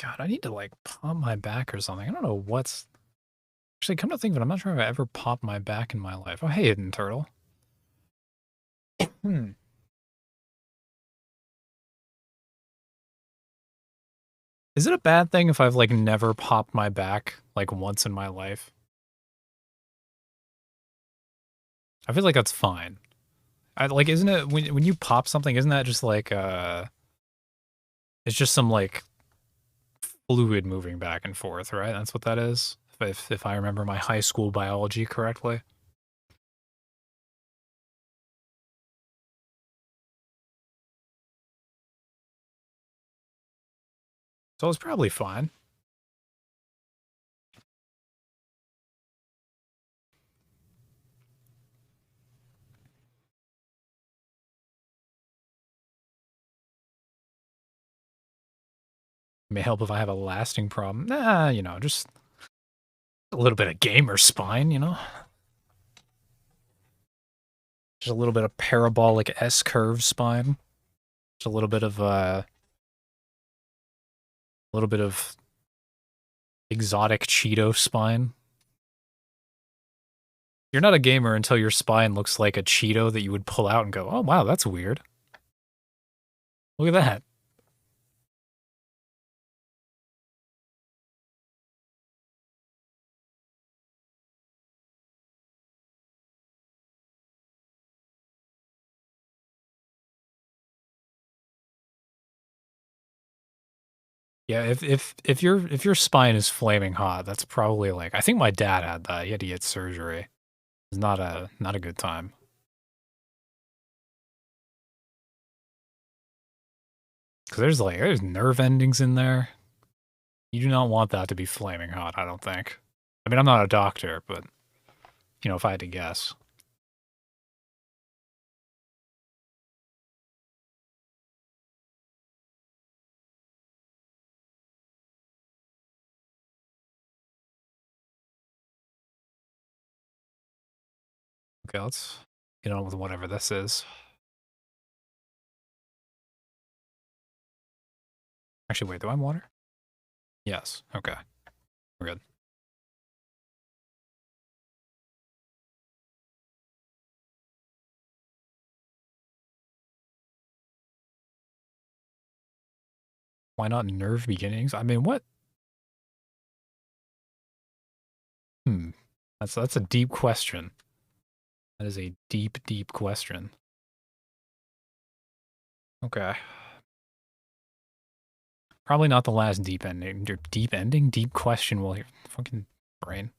God, I need to like pump my back or something. I don't know what's actually come to think of it. I'm not sure if I ever popped my back in my life. Oh, hey, hidden turtle. Hmm. Is it a bad thing if I've like never popped my back like once in my life? I feel like that's fine. I like, isn't it when you pop something, isn't that just like it's just some like fluid moving back and forth, right? That's what that is. If I remember my high school biology correctly. So it's probably fine. It may help if I have a lasting problem. Nah, you know, just a little bit of gamer spine, you know? Just a little bit of parabolic S-curve spine. Just a little bit of exotic Cheeto spine. You're not a gamer until your spine looks like a Cheeto that you would pull out and go, oh wow, that's weird. Look at that. Yeah, if your spine is flaming hot, that's probably like I think my dad had that. He had to get surgery. It's not a good time. Cause there's nerve endings in there. You do not want that to be flaming hot, I don't think. I mean, I'm not a doctor, but you know, if I had to guess. Okay, let's get on with whatever this is. Actually, wait, do I have water? Yes. Okay. We're good. Why not nerve beginnings? I mean, what? Hmm. That's a deep question. That is a deep, deep question. Okay. Probably not the last deep ending. Deep ending? Deep question. Well, your fucking brain.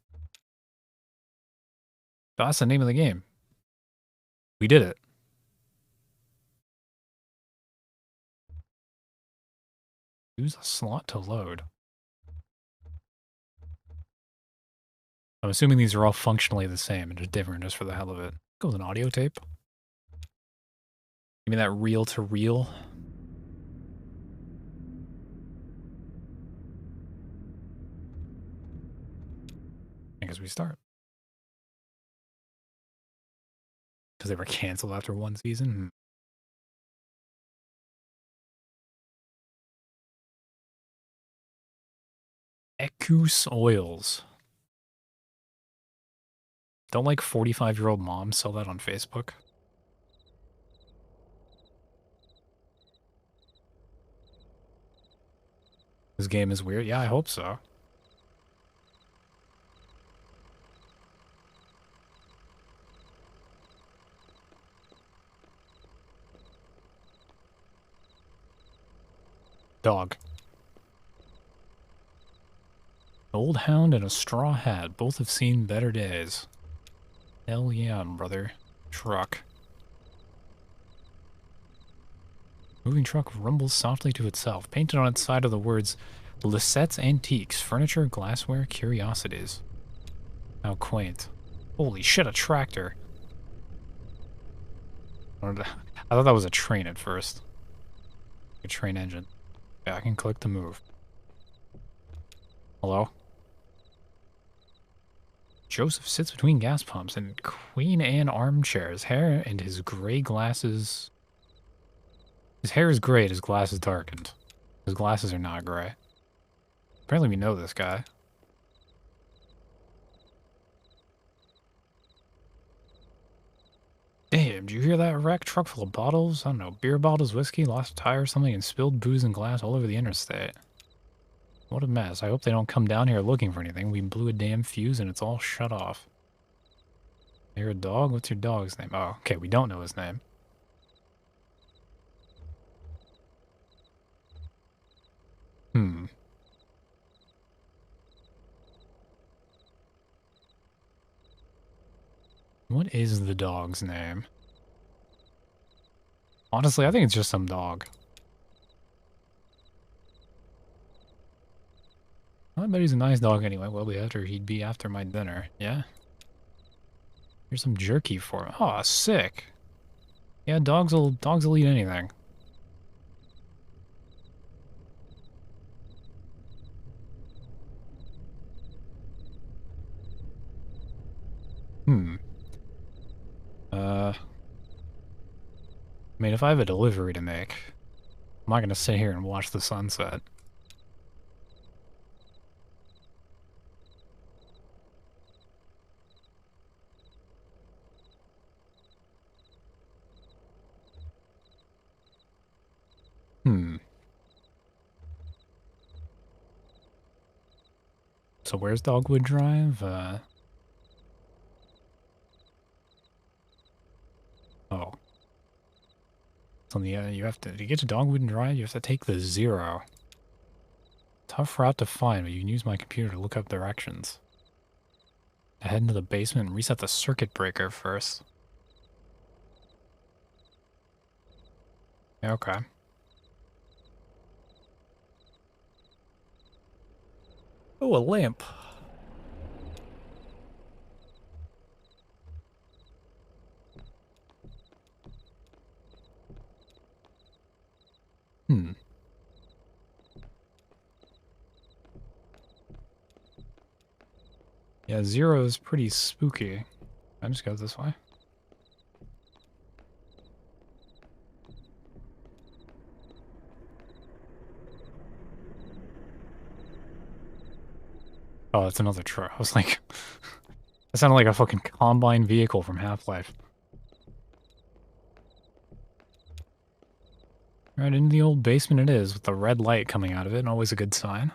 That's the name of the game. We did it. Use a slot to load. I'm assuming these are all functionally the same and just different just for the hell of it. Go with an audio tape. Give me that reel to reel. I guess we start. Because they were canceled after one season. Ecus Oils. Don't like 45-year-old moms sell that on Facebook? This game is weird. Yeah, I hope so. Dog. Old hound and a straw hat. Both have seen better days. Hell yeah, brother. Truck. Moving truck rumbles softly to itself. Painted on its side are the words, Lissette's Antiques, Furniture, Glassware, Curiosities. How quaint. Holy shit, a tractor. I thought that was a train at first. A train engine. Yeah, I can click to move. Hello? Joseph sits between gas pumps and Queen Anne armchairs. Hair and his gray glasses. His hair is gray and his glasses darkened. His glasses are not gray. Apparently we know this guy. Damn, did you hear that wreck? Truck full of bottles? I don't know, beer bottles, whiskey, lost a tire or something, and spilled booze and glass all over the interstate. What a mess. I hope they don't come down here looking for anything. We blew a damn fuse and it's all shut off. You're a dog? What's your dog's name? Oh, okay, we don't know his name. Hmm. What is the dog's name? Honestly, I think it's just some dog. I bet he's a nice dog anyway. Well, he'd be after my dinner. Yeah? Here's some jerky for him. Oh, sick. Yeah, dogs will eat anything. Hmm. I mean, if I have a delivery to make, I'm not gonna sit here and watch the sunset. Hmm. So where's Dogwood Drive? Oh. It's on the, to get to Dogwood Drive, you have to take the 0. Tough route to find, but you can use my computer to look up directions. Head into the basement and reset the circuit breaker first. Okay. Oh, a lamp. Hmm. Yeah, 0 is pretty spooky. I just go this way. Oh, that's another truck. I was like, that sounded like a fucking combine vehicle from Half-Life. Right into the old basement it is, with the red light coming out of it, always a good sign.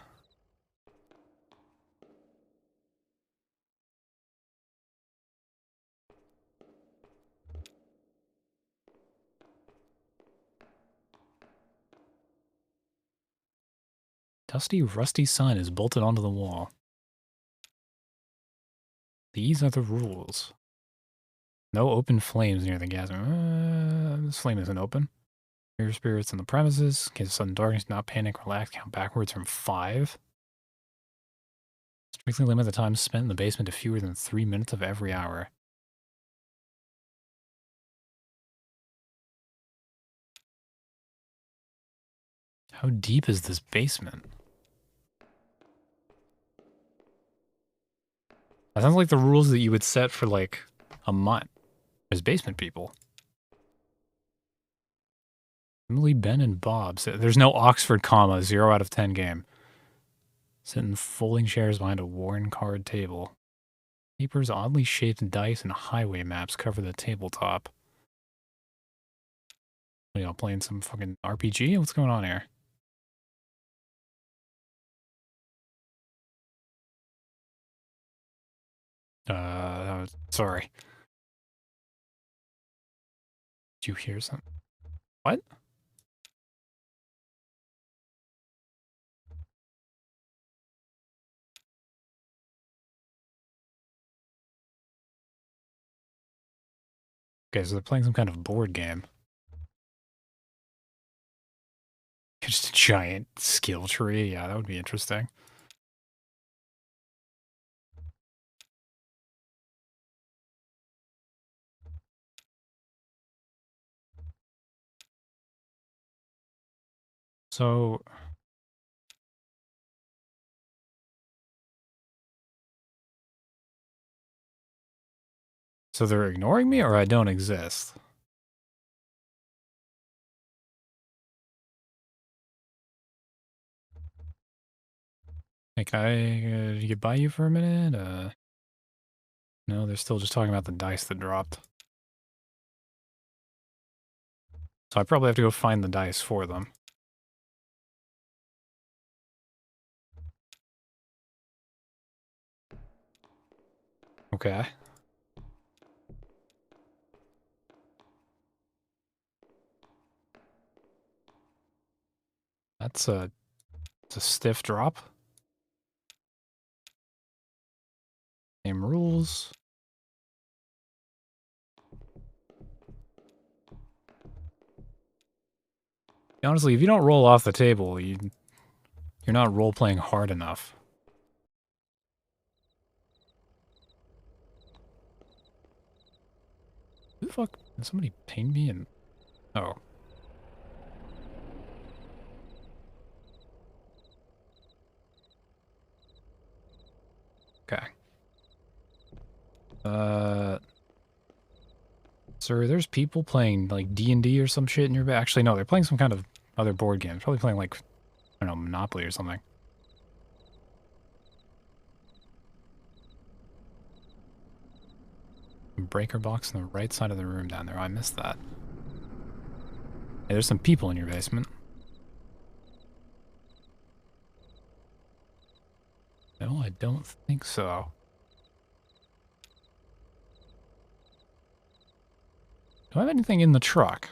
Dusty, rusty sign is bolted onto the wall. These are the rules. No open flames near the gas. This flame isn't open. Your spirits in the premises. In case of sudden darkness, do not panic, relax, count backwards from 5. Strictly limit the time spent in the basement to fewer than 3 minutes of every hour. How deep is this basement? That sounds like the rules that you would set for like a month as basement people. Emily, Ben, and Bob. There's no Oxford comma, 0 out of 10 game. Sit in folding chairs behind a worn card table. Papers, oddly shaped dice, and highway maps cover the tabletop. What, y'all playing some fucking RPG? What's going on here? Sorry. Did you hear something? What? Okay, so they're playing some kind of board game. Just a giant skill tree. Yeah, that would be interesting. So, so they're ignoring me or I don't exist? Hey, can I get by you for a minute? No, they're still just talking about the dice that dropped. So I probably have to go find the dice for them. Okay. It's a stiff drop. Same rules. Honestly, if you don't roll off the table, you're not role-playing hard enough. Who the fuck? Did somebody ping me and... Oh. Okay. Sir, there's people playing, like, D&D or some shit in your back. Actually, no, they're playing some kind of other board game. Probably playing, like, I don't know, Monopoly or something. Breaker box on the right side of the room down there. Oh, I missed that. Hey, there's some people in your basement. No, I don't think so. Do I have anything in the truck?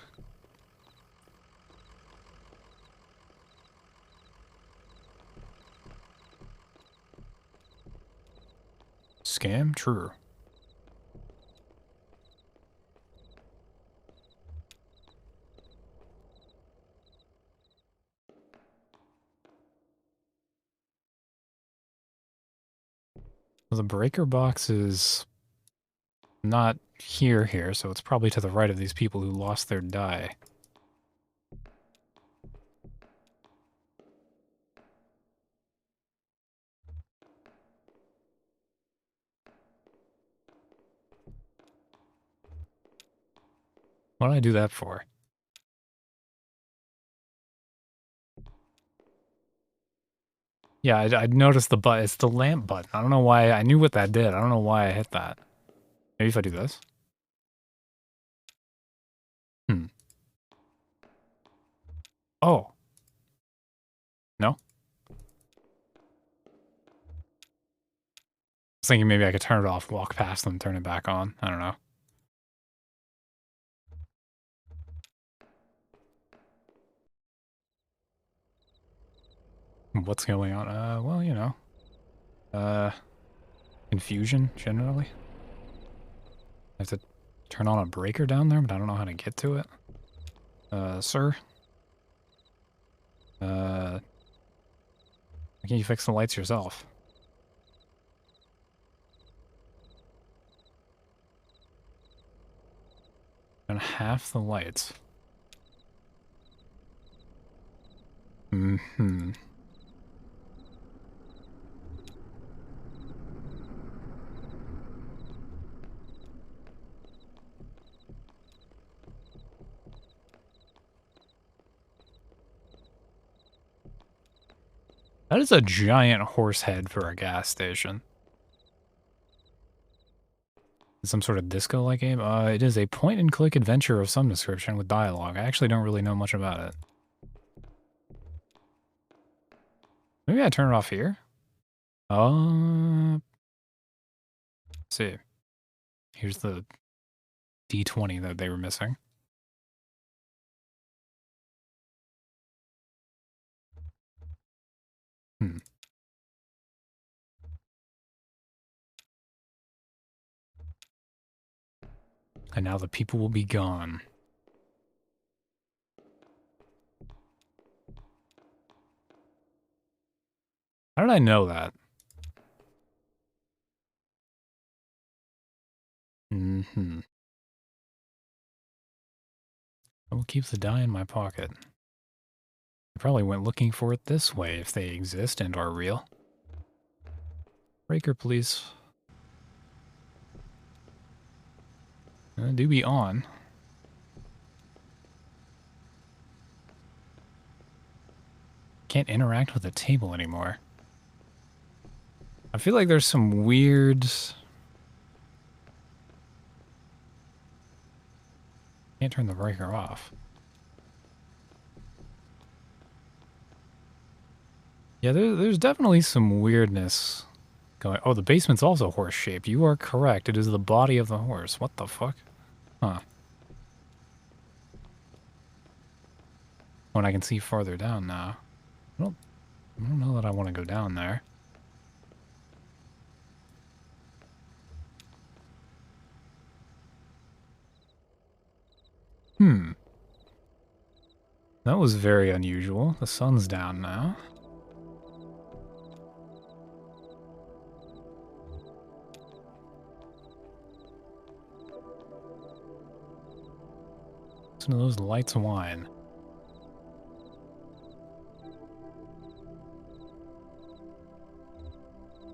Scam? True. The breaker box is not here, so it's probably to the right of these people who lost their die. What did I do that for? Yeah, I noticed the button. It's the lamp button. I don't know why. I knew what that did. I don't know why I hit that. Maybe if I do this. Oh. No? I was thinking maybe I could turn it off, walk past them, turn it back on. I don't know. What's going on? Well, you know. Confusion, generally. I have to turn on a breaker down there, but I don't know how to get to it. Sir? Why can't you fix the lights yourself? And half the lights. Mm-hmm. That is a giant horse head for a gas station. Some sort of disco-like game? It is a point-and-click adventure of some description with dialogue. I actually don't really know much about it. Maybe I turn it off here? Let's see. Here's the D20 that they were missing. And now the people will be gone. How did I know that? Mm-hmm. I will keep the die in my pocket. I probably went looking for it this way if they exist and are real. Breaker, please. Do be on. Can't interact with the table anymore. I feel like there's some weird... Can't turn the breaker off. Yeah, there's definitely some weirdness going... Oh, the basement's also horse-shaped. You are correct. It is the body of the horse. What the fuck? Huh. When I can see farther down now. I don't know that I want to go down there. Hmm. That was very unusual. The sun's down now. Listen to those lights whine.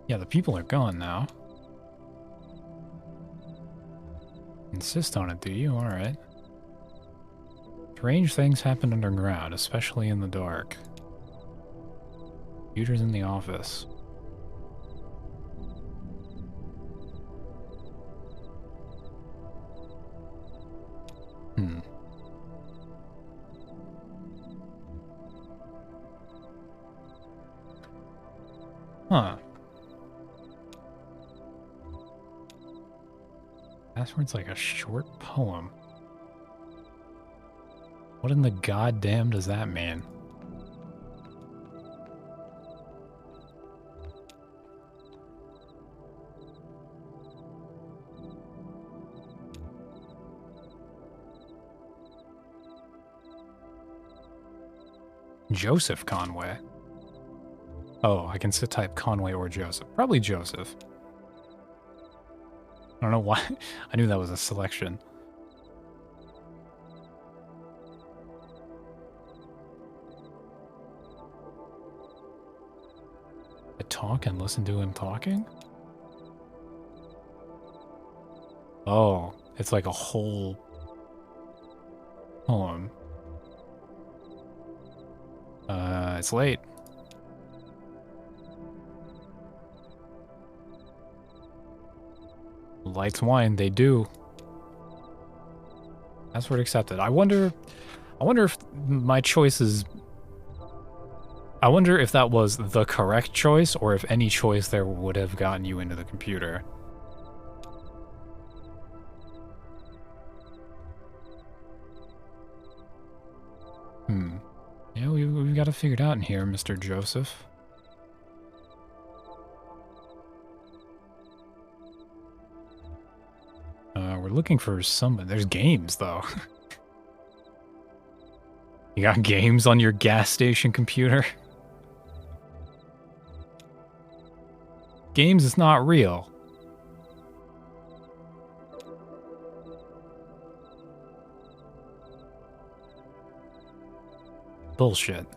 Yeah, the people are gone now. Insist on it, do you? Alright. Strange things happen underground, especially in the dark. Computers in the office. Hmm. Huh. Password's like a short poem. What in the goddamn does that mean? Joseph Conway. Oh, I can type Conway or Joseph. Probably Joseph. I don't know why. I knew that was a selection. I talk and listen to him talking? Oh, it's like a whole poem. It's late. Lights whine, they do. Password accepted. I wonder if my choice is... I wonder if that was the correct choice, or if any choice there would have gotten you into the computer. Hmm. Yeah, we've got it figured out in here, Mr. Joseph. We're looking for somebody. There's games, though. You got games on your gas station computer? Games is not real. Bullshit.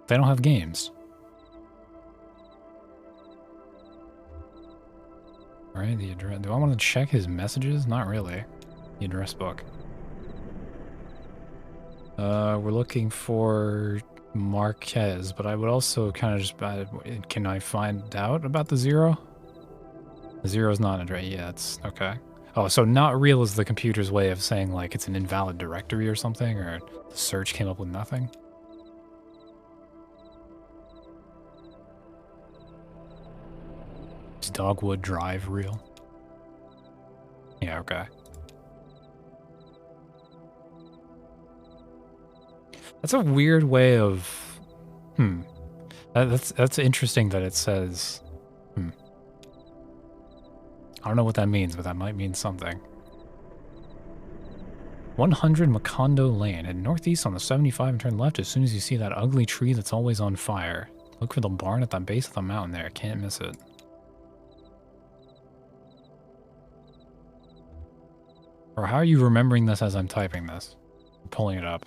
They don't have games. Alright, the address. Do I want to check his messages? Not really. The address book. We're looking for Marquez, but I would also kind of just... can I find out about the zero? The zero's not an address. Yeah, it's... Okay. Oh, so not real is the computer's way of saying, like, it's an invalid directory or something, or the search came up with nothing? Is Dogwood Drive real? Yeah, okay. That's a weird way of... That's interesting that it says... I don't know what that means, but that might mean something. 100 Macondo Lane. Head northeast on the 75 and turn left as soon as you see that ugly tree that's always on fire. Look for the barn at the base of the mountain there. Can't miss it. Or how are you remembering this as I'm typing this? I'm pulling it up.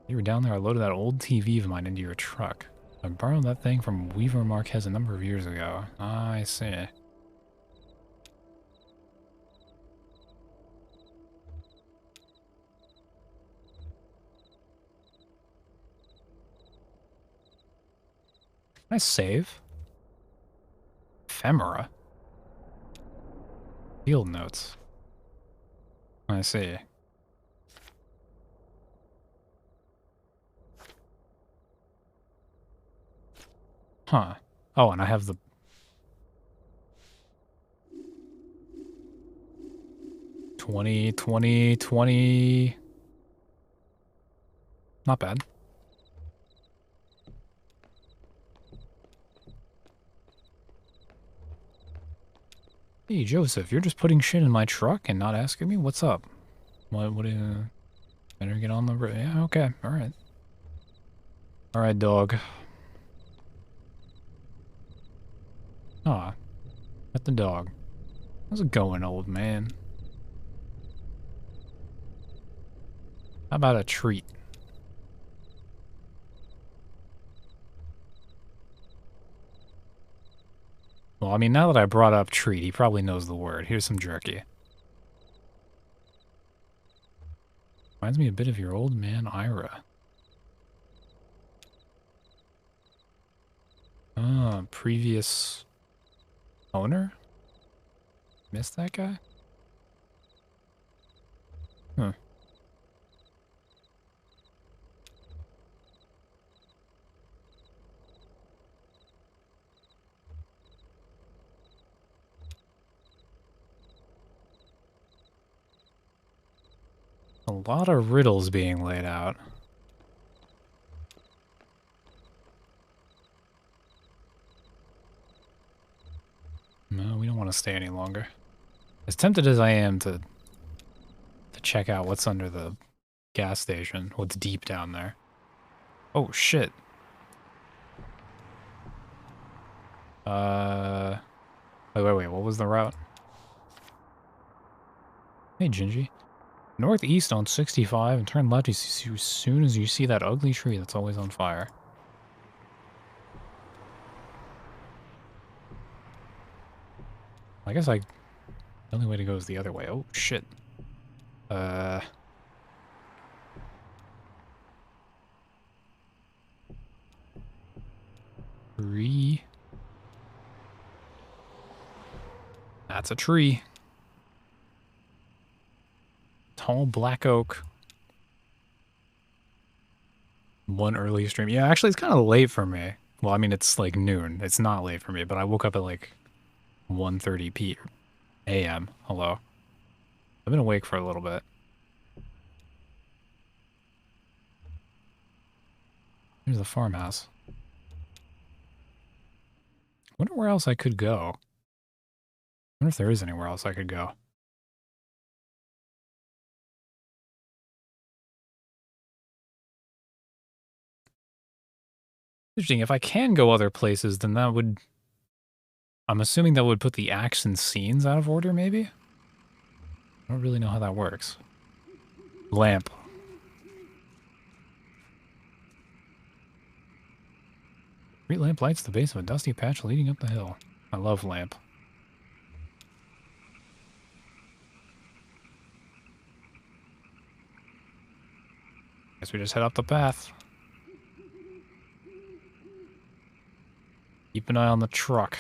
You were down there, I loaded that old TV of mine into your truck. I borrowed that thing from Weaver Marquez a number of years ago. Ah, I see. I save? Ephemera? Field notes. I see. Huh. Oh, and I have the... 20, 20, 20... Not bad. Hey, Joseph, you're just putting shit in my truck and not asking me? What's up? What do you... Better get on the... Yeah, okay, alright. Alright, dog. Aw, at the dog. How's it going, old man? How about a treat? Well, I mean, now that I brought up treat, he probably knows the word. Here's some jerky. Reminds me a bit of your old man, Ira. Previous owner? Missed that guy? Huh. A lot of riddles being laid out. No, we don't want to stay any longer. As tempted as I am to check out what's under the gas station, what's deep down there. Oh, shit. Wait, what was the route? Hey, Gingy. Northeast on 65 and turn left as soon as you see that ugly tree that's always on fire. I guess the only way to go is the other way. Oh, shit. Tree. That's a tree. Tall black oak. One early stream. Yeah, actually, it's kind of late for me. Well, I mean, it's like noon. It's not late for me, but I woke up at like 1:30 a.m. Hello. I've been awake for a little bit. Here's the farmhouse. Wonder where else I could go. Wonder if there is anywhere else I could go. Interesting. If I can go other places, then that would... I'm assuming that would put the acts and scenes out of order, maybe? I don't really know how that works. Lamp. Street lamp lights the base of a dusty patch leading up the hill. I love lamp. Guess we just head up the path. Keep an eye on the truck.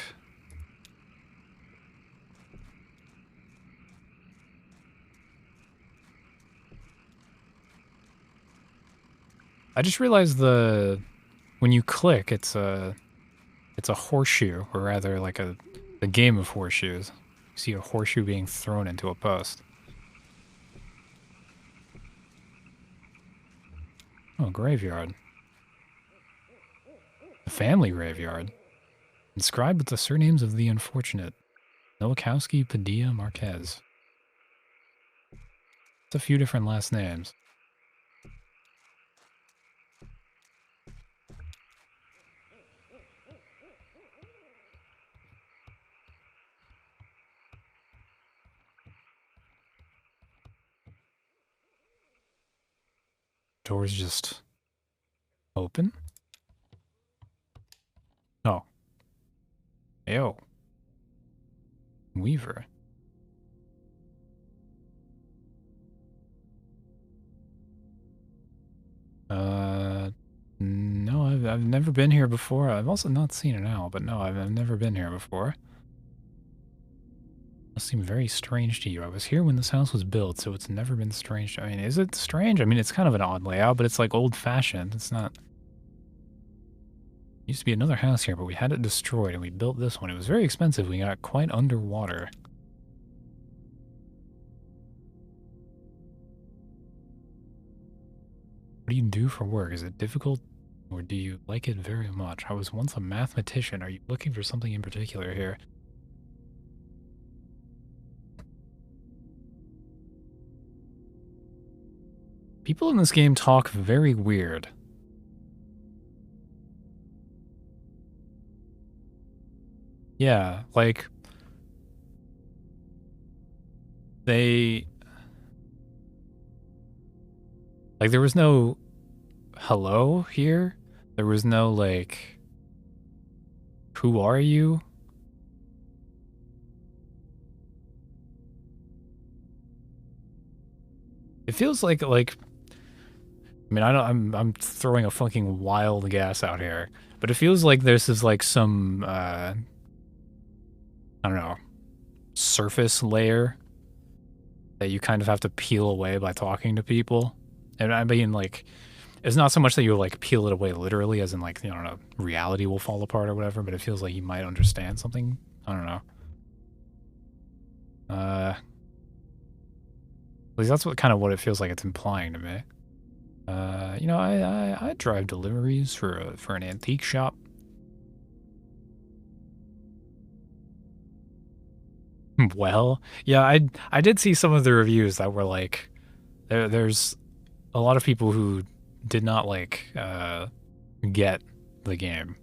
I just realized when you click, it's a horseshoe, or rather like a game of horseshoes. You see a horseshoe being thrown into a post. Oh, graveyard. A family graveyard. Inscribed with the surnames of the unfortunate. Nowakowski, Padilla, Marquez. It's a few different last names. Doors just open? Oh. Ew. Weaver. No, I've never been here before. I've also not seen an owl, but no, I've never been here before. Must seem very strange to you. I was here when this house was built, so it's never been strange. I mean, is it strange? I mean, it's kind of an odd layout, but it's like old-fashioned. It's not... Used to be another house here, but we had it destroyed, and we built this one. It was very expensive. We got quite underwater. What do you do for work? Is it difficult, or do you like it very much? I was once a mathematician. Are you looking for something in particular here? People in this game talk very weird. Yeah, like... They... Like, there was no hello here. There was no, like... Who are you? It feels like... I mean, I'm throwing a fucking wild guess out here, but it feels like this is like some, I don't know, surface layer that you kind of have to peel away by talking to people. And I mean, like, it's not so much that you like peel it away literally, as in like, you know, reality will fall apart or whatever, but it feels like you might understand something. I don't know. At least that's what it feels like it's implying to me. You know, I drive deliveries for an antique shop. Well, yeah, I did see some of the reviews that were like, there's a lot of people who did not like get the game,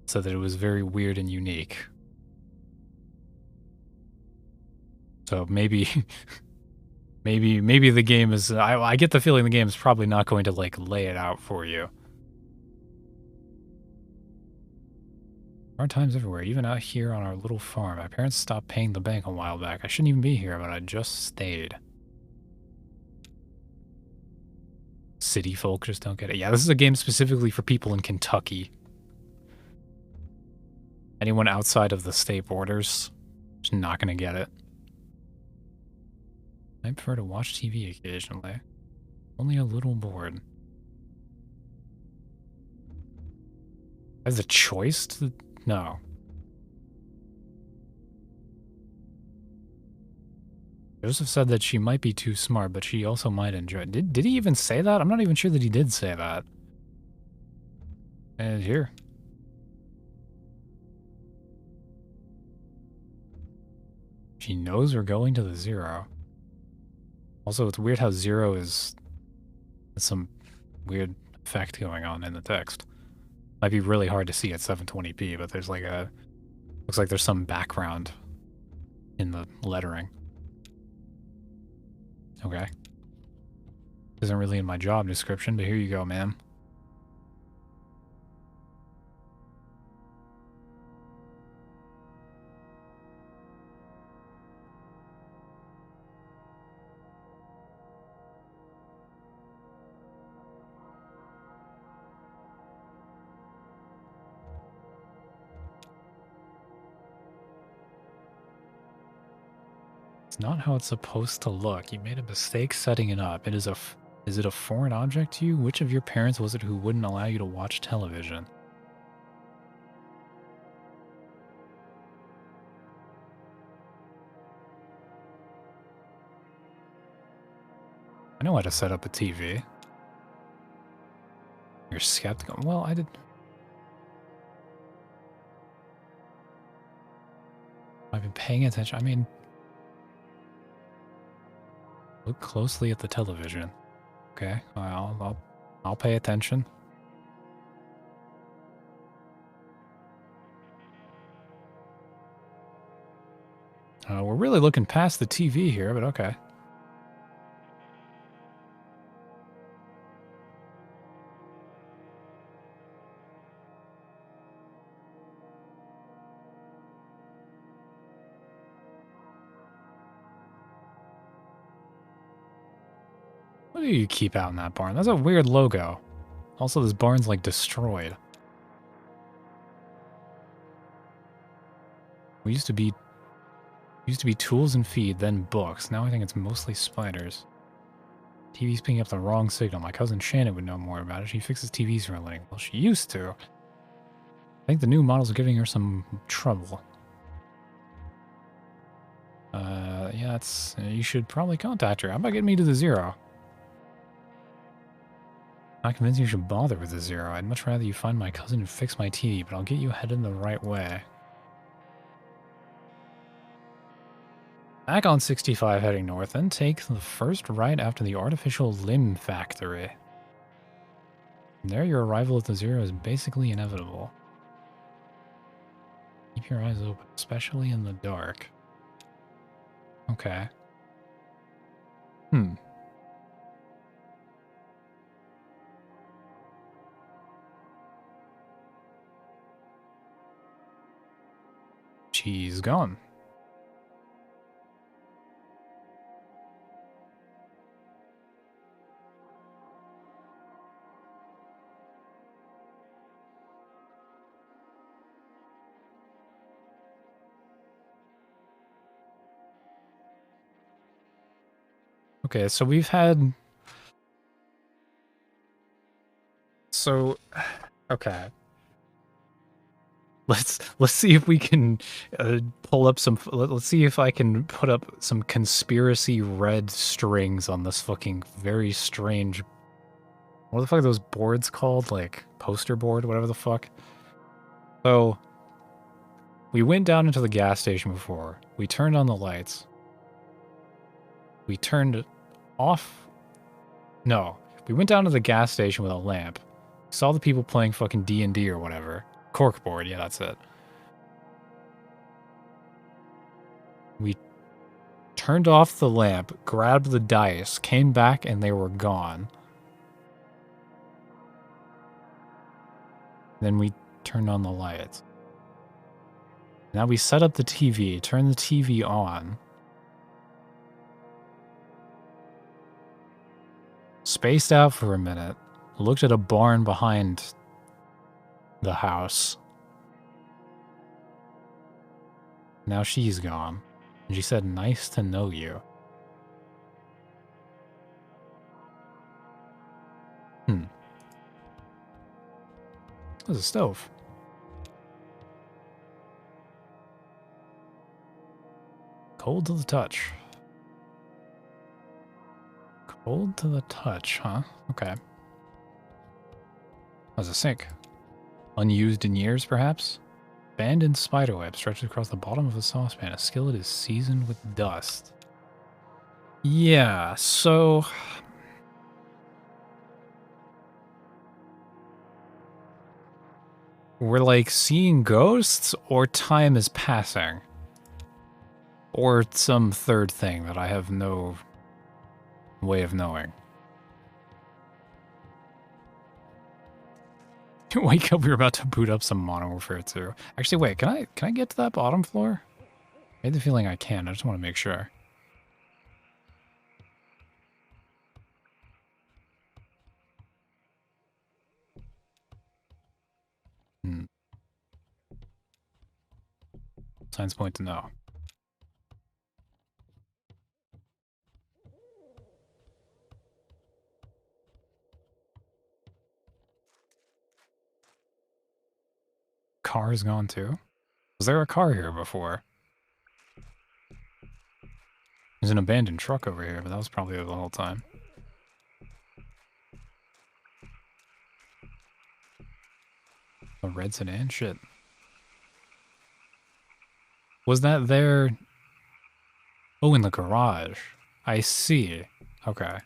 so that it was very weird and unique. So maybe. Maybe the game is... I get the feeling the game is probably not going to, like, lay it out for you. Hard times everywhere, even out here on our little farm. My parents stopped paying the bank a while back. I shouldn't even be here, but I just stayed. City folk just don't get it. Yeah, this is a game specifically for people in Kentucky. Anyone outside of the state borders is not going to get it. I prefer to watch TV occasionally. Only a little bored. I have the choice to... No. Joseph said that she might be too smart, but she also might enjoy it. Did he even say that? I'm not even sure that he did say that. And here. She knows we're going to the 0. Also, it's weird how 0 is some weird effect going on in the text. Might be really hard to see at 720p, but there's like a... Looks like there's some background in the lettering. Okay. Isn't really in my job description, but here you go, man. It's not how it's supposed to look. You made a mistake setting it up. Is it a foreign object to you? Which of your parents was it who wouldn't allow you to watch television? I know how to set up a TV. You're skeptical. Well, I did... I've been paying attention. I mean... Look closely at the television. Okay, I'll pay attention. We're really looking past the TV here, but okay. What do you keep out in that barn? That's a weird logo. Also, this barn's like destroyed. We used to be tools and feed, then books. Now I think it's mostly spiders. TV's picking up the wrong signal. My cousin Shannon would know more about it. She fixes TVs for a living. Well, she used to. I think the new models are giving her some trouble. Yeah, you should probably contact her. How about getting me to the zero? Not convinced you should bother with the zero. I'd much rather you find my cousin and fix my TV, but I'll get you headed the right way. Back on 65 heading north, then take the first right after the artificial limb factory. From there, your arrival at the zero is basically inevitable. Keep your eyes open, especially in the dark. Okay. She's gone. Okay, so we've had... So... Okay. Let's see if we can pull up some... Let's see if I can put up some conspiracy red strings on this fucking very strange... What the fuck are those boards called? Like, poster board? Whatever the fuck. So... We went down into the gas station before. We turned on the lights. We turned off... No. We went down to the gas station with a lamp. Saw the people playing fucking D&D or whatever. Corkboard, yeah, that's it. We turned off the lamp, grabbed the dice, came back, and they were gone. Then we turned on the lights. Now we set up the TV, turned the TV on. Spaced out for a minute, looked at a barn behind the house. Now she's gone. And she said, "Nice to know you." There's a stove. Cold to the touch. Cold to the touch, huh? Okay. There's a sink. Unused in years, perhaps? Abandoned spiderweb stretches across the bottom of a saucepan. A skillet is seasoned with dust. Yeah, so... We're like seeing ghosts, or time is passing? Or some third thing that I have no way of knowing. Wake up, we're about to boot up some Modern Warfare 2. Actually, wait, can I get to that bottom floor? I have the feeling I can, I just want to make sure. Signs point to no. Car is gone too? Was there a car here before? There's an abandoned truck over here, but that was probably the whole time. A red sedan? Shit. Was that there? Oh, in the garage. I see. Okay.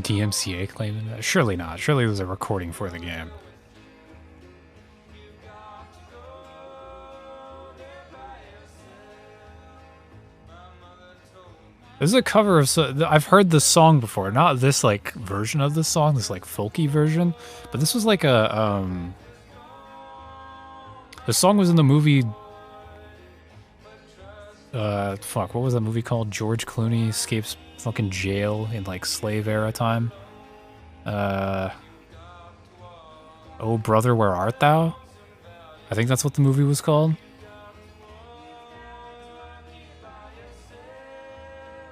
DMCA claiming that? Surely not. Surely there's a recording for the game. This is a cover of... I've heard this song before. Not this, like, version of this song. This, like, folky version. But this was like a, The song was in the movie... fuck, what was that movie called? George Clooney escapes fucking jail in, like, slave era time. Oh, Brother, Where Art Thou? I think that's what the movie was called.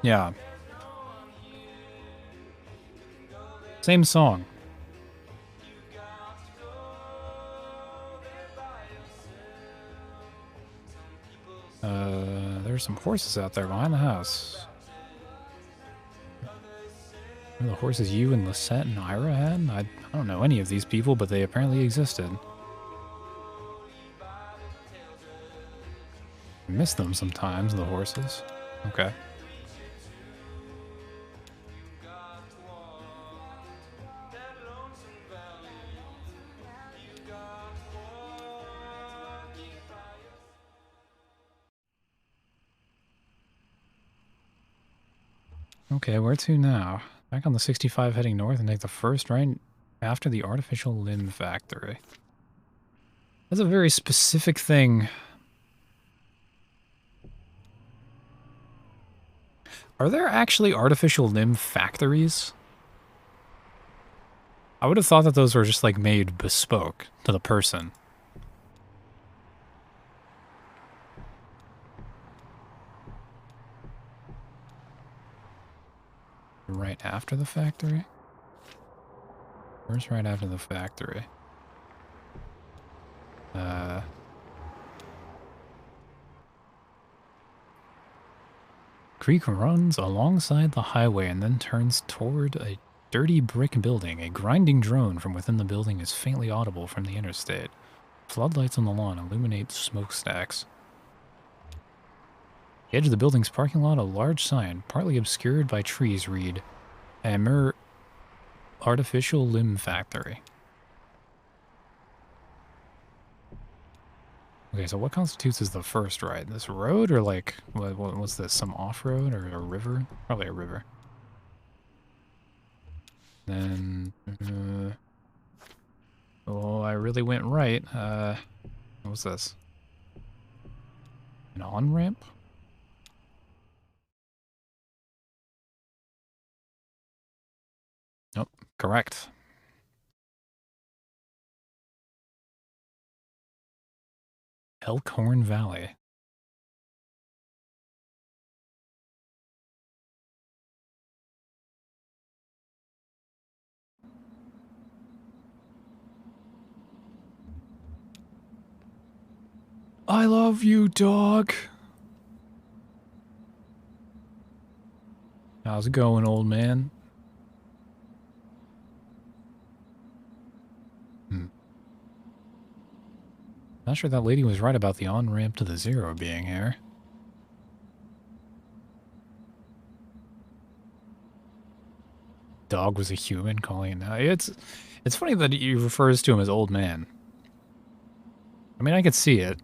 Yeah. Same song. There's some horses out there behind the house. Are the horses you and Lisette and Ira had? I don't know any of these people, but they apparently existed. I miss them sometimes, the horses. Okay. Okay, where to now? Back on the 65 heading north and take the first right after the artificial limb factory. That's a very specific thing. Are there actually artificial limb factories? I would have thought that those were just like made bespoke to the person. Right after the factory? Where's right after the factory? Creek runs alongside the highway and then turns toward a dirty brick building. A grinding drone from within the building is faintly audible from the interstate. Floodlights on the lawn illuminate smokestacks. The edge of the building's parking lot, a large sign, partly obscured by trees, read, Amur Artificial Limb Factory. Okay, so what constitutes as the first ride? This road or like, what's this, some off-road or a river? Probably a river. Then, oh, I really went right. What's this? An on-ramp? Nope, correct. Elkhorn Valley. I love you, dog. How's it going, old man? Not sure that lady was right about the on-ramp to the Zero being here. Dog was a human calling it now. It's funny that he refers to him as old man. I mean, I could see it.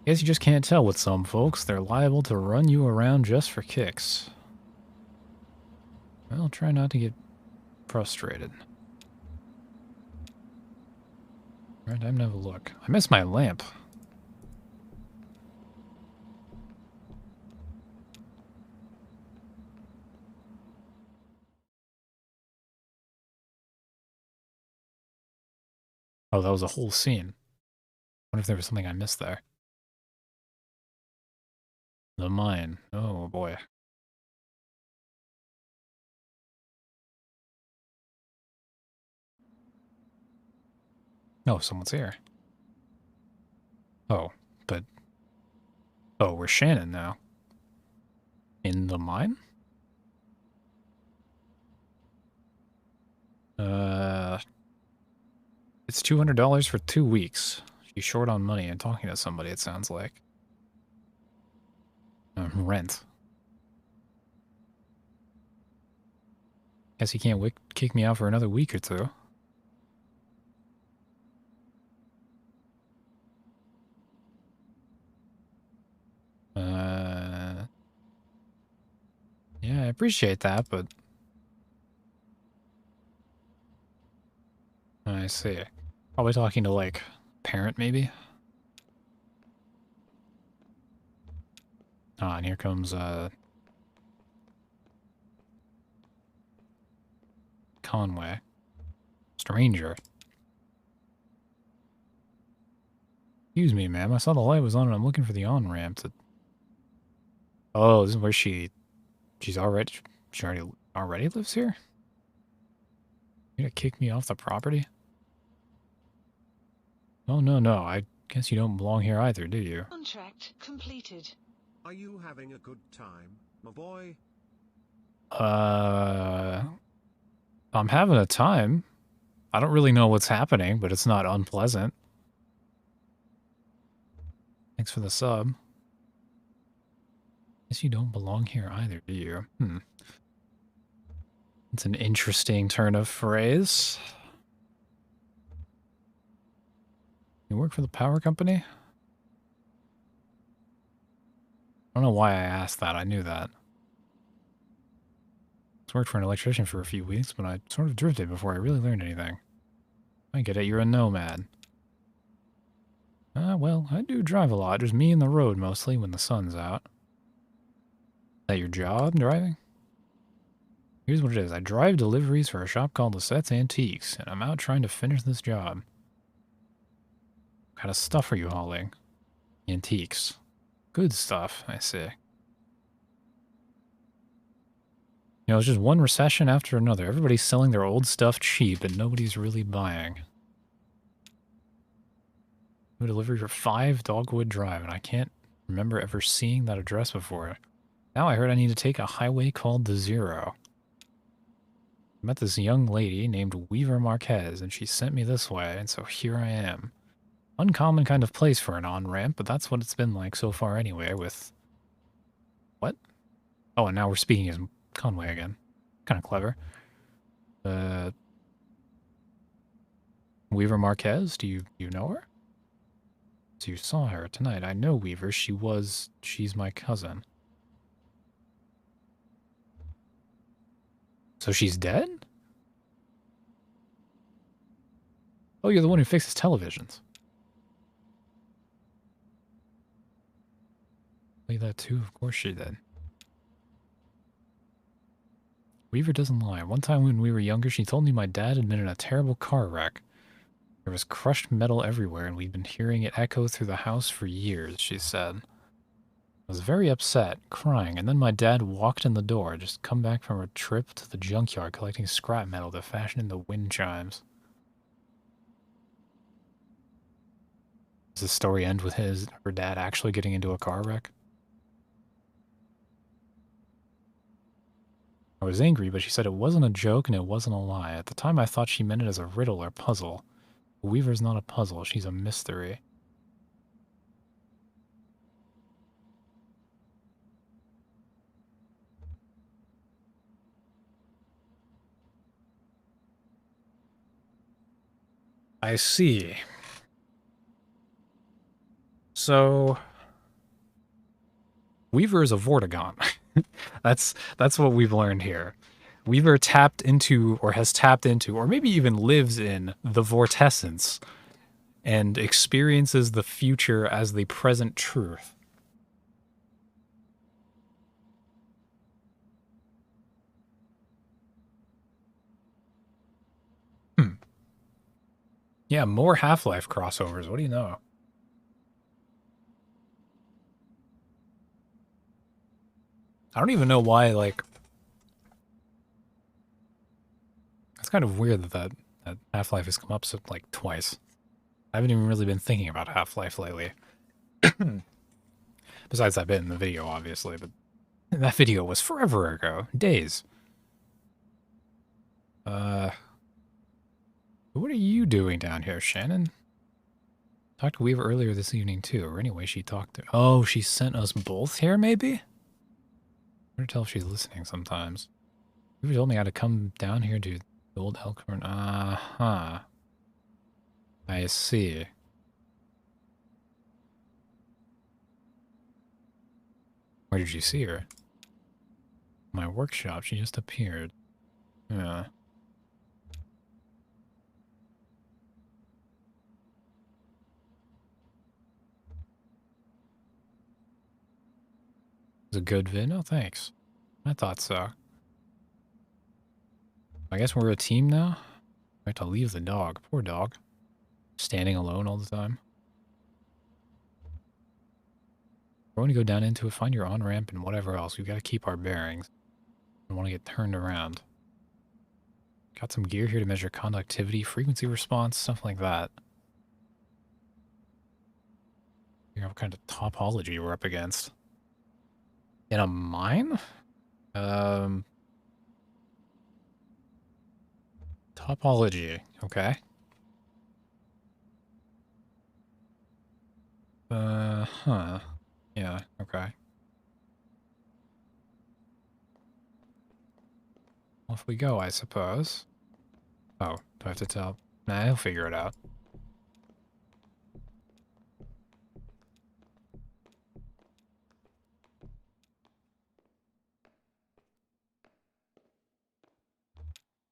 Guess you just can't tell with some folks. They're liable to run you around just for kicks. Well, try not to get frustrated. Alright, time to have a look. I missed my lamp. Oh, that was a whole scene. I wonder if there was something I missed there. The mine. Oh, boy. Oh, someone's here. Oh, but... Oh, we're Shannon now. In the mine? It's $200 for 2 weeks. She's short on money and talking to somebody, it sounds like. Rent. Guess he can't kick me out for another week or two. Yeah, I appreciate that, but... I see. Probably talking to, like, parent, maybe? Ah, and here comes, Conway. Stranger. Excuse me, ma'am. I saw the light was on and I'm looking for the on-ramp to... Oh, this is where she's already... She already lives here? You gonna kick me off the property? Oh, no, no. I guess you don't belong here either, do you? Contract completed. Are you having a good time, my boy? I'm having a time. I don't really know what's happening, but it's not unpleasant. Thanks for the sub. Guess you don't belong here either, do you? It's an interesting turn of phrase. You work for the power company? I don't know why I asked that. I knew that. I worked for an electrician for a few weeks, but I sort of drifted before I really learned anything. I get it, you're a nomad. Well, I do drive a lot. Just me and the road mostly when the sun's out. Is that your job, driving? Here's what it is. I drive deliveries for a shop called Lissette's Antiques, and I'm out trying to finish this job. What kind of stuff are you hauling? Antiques. Good stuff, I see. You know, it's just one recession after another. Everybody's selling their old stuff cheap, and nobody's really buying. We delivery for 5 Dogwood Drive, and I can't remember ever seeing that address before. Now I heard I need to take a highway called the Zero. I met this young lady named Weaver Marquez, and she sent me this way, and so here I am. Uncommon kind of place for an on-ramp, but that's what it's been like so far anyway, with... What? Oh, and now we're speaking as Conway again. Kind of clever. Weaver Marquez, do you know her? So you saw her tonight. I know Weaver. She's my cousin. So she's dead? Oh, you're the one who fixes televisions. Play that too? Of course she did. Weaver doesn't lie. One time when we were younger, she told me my dad had been in a terrible car wreck. There was crushed metal everywhere, and we'd been hearing it echo through the house for years, she said. I was very upset, crying, and then my dad walked in the door, just come back from a trip to the junkyard collecting scrap metal to fashion into wind chimes. Does the story end with her dad actually getting into a car wreck? I was angry, but she said it wasn't a joke and it wasn't a lie. At the time, I thought she meant it as a riddle or puzzle. Weaver's not a puzzle, she's a mystery. I see. So... Weaver is a Vortigaunt. That's what we've learned here. Weaver tapped into, or has tapped into, or maybe even lives in, the Vortessence and experiences the future as the present truth. Yeah, more Half-Life crossovers. What do you know? I don't even know why, like... It's kind of weird that Half-Life has come up like twice. I haven't even really been thinking about Half-Life lately. Besides that bit in the video, obviously, but that video was forever ago. Days. What are you doing down here, Shannon? Talked to Weaver earlier this evening, too. Or anyway, she talked to... Oh, she sent us both here, maybe? I can tell if she's listening sometimes. You told me I had to come down here to the old Elkhorn. Uh-huh. I see. Where did you see her? My workshop. She just appeared. Yeah. It's a good vid? No, thanks. I thought so. I guess we're a team now? I have to leave the dog. Poor dog. Standing alone all the time. We're going to go down into it, find your on-ramp, and whatever else. We've got to keep our bearings. I don't want to get turned around. Got some gear here to measure conductivity, frequency response, stuff like that. You know what kind of topology we're up against. In a mine? Topology. Okay. Huh. Yeah, okay. Off we go, I suppose. Oh, do I have to tell? Nah, he'll figure it out.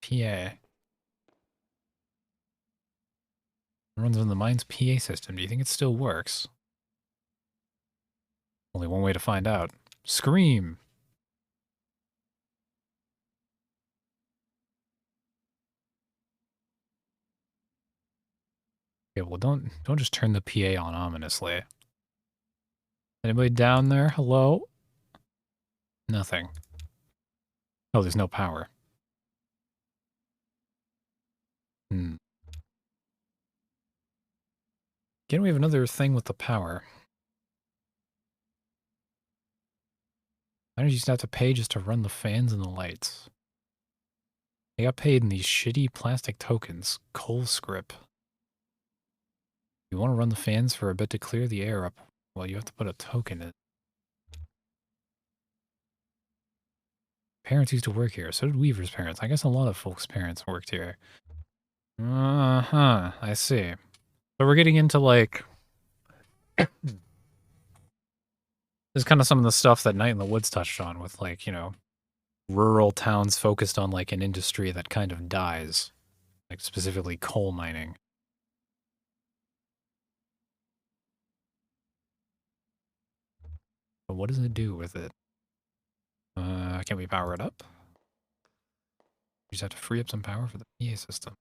PA. Runs on the mine's PA system. Do you think it still works? Only one way to find out. Scream! Okay, well don't just turn the PA on ominously. Anybody down there? Hello? Nothing. Oh, there's no power. Hmm. Again, we have another thing with the power. Why don't you just have to pay just to run the fans and the lights? I got paid in these shitty plastic tokens. Coal script. You want to run the fans for a bit to clear the air up? Well, you have to put a token in. Parents used to work here. So did Weaver's parents. I guess a lot of folks' parents worked here. Uh-huh. I see. So we're getting into, like... this is kind of some of the stuff that Night in the Woods touched on with, like, you know, rural towns focused on, like, an industry that kind of dies. Like, specifically coal mining. But what does it do with it? Can we power it up? You just have to free up some power for the PA system.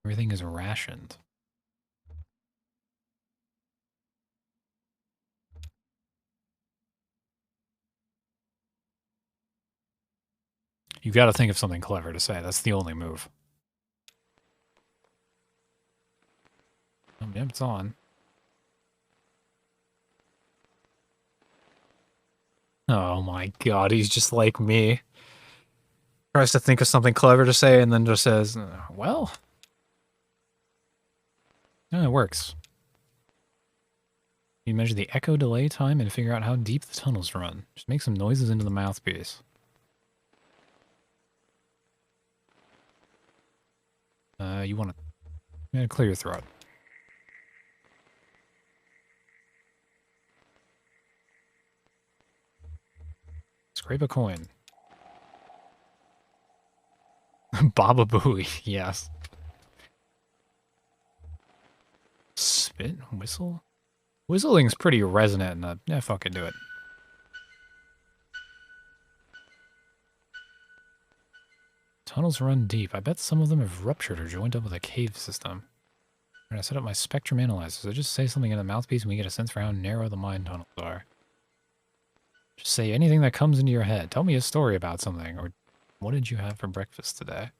Everything is rationed. You gotta think of something clever to say. That's the only move. Oh, yep, it's on. Oh my god, he's just like me. Tries to think of something clever to say and then just says, well. No, it works. You measure the echo delay time and figure out how deep the tunnels run. Just make some noises into the mouthpiece. You want to clear your throat. Scrape a coin. Baba Booey, yes. Spit? Whistle? Whistling's pretty resonant. Yeah, fucking do it. Tunnels run deep. I bet some of them have ruptured or joined up with a cave system. When I set up my spectrum analyzer, so just say something in the mouthpiece and we get a sense for how narrow the mine tunnels are. Just say anything that comes into your head. Tell me a story about something, or what did you have for breakfast today?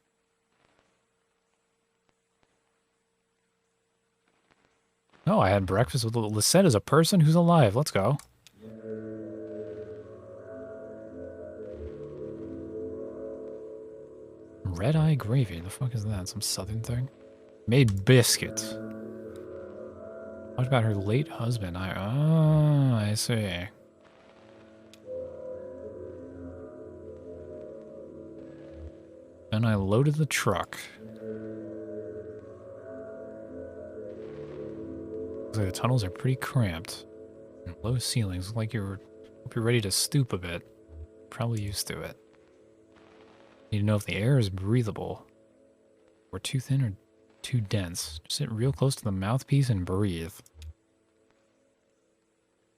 Oh, I had breakfast with Lisette as a person who's alive. Let's go. Red Eye Gravy. The fuck is that? Some southern thing? Made biscuits. Talked about her late husband. I see. Then I loaded the truck. Looks like the tunnels are pretty cramped. And low ceilings. Look like hope you're ready to stoop a bit. Probably used to it. Need to know if the air is breathable. Or too thin or too dense. Just sit real close to the mouthpiece and breathe.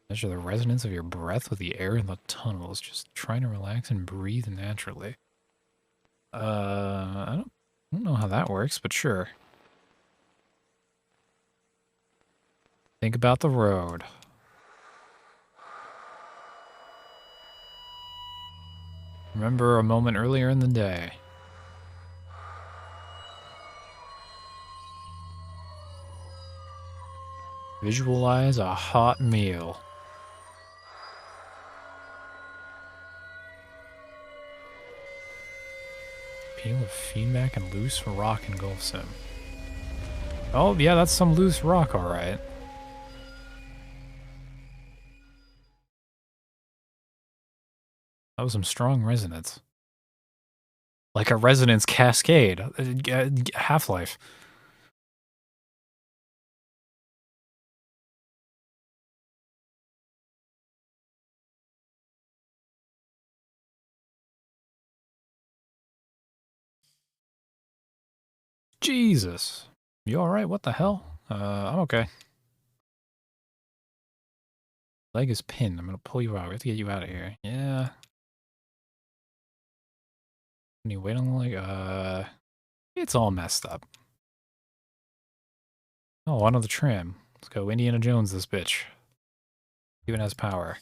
Measure the resonance of your breath with the air in the tunnels. Just trying to relax and breathe naturally. I don't know how that works, but sure. Think about the road. Remember a moment earlier in the day. Visualize a hot meal. Peel of feedback and loose rock engulfs him. Oh, yeah, that's some loose rock, alright. That was some strong resonance. Like a resonance cascade. Half-Life. Jesus. You alright? What the hell? I'm okay. Leg is pinned. I'm gonna pull you out. We have to get you out of here. Yeah. Can you wait on the leg? It's all messed up. Oh, on to the tram. Let's go Indiana Jones this bitch. Even has power.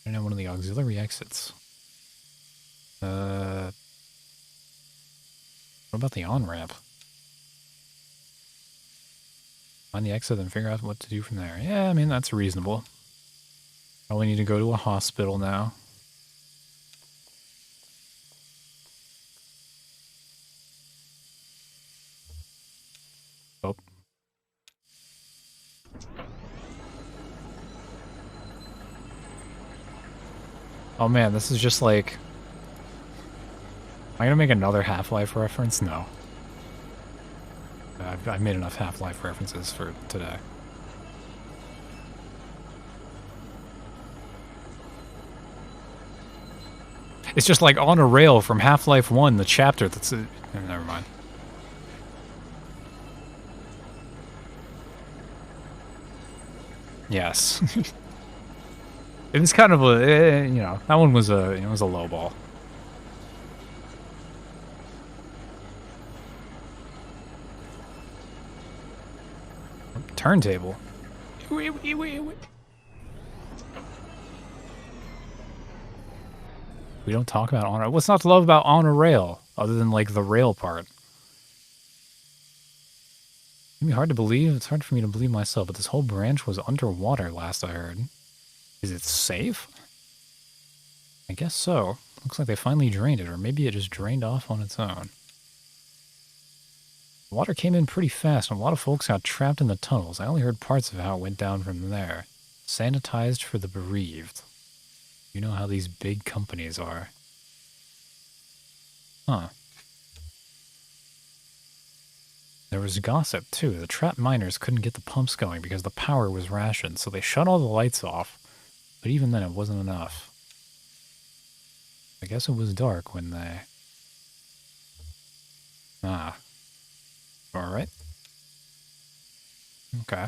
I know one of the auxiliary exits. What about the on-ramp? Find the exit and figure out what to do from there. Yeah, I mean, that's reasonable. Probably need to go to a hospital now. Oh. Oh man, this is just like... Am I gonna make another Half-Life reference? No. I've made enough Half-Life references for today. It's just like on a rail from Half-Life 1, the chapter that's... never mind. Yes. It was kind of a, you know, that one was it was a low ball. Turntable. We don't talk about on. What's not to love about on a rail, other than like the rail part? It'd be hard to believe. It's hard for me to believe myself, but this whole branch was underwater last I heard. Is it safe? I guess so. Looks like they finally drained it, or maybe it just drained off on its own. The water came in pretty fast, and a lot of folks got trapped in the tunnels. I only heard parts of how it went down from there. Sanitized for the bereaved. You know how these big companies are. Huh. There was gossip, too. The trapped miners couldn't get the pumps going because the power was rationed, so they shut all the lights off. But even then, it wasn't enough. I guess it was dark when they... Ah. Alright. Okay.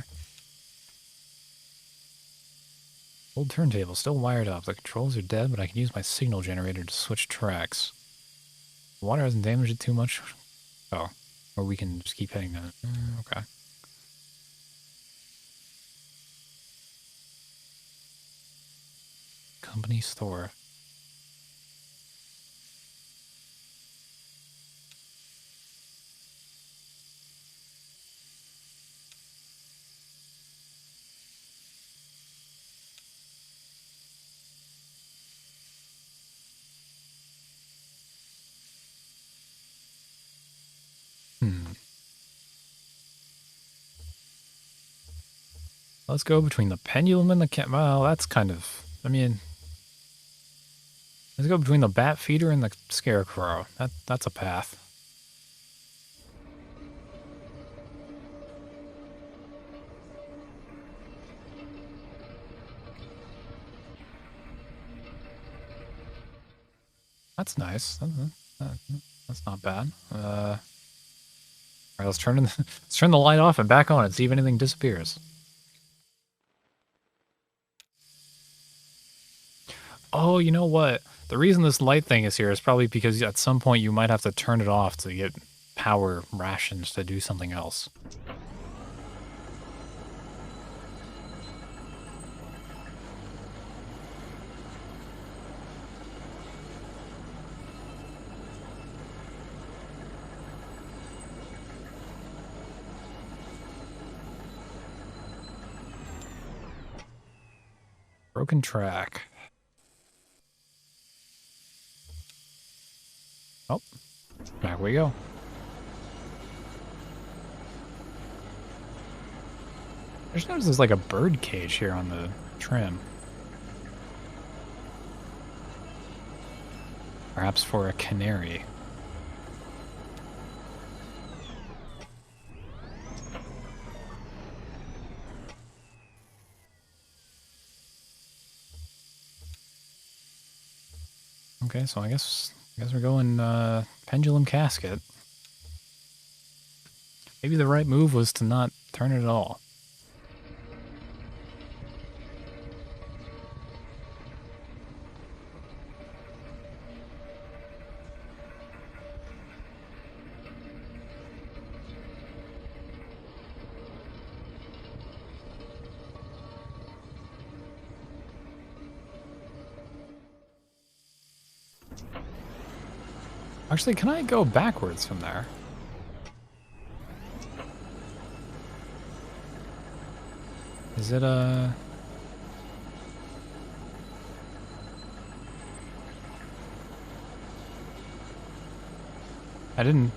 Old turntable, still wired up. The controls are dead, but I can use my signal generator to switch tracks. The water hasn't damaged it too much. Oh. Or we can just keep hitting it. Okay. Company store. Let's go between the pendulum and the well, that's kind of... I mean, Let's go between the bat feeder and the scarecrow. That's a path. That's nice. That's not bad. All right, let's turn the light off and back on and see if anything disappears. Oh, you know what? The reason this light thing is here is probably because at some point you might have to turn it off to get power rations to do something else. Broken track. Oh, back we go. I just noticed there's like a bird cage here on the trim. Perhaps for a canary. Okay, so I guess we're going pendulum casket. Maybe the right move was to not turn it at all. Actually, can I go backwards from there? Is it a... I didn't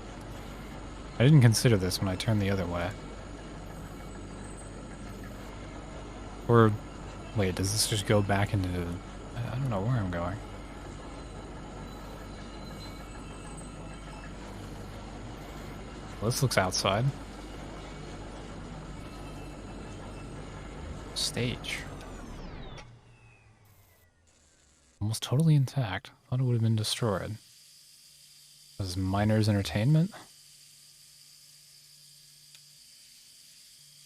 consider this when I turned the other way. Or, wait, does this just go back into... I don't know where I'm going. Well, this looks outside. Stage. Almost totally intact. Thought it would have been destroyed. This is Miners Entertainment.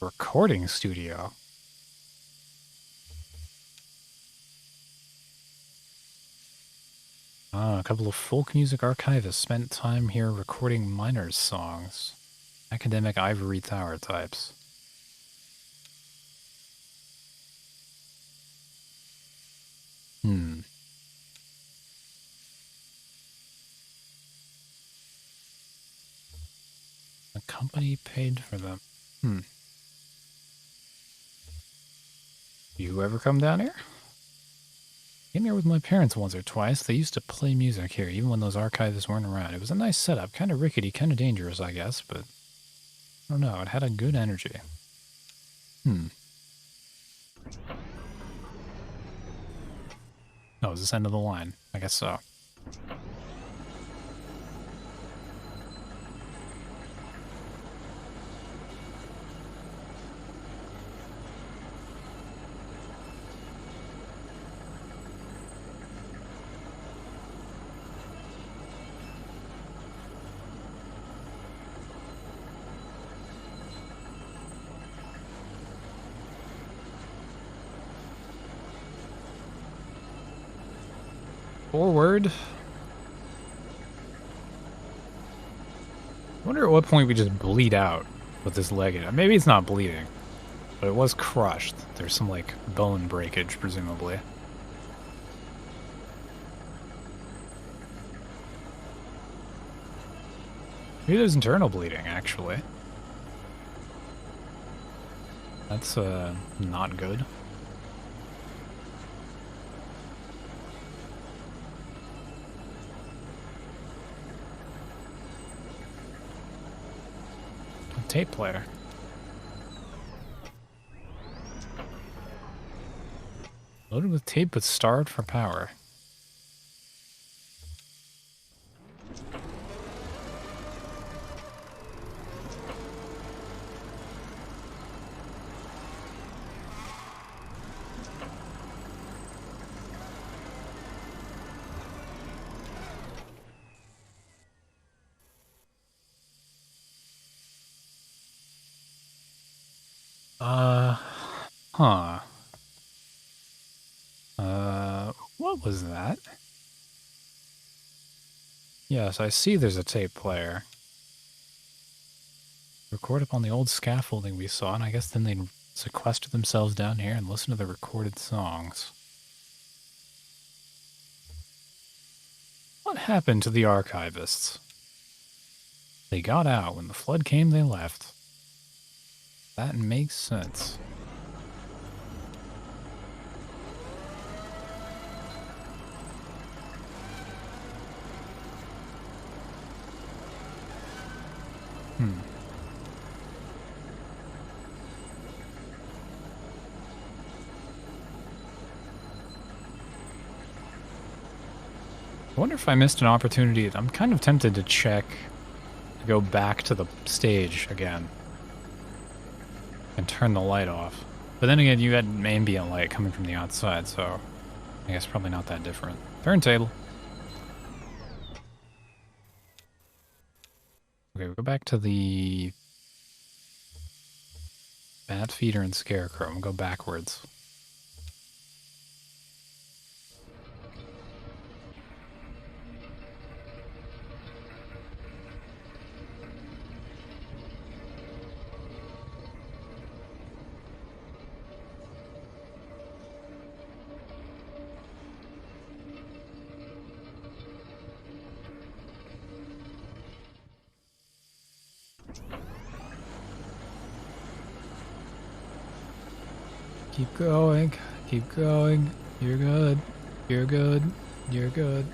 Recording studio. A couple of folk music archivists spent time here recording miners' songs. Academic ivory tower types. The company paid for them. You ever come down here? Came here with my parents once or twice. They used to play music here, even when those archivists weren't around. It was a nice setup. Kind of rickety, kind of dangerous, I guess, but... I don't know, it had a good energy. Oh, is this end of the line? I guess so. Forward. I wonder at what point we just bleed out with this leg. Maybe it's not bleeding, but it was crushed. There's some, like, bone breakage, presumably. Maybe there's internal bleeding, actually. That's, not good. Tape player. Loaded with tape but starved for power. Uh, huh. What was that? Yes, I see there's a tape player. Record up on the old scaffolding we saw, and I guess then they'd sequester themselves down here and listen to the recorded songs. What happened to the archivists? They got out. When the flood came, they left. That makes sense. I wonder if I missed an opportunity. I'm kind of tempted to check, to go back to the stage again and turn the light off. But then again, you had ambient light coming from the outside, so I guess probably not that different. Turntable. Okay, we'll go back to the Bat Feeder and Scarecrow. We'll go backwards. Keep going. Keep going. You're good. You're good. You're good.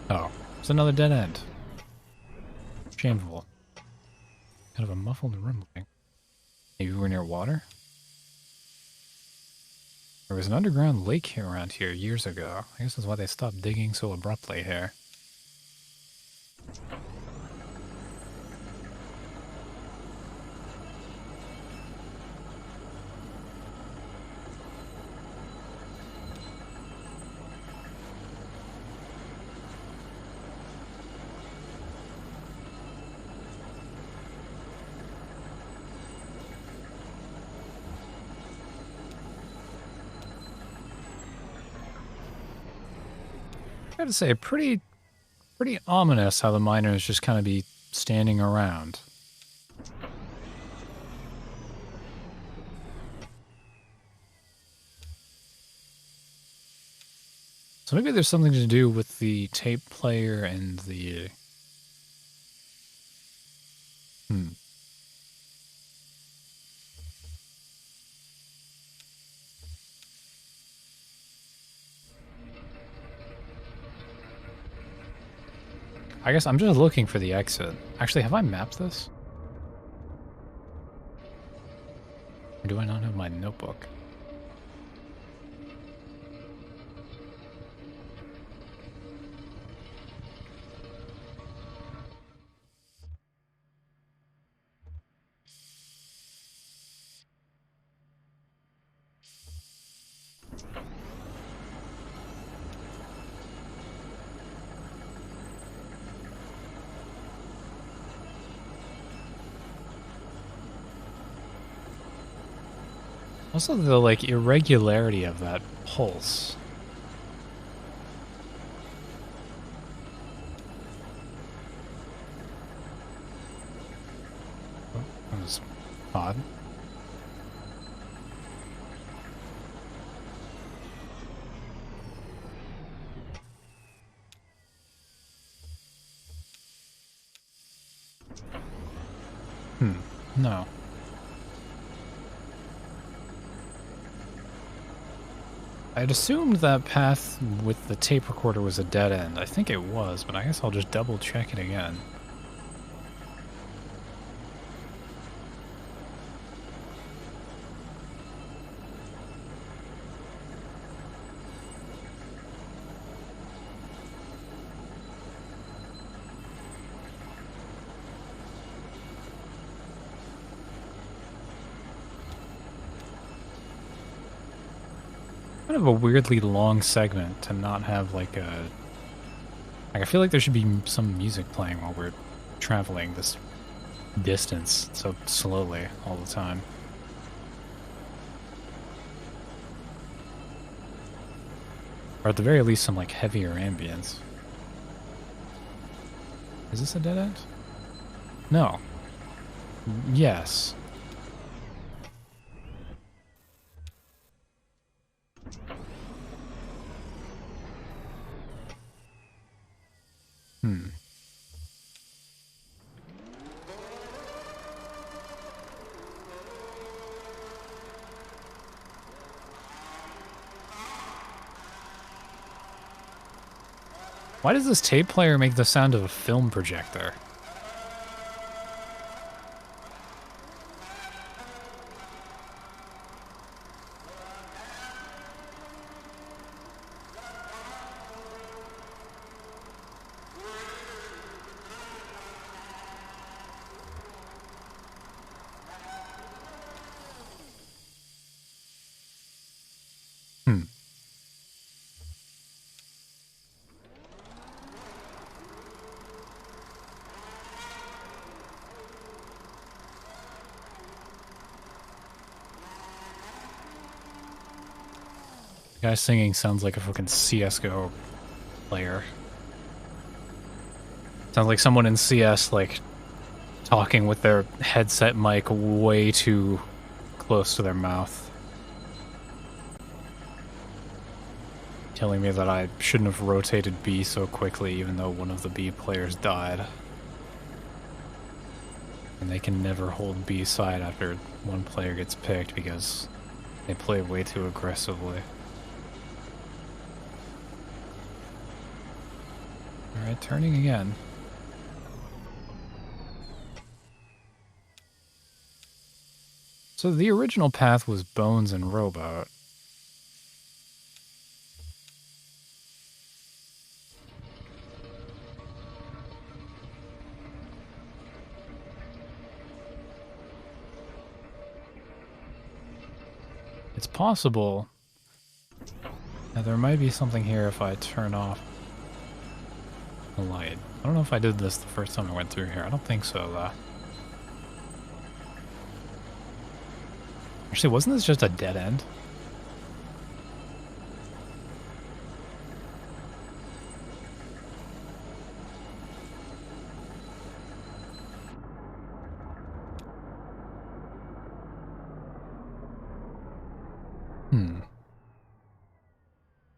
Oh, it's another dead end. Shameful. Kind of a muffled rumbling. Maybe we're near water? There was an underground lake here around here years ago. I guess that's why they stopped digging so abruptly here. I gotta say, pretty ominous how the miners just kind of be standing around. So maybe there's something to do with the tape player and the... I guess I'm just looking for the exit. Actually, have I mapped this? Or do I not have my notebook? Also, the, like, irregularity of that pulse. Oh, that was odd. No. I'd assumed that path with the tape recorder was a dead end. I think it was, but I guess I'll just double check it again. Kind of a weirdly long segment to not have like a... Like, I feel like there should be some music playing while we're traveling this distance so slowly all the time. Or at the very least some like heavier ambience. Is this a dead end? No. Yes. Hmm. Why does this tape player make the sound of a film projector? Hmm. The guy singing sounds like a fucking CSGO player. Sounds like someone in CS, like, talking with their headset mic way too close to their mouth. Telling me that I shouldn't have rotated B so quickly even though one of the B players died. And they can never hold B side after one player gets picked because they play way too aggressively. Alright, turning again. So the original path was Bones and Robot. It's possible that there might be something here if I turn off the light. I don't know if I did this the first time I went through here. I don't think so, though. Actually, wasn't this just a dead end?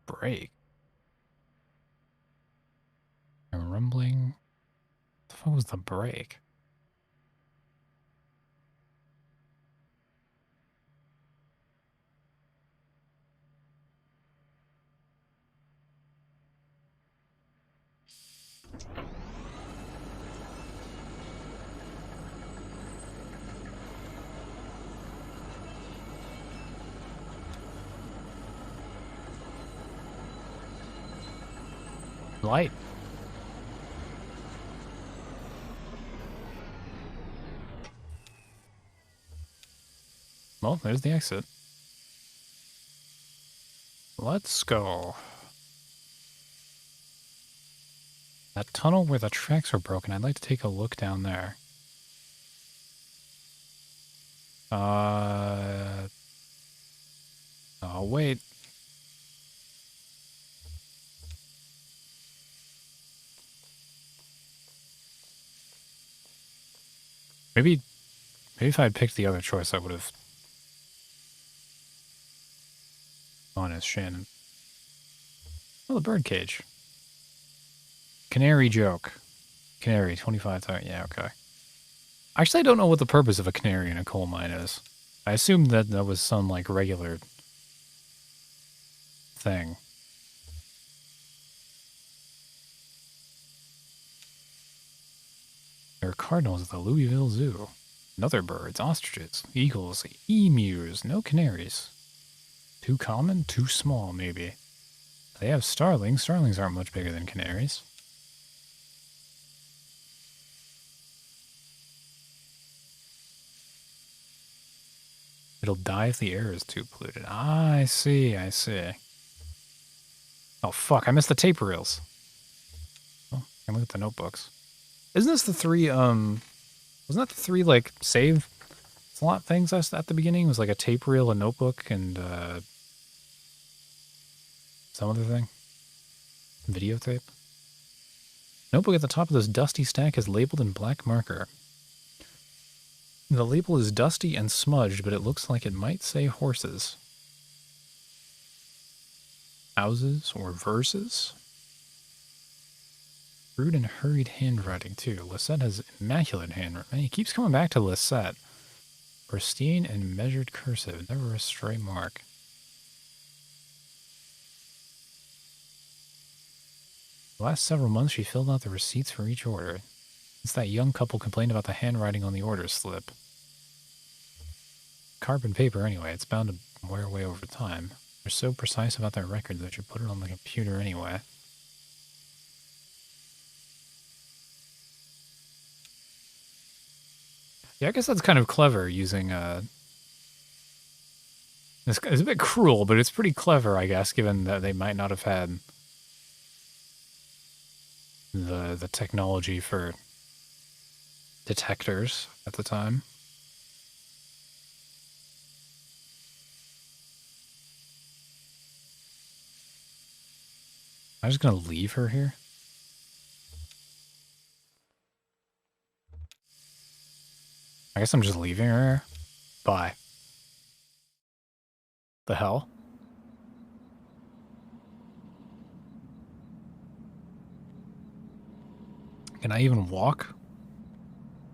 Break. A rumbling. What the fuck was the break? Light. Well, there's the exit. Let's go. That tunnel where the tracks are broken, I'd like to take a look down there. Oh, wait. Maybe if I had picked the other choice, I would have gone as Shannon. Oh, the birdcage. Canary joke. Canary, 25 times. Yeah, okay. Actually, I don't know what the purpose of a canary in a coal mine is. I assumed that that was some, like, regular thing. There are cardinals at the Louisville Zoo. And other birds, ostriches, eagles, emus, no canaries. Too common, too small, maybe. They have starlings. Starlings aren't much bigger than canaries. It'll die if the air is too polluted. Ah, I see, I see. Oh, fuck. I missed the tape reels. Oh, I can look at the notebooks. Isn't this the three, wasn't that the three, like, save slot things at the beginning? It was like a tape reel, a notebook, and, some other thing? Videotape? Notebook at the top of this dusty stack is labeled in black marker. The label is dusty and smudged, but it looks like it might say horses. Houses or verses? Rude and hurried handwriting, too. Lisette has immaculate handwriting. He keeps coming back to Lisette. Pristine and measured cursive, never a stray mark. The last several months, she filled out the receipts for each order. Since that young couple complained about the handwriting on the order slip. Carbon paper, anyway, it's bound to wear away over time. They're so precise about their records that you put it on the computer anyway. Yeah, I guess that's kind of clever using, it's a bit cruel, but it's pretty clever, I guess, given that they might not have had the technology for detectors at the time. I'm just gonna leave her here. I guess I'm just leaving her here. Bye. The hell? Can I even walk?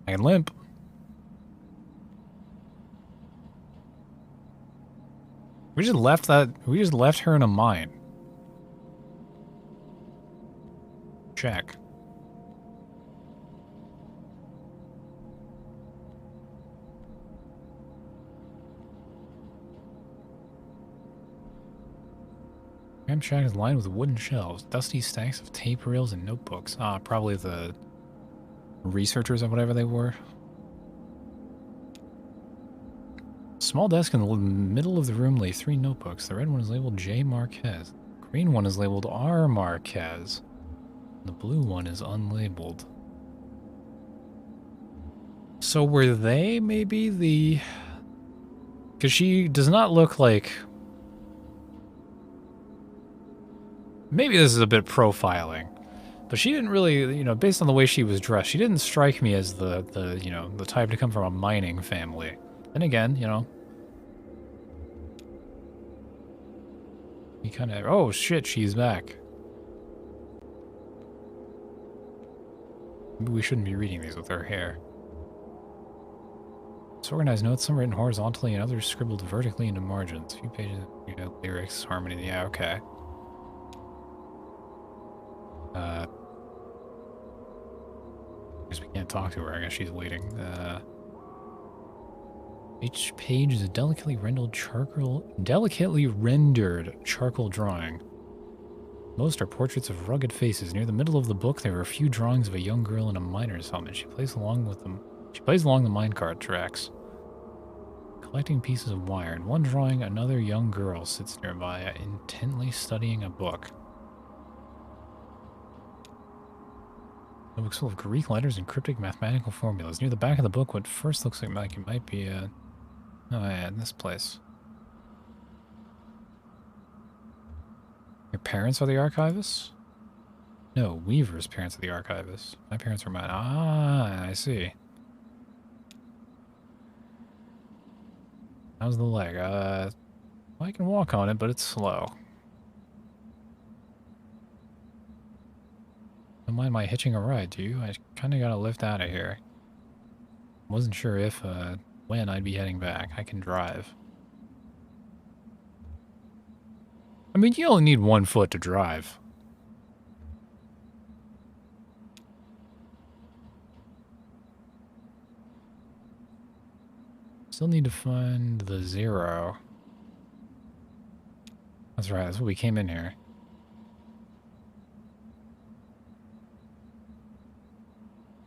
I can limp. We just left her in a mine. Check. Cram shack is lined with wooden shelves, dusty stacks of tape reels and notebooks. Ah, probably the researchers or whatever they were. Small desk in the middle of the room lay 3 notebooks. The red one is labeled J. Marquez. The green one is labeled R. Marquez. The blue one is unlabeled. So were they maybe the... Because she does not look like... Maybe this is a bit profiling. But she didn't really, you know, based on the way she was dressed, she didn't strike me as the you know, the type to come from a mining family. Then again, you know... You kind of... Oh, shit, she's back. Maybe we shouldn't be reading these with our hair. Disorganized notes, some written horizontally and others scribbled vertically into margins. A few pages, you know, lyrics, harmony, yeah, okay. I guess we can't talk to her, I guess she's waiting. Each page is a delicately rendered charcoal drawing. Most are portraits of rugged faces. Near the middle of the book, there are a few drawings of a young girl in a miner's helmet. She plays along with them. She plays along the minecart tracks, collecting pieces of wire. In one drawing, another young girl sits nearby, intently studying a book. The book's full of Greek letters and cryptic mathematical formulas. Near the back of the book, what first looks like it might be a... Oh yeah, in this place. Your parents are the archivists? No, Weaver's parents are the archivists. My parents are mine. Ah, I see. How's the leg? Well, I can walk on it, but it's slow. Don't mind my hitching a ride, do you? I kind of got to lift out of here. Wasn't sure if, when I'd be heading back. I can drive. I mean, you only need 1 foot to drive. Still need to find the 0. That's right, that's what we came in here.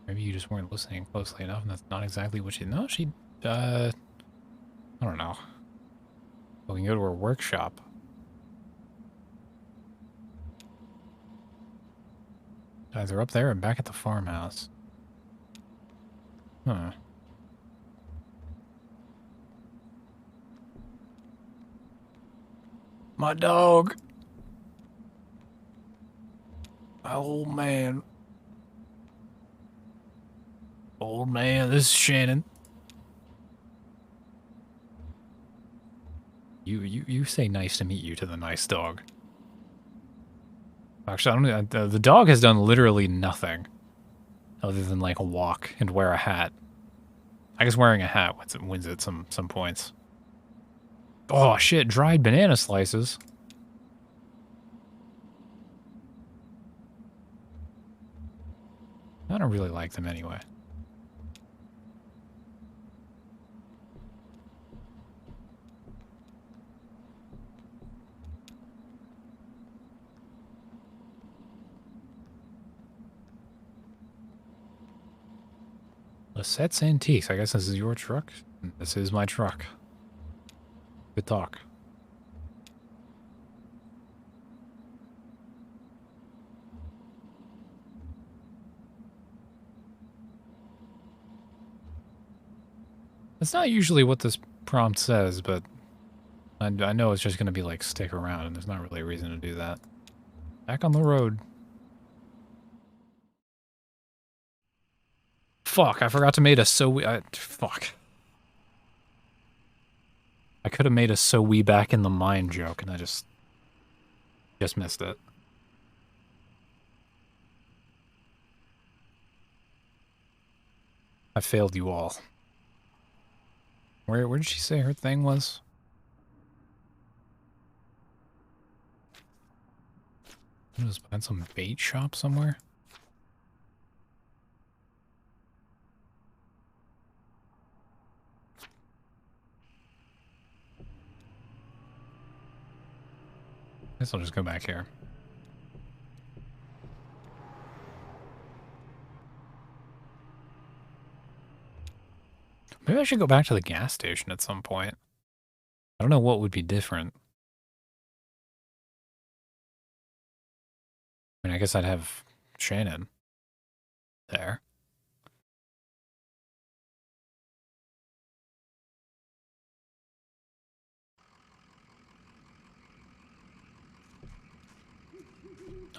Maybe you just weren't listening closely enough, and that's not exactly what she... No, she, I don't know. We can go to her workshop. Either up there or back at the farmhouse. Huh. My dog. Old man. Old man, this is Shannon. You say nice to meet you to the nice dog. Actually, I don't. The dog has done literally nothing other than like walk and wear a hat. I guess wearing a hat wins it some points. Oh shit! Dried banana slices. I don't really like them anyway. Lisette's Antiques. I guess this is your truck. This is my truck. Good talk. That's not usually what this prompt says, but I know it's just going to be like stick around, and there's not really a reason to do that. Back on the road. Fuck, I forgot to make a fuck. I could have made a so we back in the mine joke, and I just missed it. I failed you all. Where did she say her thing was? It was behind some bait shop somewhere? I guess I'll just go back here. Maybe I should go back to the gas station at some point. I don't know what would be different. I mean, I guess I'd have Shannon there.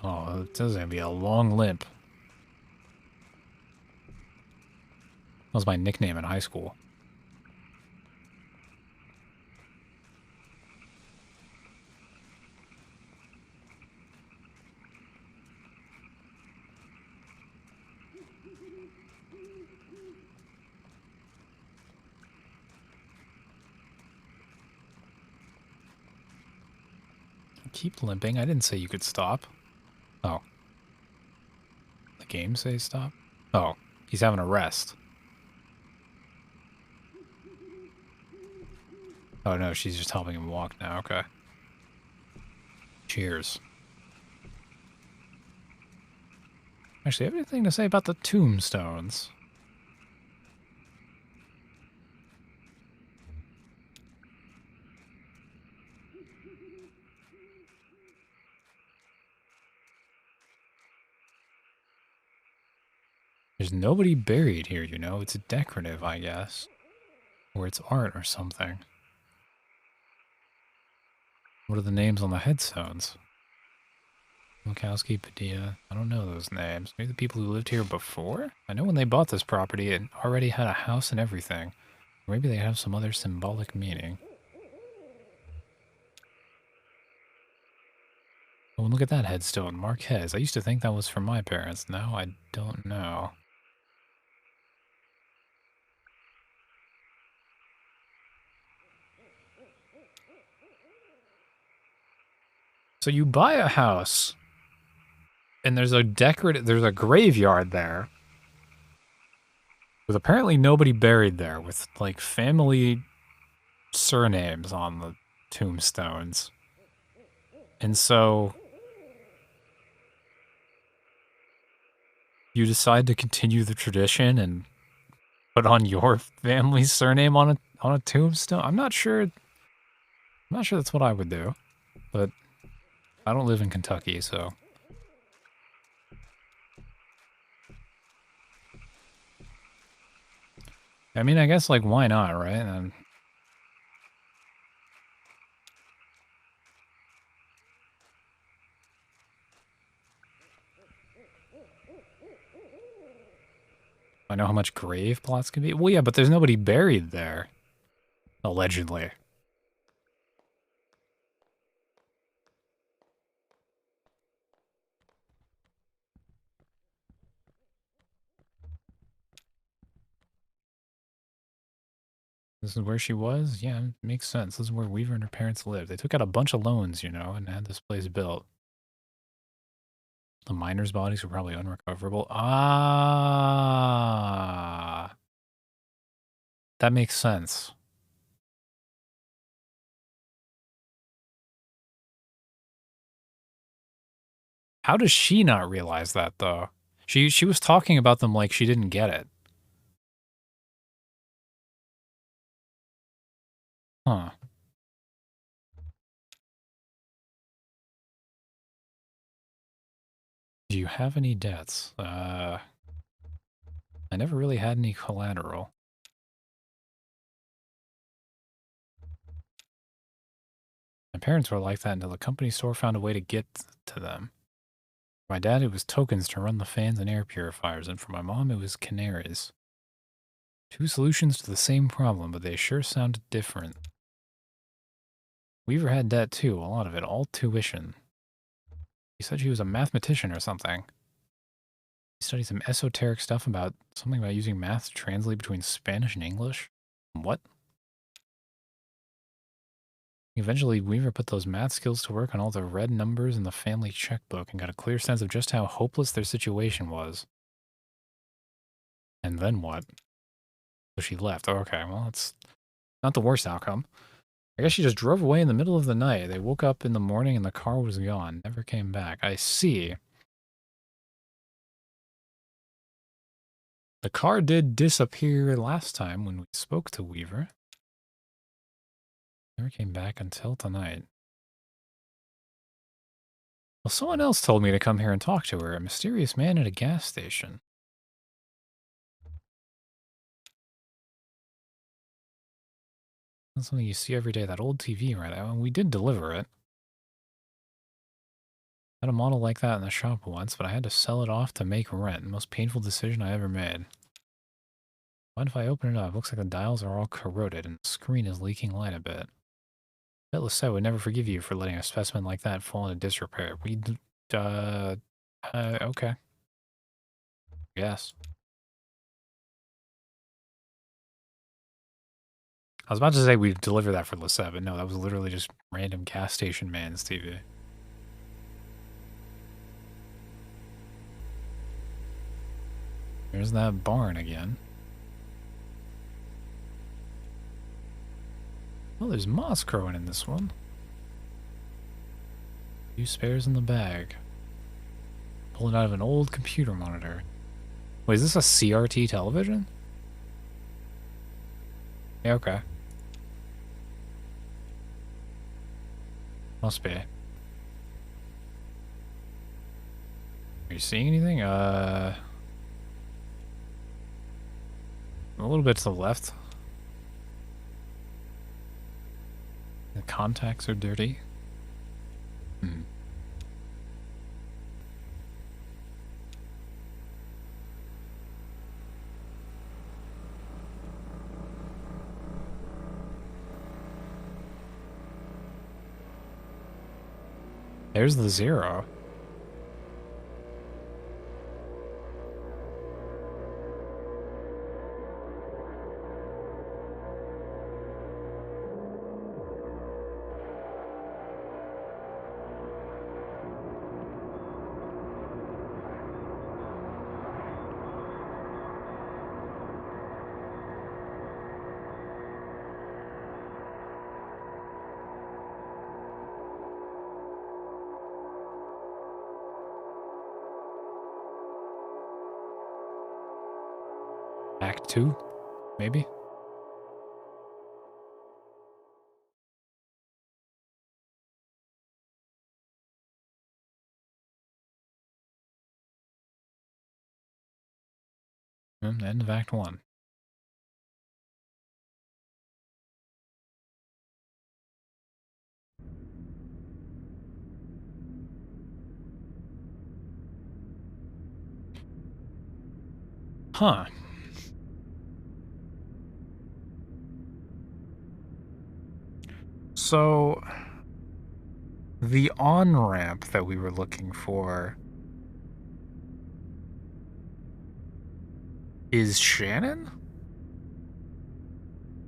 Oh, it does gonna be a long limp. That was my nickname in high school. Keep limping. I didn't say you could stop. Oh. The game says stop? Oh, he's having a rest. Oh no, she's just helping him walk now. Okay. Cheers. Actually, have anything to say about the tombstones? There's nobody buried here, you know? It's decorative, I guess. Or it's art or something. What are the names on the headstones? Mikowski, Padilla. I don't know those names. Maybe the people who lived here before? I know when they bought this property, it already had a house and everything. Or maybe they have some other symbolic meaning. Oh, look at that headstone. Marquez. I used to think that was for my parents. Now I don't know. So you buy a house, and there's a graveyard there with apparently nobody buried there, with like family surnames on the tombstones. And so you decide to continue the tradition and put on your family's surname on a tombstone. I'm not sure that's what I would do, but I don't live in Kentucky, so I mean, I guess, like, why not, right? And I know how much grave plots can be. Well, yeah, but there's nobody buried there. Allegedly. This is where she was? Yeah, it makes sense. This is where Weaver and her parents lived. They took out a bunch of loans, you know, and had this place built. The miners' bodies were probably unrecoverable. Ah, that makes sense. How does she not realize that, though? She was talking about them like she didn't get it. Huh. Do you have any debts? I never really had any collateral. My parents were like that until the company store found a way to get to them. For my dad, it was tokens to run the fans and air purifiers, and for my mom, it was canaries. Two solutions to the same problem, but they sure sounded different. Weaver had debt too, a lot of it, all tuition. He said she was a mathematician or something. He studied some esoteric stuff about something about using math to translate between Spanish and English. What? Eventually, Weaver put those math skills to work on all the red numbers in the family checkbook and got a clear sense of just how hopeless their situation was. And then what? So she left. Oh, okay, well, it's not the worst outcome. I guess she just drove away in the middle of the night. They woke up in the morning and the car was gone. Never came back. I see. The car did disappear last time when we spoke to Weaver. Never came back until tonight. Well, someone else told me to come here and talk to her. A mysterious man at a gas station. That's something you see every day. That old TV, right? We did deliver it. Had a model like that in the shop once, but I had to sell it off to make rent. Most painful decision I ever made. What if I open it up? Looks like the dials are all corroded and the screen is leaking light a bit. Bet Lisette would never forgive you for letting a specimen like that fall into disrepair. Okay. Yes. I was about to say we'd deliver that for Lisette, but no, that was literally just random gas station man's TV. There's that barn again. Oh, there's moss growing in this one. Few spares in the bag. Pulled out of an old computer monitor. Wait, is this a CRT television? Yeah, okay. Must be. Are you seeing anything? A little bit to the left. The contacts are dirty. Hmm. There's the 0. Act 2, maybe? End of Act 1. Huh. So, the on-ramp that we were looking for is Shannon?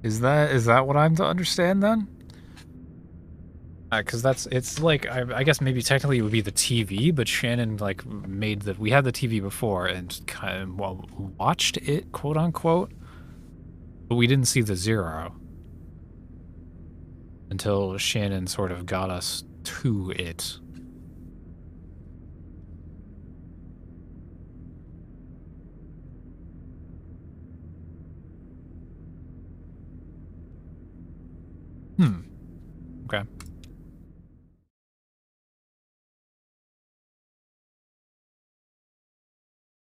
Is that what I'm to understand then? Because it's like, I guess maybe technically it would be the TV, but Shannon, like, made that. We had the TV before and kind of, well, watched it, quote unquote, but we didn't see the zero until Shannon sort of got us to it. Okay.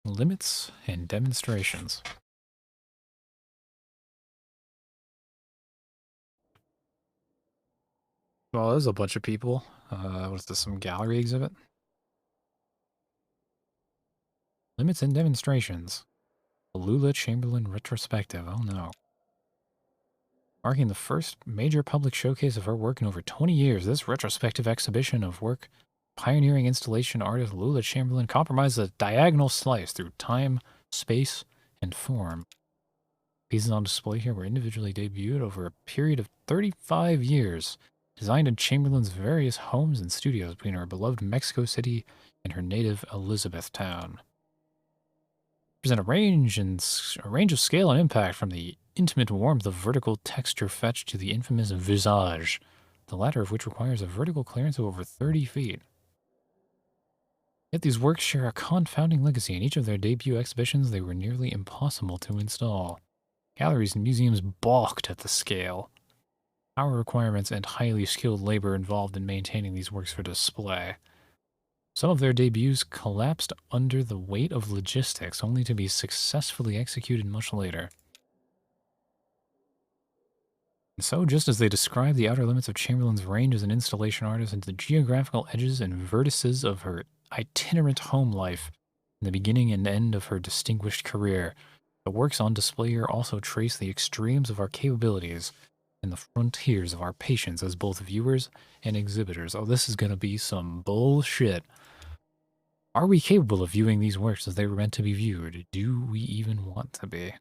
Limits and demonstrations. Well, there's a bunch of people. Was this some gallery exhibit? Limits and demonstrations. The Lula Chamberlain retrospective. Oh no. Marking the first major public showcase of her work in over 20 years, this retrospective exhibition of work pioneering installation artist Lula Chamberlain compromises a diagonal slice through time, space, and form. Pieces on display here were individually debuted over a period of 35 years, designed in Chamberlain's various homes and studios between her beloved Mexico City and her native Elizabethtown. Present a range of scale and impact from the intimate warmth of vertical texture fetched to the infamous visage, the latter of which requires a vertical clearance of over 30 feet. Yet these works share a confounding legacy. In each of their debut exhibitions, they were nearly impossible to install. Galleries and museums balked at the scale, power requirements, and highly skilled labor involved in maintaining these works for display. Some of their debuts collapsed under the weight of logistics, only to be successfully executed much later. And so, just as they describe the outer limits of Chamberlain's range as an installation artist and the geographical edges and vertices of her itinerant home life in the beginning and end of her distinguished career, the works on display here also trace the extremes of our capabilities and the frontiers of our patience as both viewers and exhibitors. Oh, this is going to be some bullshit. Are we capable of viewing these works as they were meant to be viewed? Do we even want to be?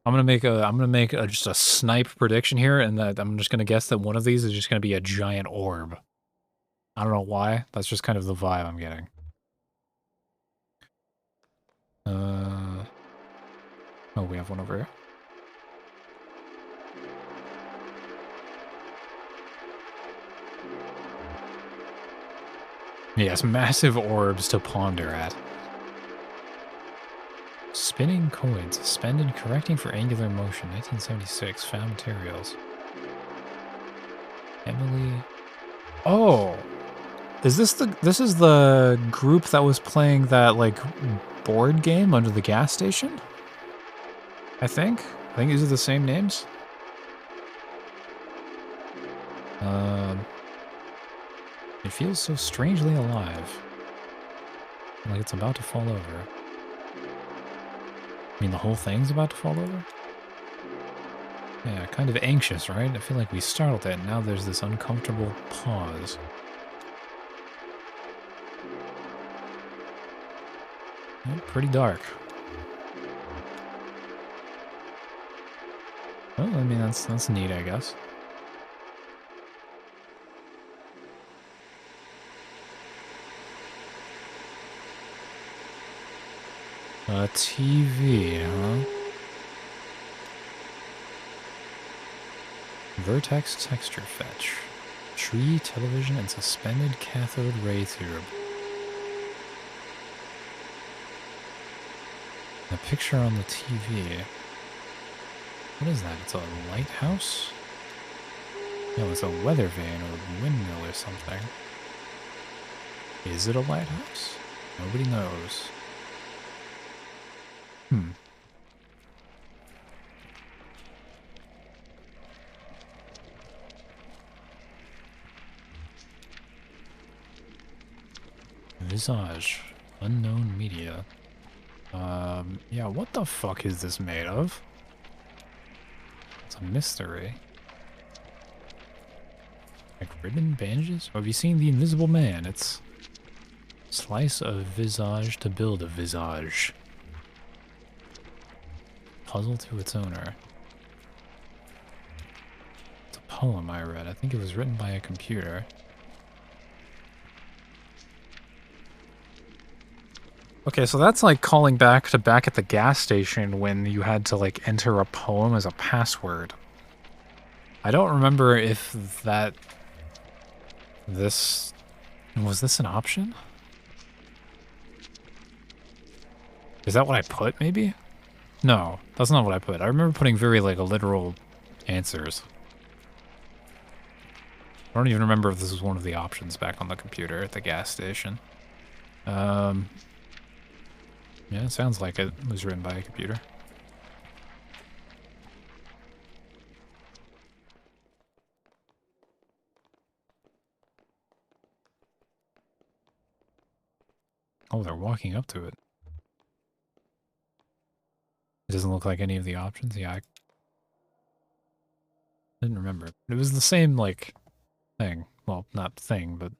I'm gonna make just a snipe prediction here, and that I'm just gonna guess that one of these is just gonna be a giant orb. I don't know why. That's just kind of the vibe I'm getting. Oh, we have one over here. Yes, massive orbs to ponder at. Spinning coins, suspended, correcting for angular motion, 1976, found materials. Emily. Oh! This is the group that was playing that, like, board game under the gas station? I think these are the same names. It feels so strangely alive. Like it's about to fall over. I mean, the whole thing's about to fall over? Yeah, kind of anxious, right? I feel like we startled it, and now there's this uncomfortable pause. Yeah, pretty dark. Well, I mean, that's neat, I guess. A TV, huh? Vertex texture fetch. Tree, television, and suspended cathode ray tube. The picture on the TV. What is that? It's a lighthouse? No, it's a weather vane or windmill or something. Is it a lighthouse? Nobody knows. Visage. Unknown media. Yeah, what the fuck is this made of? It's a mystery. Like ribbon bandages? Or have you seen The Invisible Man? It's slice of visage to build a visage. Puzzle to its owner. It's a poem I read. I think it was written by a computer. Okay, so that's like calling back to back at the gas station when you had to like enter a poem as a password. I don't remember if was this an option? Is that what I put, maybe? No, that's not what I put. I remember putting very, like, literal answers. I don't even remember if this was one of the options back on the computer at the gas station. Yeah, it sounds like it was written by a computer. Oh, they're walking up to it. It doesn't look like any of the options. Yeah, I didn't remember. It was the same, like, thing. Well, not thing, but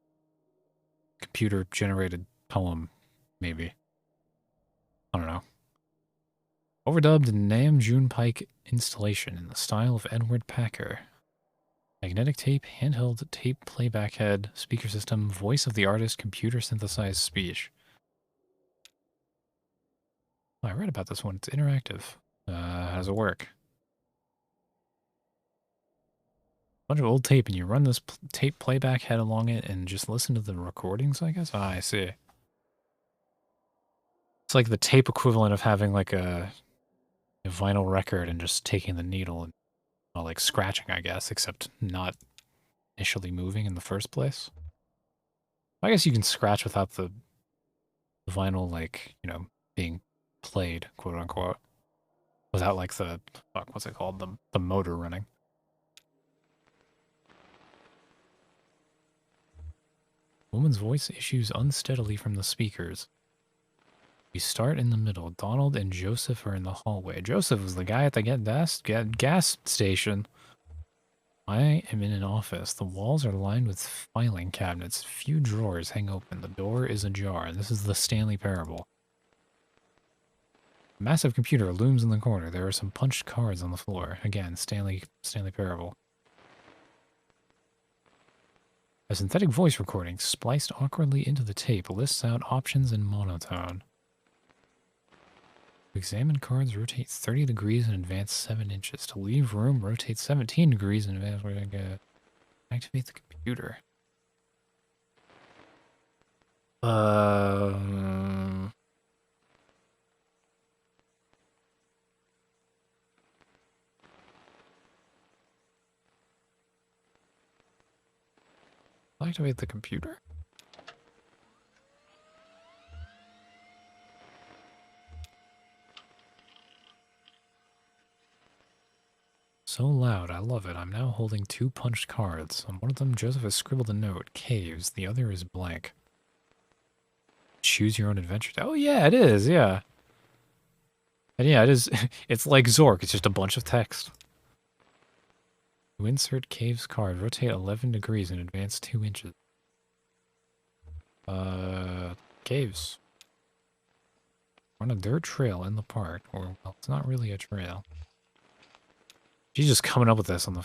computer-generated poem, maybe. I don't know. Overdubbed Nam June Pike installation in the style of Edward Packer. Magnetic tape, handheld tape playback head, speaker system, voice of the artist, computer synthesized speech. Oh, I read about this one. It's interactive. How does it work? Bunch of old tape, and you run this tape playback head along it and just listen to the recordings, I guess? Ah, I see. It's like the tape equivalent of having like a vinyl record and just taking the needle and, well, like scratching, I guess, except not initially moving in the first place. I guess you can scratch without the vinyl, like, you know, being played, quote unquote, without like the, fuck, what's it called? The motor running. Woman's voice issues unsteadily from the speakers. We start in the middle. Donald and Joseph are in the hallway. Joseph was the guy at the gas station. I am in an office. The walls are lined with filing cabinets. Few drawers hang open. The door is ajar. This is the Stanley Parable. A massive computer looms in the corner. There are some punched cards on the floor. Again, Stanley Parable. A synthetic voice recording spliced awkwardly into the tape lists out options in monotone. To examine cards, rotate 30 degrees and advance 7 inches. To leave room, rotate 17 degrees and advance. We're going to activate the computer. Activate the computer? So loud, I love it. I'm now holding 2 punched cards. On one of them, Joseph has scribbled a note, caves. The other is blank. Choose your own adventure. Oh yeah, it is, yeah. And yeah, it is. It's like Zork, it's just a bunch of text. To insert caves card, rotate 11 degrees and advance 2 inches. Caves. We're on a dirt trail in the park, or, well, it's not really a trail. She's just coming up with this on the...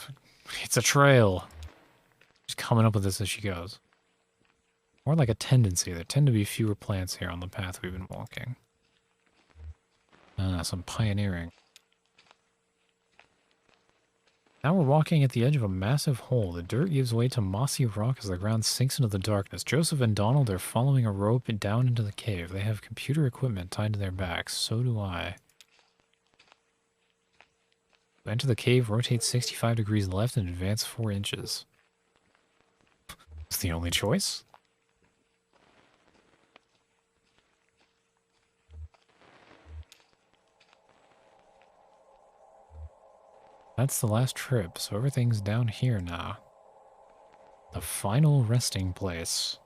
It's a trail. She's coming up with this as she goes. More like a tendency. There tend to be fewer plants here on the path we've been walking. Some pioneering. Now we're walking at the edge of a massive hole. The dirt gives way to mossy rock as the ground sinks into the darkness. Joseph and Donald are following a rope down into the cave. They have computer equipment tied to their backs. So do I. Enter the cave, rotate 65 degrees left, and advance 4 inches. It's the only choice? That's the last trip, so everything's down here now. The final resting place.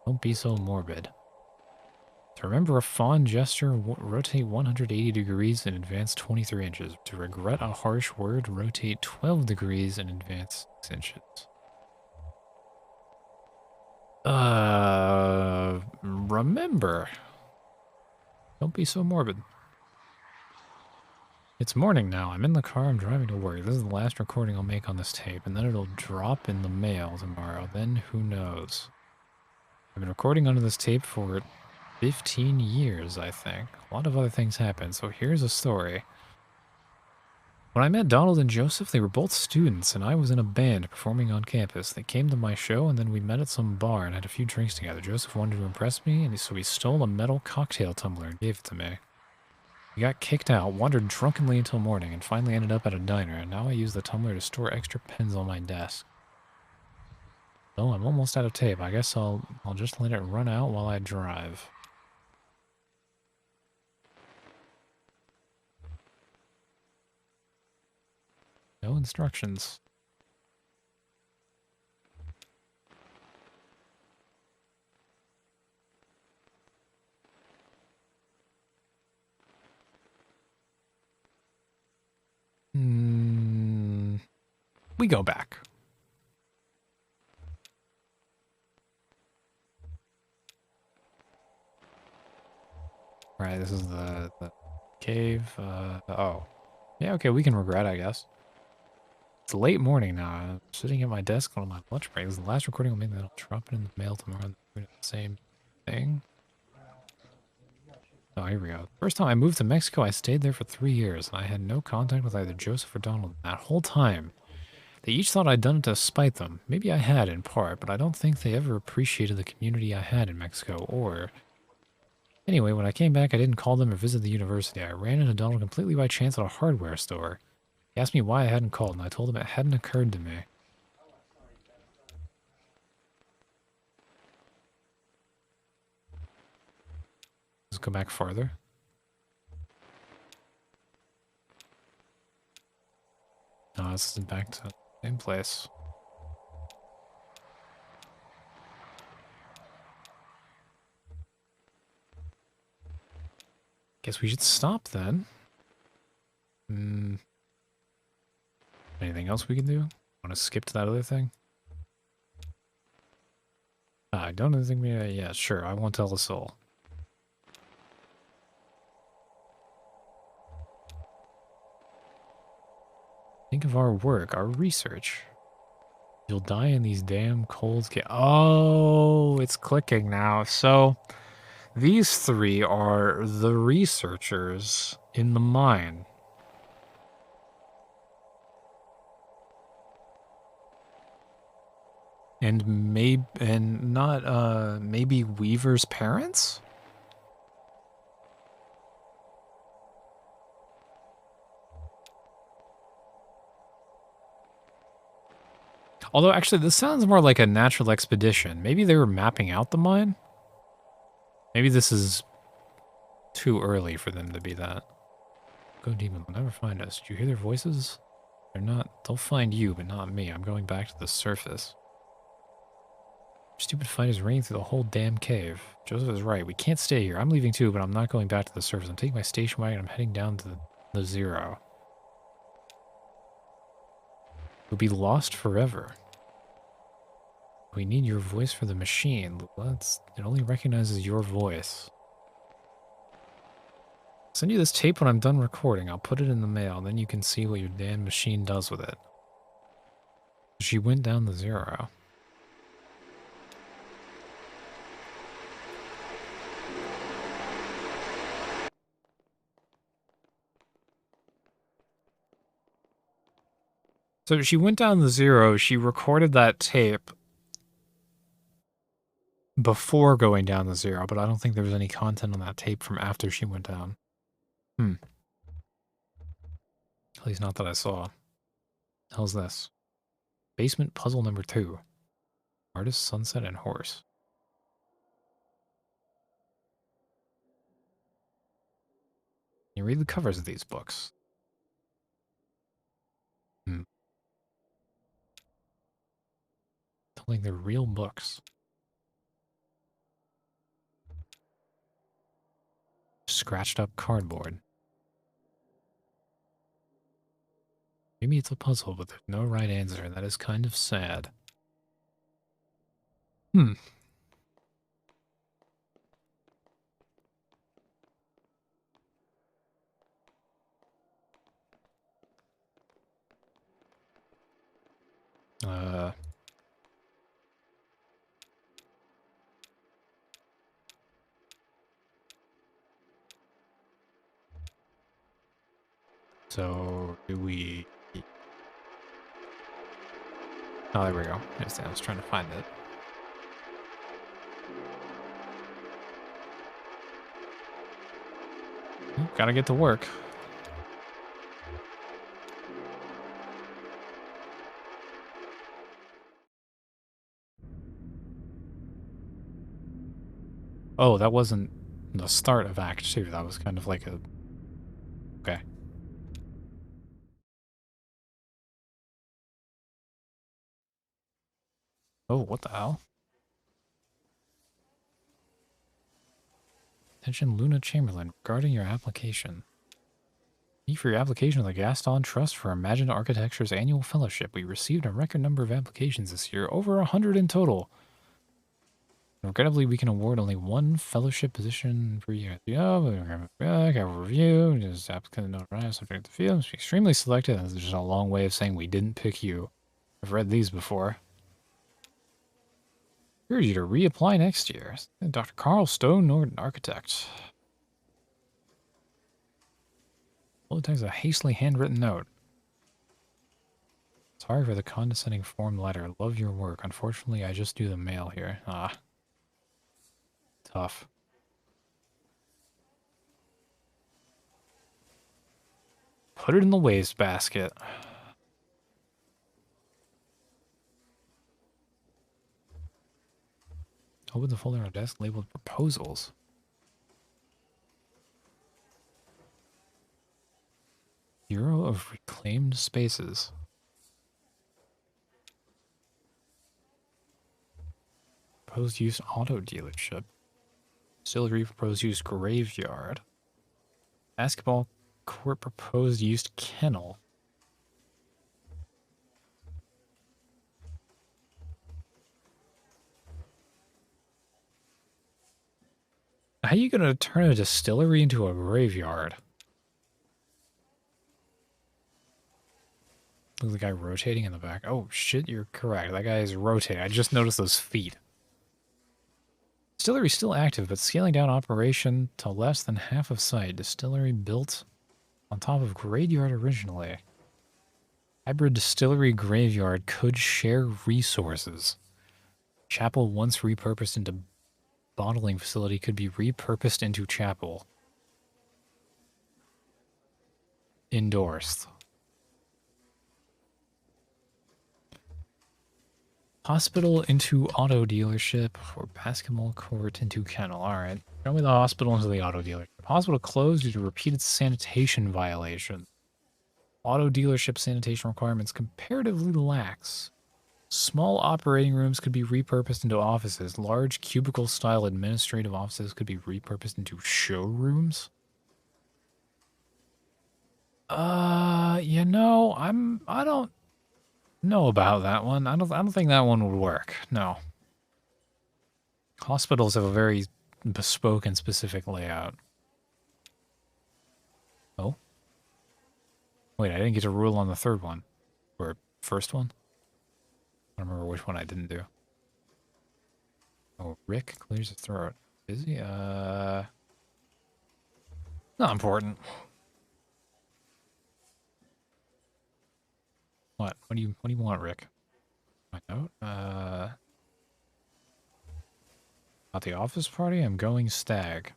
Don't be so morbid. To remember a fond gesture, rotate 180 degrees and advance 23 inches. To regret a harsh word, rotate 12 degrees and advance 6 inches. Remember. Don't be so morbid. It's morning now. I'm in the car. I'm driving to work. This is the last recording I'll make on this tape, and then it'll drop in the mail tomorrow. Then who knows? I've been recording onto this tape for 15 years, I think. A lot of other things happened, so here's a story. When I met Donald and Joseph, they were both students, and I was in a band performing on campus. They came to my show, and then we met at some bar and had a few drinks together. Joseph wanted to impress me, and so he stole a metal cocktail tumbler and gave it to me. He got kicked out, wandered drunkenly until morning, and finally ended up at a diner, and now I use the tumbler to store extra pens on my desk. So I'm almost out of tape. I guess I'll just let it run out while I drive. No instructions. We go back. Right, this is the cave. Oh. Yeah, okay, we can regret, I guess. It's late morning now. I'm sitting at my desk on my lunch break. This is the last recording I'll make. That'll drop it in the mail tomorrow. Same thing. Oh, here we go. First time I moved to Mexico, I stayed there for 3 years, and I had no contact with either Joseph or Donald that whole time. They each thought I'd done it to spite them. Maybe I had in part, but I don't think they ever appreciated the community I had in Mexico, or... Anyway, when I came back, I didn't call them or visit the university. I ran into Donald completely by chance at a hardware store. He asked me why I hadn't called, and I told him it hadn't occurred to me. Let's go back farther. No, this is back to the same place. Guess we should stop then. Anything else we can do? Want to skip to that other thing? I don't think we... yeah, sure. I won't tell a soul. Think of our work, our research. You'll die in these damn cold oh, it's clicking now. So, these three are the researchers in the mine. And maybe Weaver's parents? Although, actually, this sounds more like a natural expedition. Maybe they were mapping out the mine? Maybe this is too early for them to be that. Go demon, they'll never find us. Did you hear their voices? They're not... They'll find you, but not me. I'm going back to the surface. Stupid fight is raining through the whole damn cave. Joseph is right. We can't stay here. I'm leaving too, but I'm not going back to the surface. I'm taking my station wagon. I'm heading down to the zero. We'll be lost forever. We need your voice for the machine. It only recognizes your voice. I'll send you this tape when I'm done recording. I'll put it in the mail, then you can see what your damn machine does with it. She went down the zero. So she went down the zero. She recorded that tape before going down the zero, but I don't think there was any content on that tape from after she went down. At least not that I saw. How's this? Basement puzzle number 2. Artist, sunset, and horse. You read the covers of these books. Don't think they're real books. scratched up cardboard. Maybe it's a puzzle, but there's no right answer. That is kind of sad. Hmm. So do we... Oh, there we go. I was trying to find it. Well, gotta get to work. Oh, that wasn't the start of Act 2. That was kind of like a... Okay. Oh, what the hell? Attention Luna Chamberlain, regarding your application. Thank you for your application of the Gaston Trust for Imagined Architecture's annual fellowship. We received a record number of applications this year, over 100 in total. Regrettably, we can award only one fellowship position per year. Yeah, we have a back, have a review, just applicant not right, subject to the field, must be extremely selected. That's just a long way of saying we didn't pick you. I've read these before. Urge you to reapply next year. Dr. Carl Stone, Norton, architect. Well, it takes a hastily handwritten note. Sorry for the condescending form letter. Love your work. Unfortunately, I just do the mail here. Ah. Tough. Put it in the wastebasket. Open the folder on our desk labeled proposals. Bureau of Reclaimed Spaces. Proposed use auto dealership. Distillery proposed use graveyard. Basketball court proposed use kennel. How are you going to turn a distillery into a graveyard? Look at the guy rotating in the back. Oh, shit, you're correct. That guy is rotating. I just noticed those feet. Distillery still active, but scaling down operation to less than half of site. Distillery built on top of graveyard originally. Hybrid distillery graveyard could share resources. Chapel once repurposed into bottling facility could be repurposed into chapel. Endorsed. Hospital into auto dealership or basketball court into kennel. Alright. Show me the hospital into the auto dealership. Hospital closed due to repeated sanitation violations. Auto dealership sanitation requirements comparatively lax. Small operating rooms could be repurposed into offices. Large cubicle-style administrative offices could be repurposed into showrooms. You know, I don't know about that one. I don't think that one would work. No. Hospitals have a very bespoke and specific layout. Oh? Wait, I didn't get to rule on the third one. Or first one? I don't remember which one I didn't do. Oh, Rick clears his throat. Is he? Not important. What? What do you want, Rick? My note? At the office party, I'm going stag.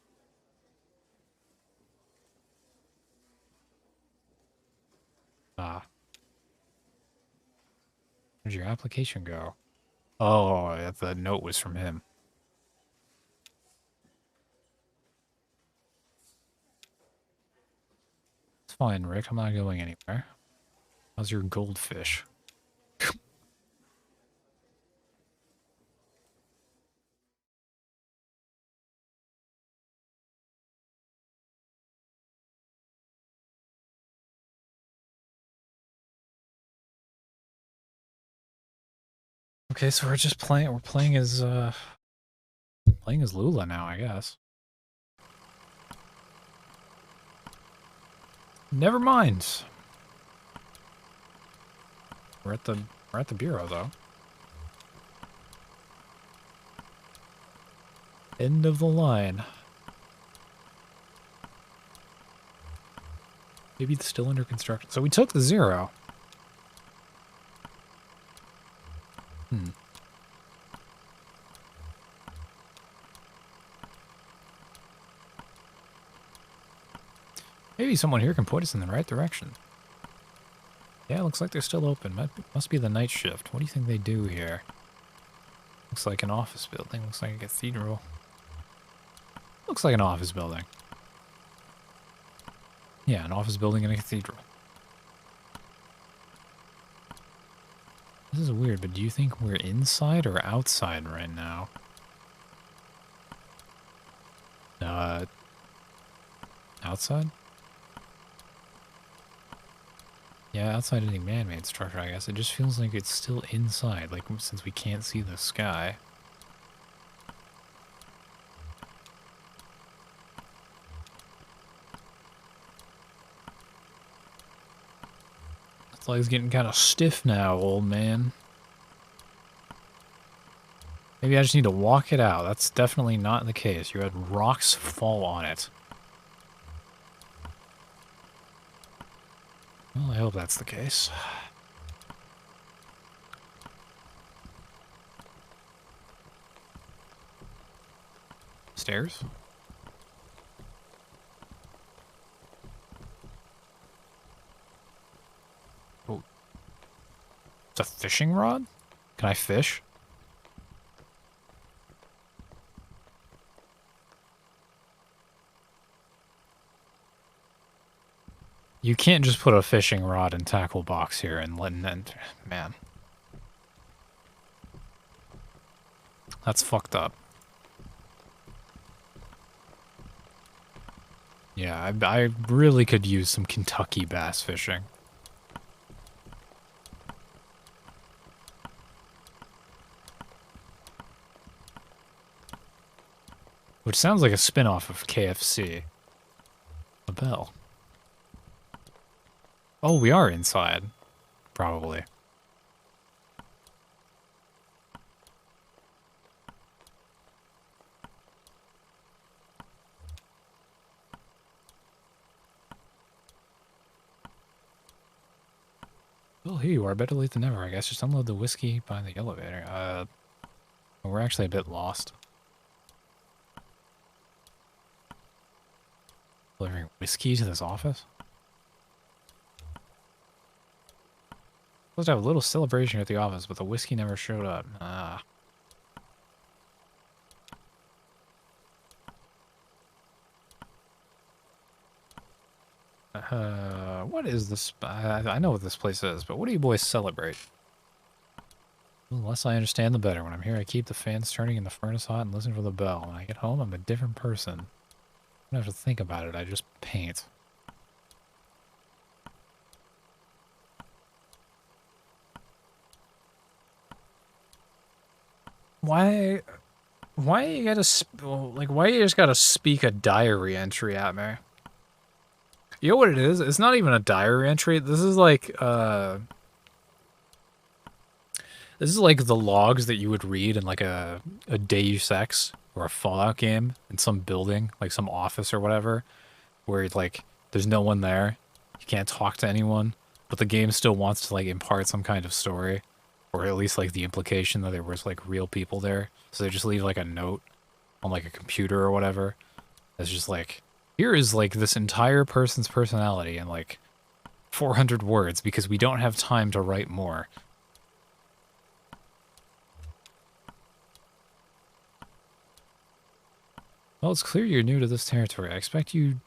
Ah. Where'd your application go? Oh, the note was from him. It's fine, Rick. I'm not going anywhere. How's your goldfish? Okay, so we're just playing. We're playing as Lula now, I guess. Never mind. We're at the bureau though. End of the line. Maybe it's still under construction. So we took the 0. Hmm. Maybe someone here can point us in the right direction. Yeah, looks like they're still open. Must be the night shift. What do you think they do here? Looks like an office building. Looks like a cathedral. Looks like an office building. Yeah, an office building and a cathedral. This is weird, but do you think we're inside or outside right now? Outside? Yeah, outside any man-made structure, I guess. It just feels like it's still inside, like since we can't see the sky. This leg's getting kind of stiff now, old man. Maybe I just need to walk it out. That's definitely not the case. You had rocks fall on it. Well, I hope that's the case. Stairs? Oh. It's a fishing rod? Can I fish? You can't just put a fishing rod and tackle box here and let an man. That's fucked up. Yeah, I really could use some Kentucky bass fishing. Which sounds like a spin-off of KFC. A bell. Oh, we are inside. Probably. Well, here you are. Better late than never, I guess. Just unload the whiskey by the elevator. We're actually a bit lost. Delivering whiskey to this office? Supposed to have a little celebration at the office, but the whiskey never showed up. Ah. What is this? I know what this place is, but what do you boys celebrate? The less I understand, the better. When I'm here, I keep the fans turning and the furnace hot and listen for the bell. When I get home, I'm a different person. I don't have to think about it, I just paint. Why you gotta, why you just gotta speak a diary entry at me? You know what it is? It's not even a diary entry. This is like the logs that you would read in like a Deus Ex or a Fallout game in some building, like some office or whatever, where like there's no one there, you can't talk to anyone, but the game still wants to like impart some kind of story, or at least like the implication that there was like real people there. So they just leave like a note on like a computer or whatever. It's just like, here is like this entire person's personality in like 400 words because we don't have time to write more. Well, it's clear you're new to this territory. I expect you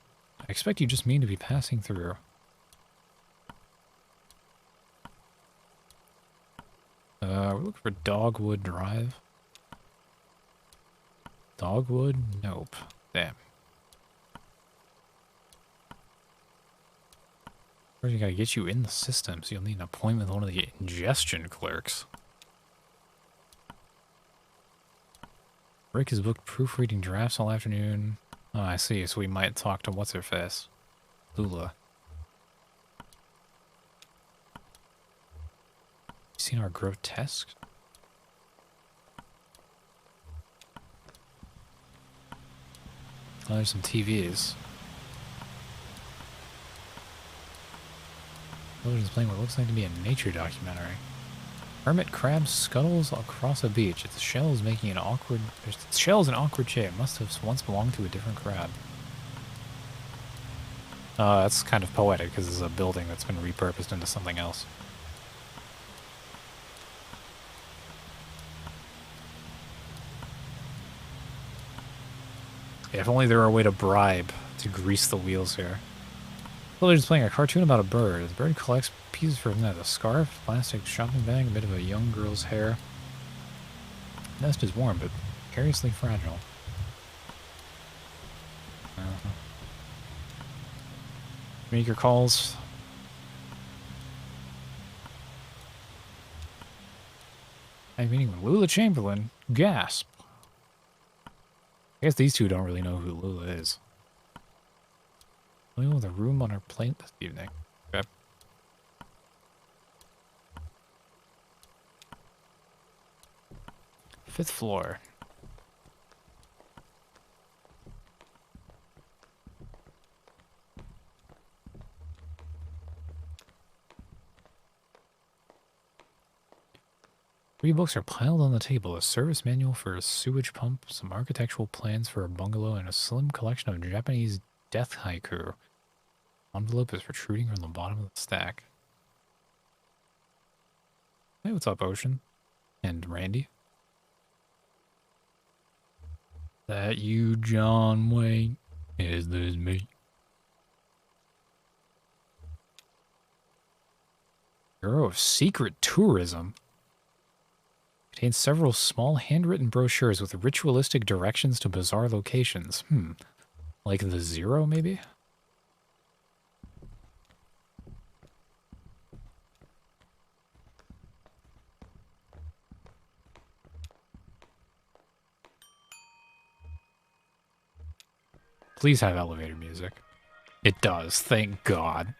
just mean to be passing through. We're looking for Dogwood Drive. Dogwood? Nope. Damn. First, you gotta get you in the system, so you'll need an appointment with one of the ingestion clerks. Rick is booked proofreading drafts all afternoon. Oh, I see. So we might talk to what's-her-face. Lula. You seen our grotesque? Oh, there's some TVs. Television's playing what looks like to be a nature documentary. Hermit crab scuttles across a beach. Its shell is making an awkward... Its shell is an awkward shape. Must have once belonged to a different crab. That's kind of poetic because it's a building that's been repurposed into something else. Yeah, if only there were a way to bribe to grease the wheels here. Well, they're just playing a cartoon about a bird. The bird collects pieces from that. A scarf, plastic shopping bag, a bit of a young girl's hair. The nest is warm, but curiously fragile. Make your calls. I'm meeting with Lula Chamberlain. Gasp. I guess these two don't really know who Lula is. Lula with a room on her plate this evening. Okay. Fifth floor. Three books are piled on the table. A service manual for a sewage pump, some architectural plans for a bungalow, and a slim collection of Japanese death haiku. Envelope is protruding from the bottom of the stack. Hey, what's up, Ocean? And Randy? That you, John Wayne? Is this me? Bureau of Secret Tourism. Contains several small handwritten brochures with ritualistic directions to bizarre locations. Like the Zero, maybe? Please have elevator music. It does, thank God.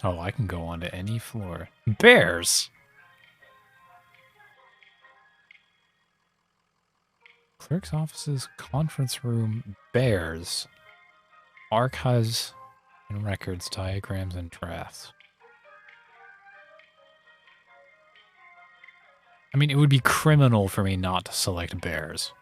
Oh, I can go onto any floor. Bears! Clerk's offices, conference room, bears. Archives and records, diagrams, and drafts. I mean, it would be criminal for me not to select bears.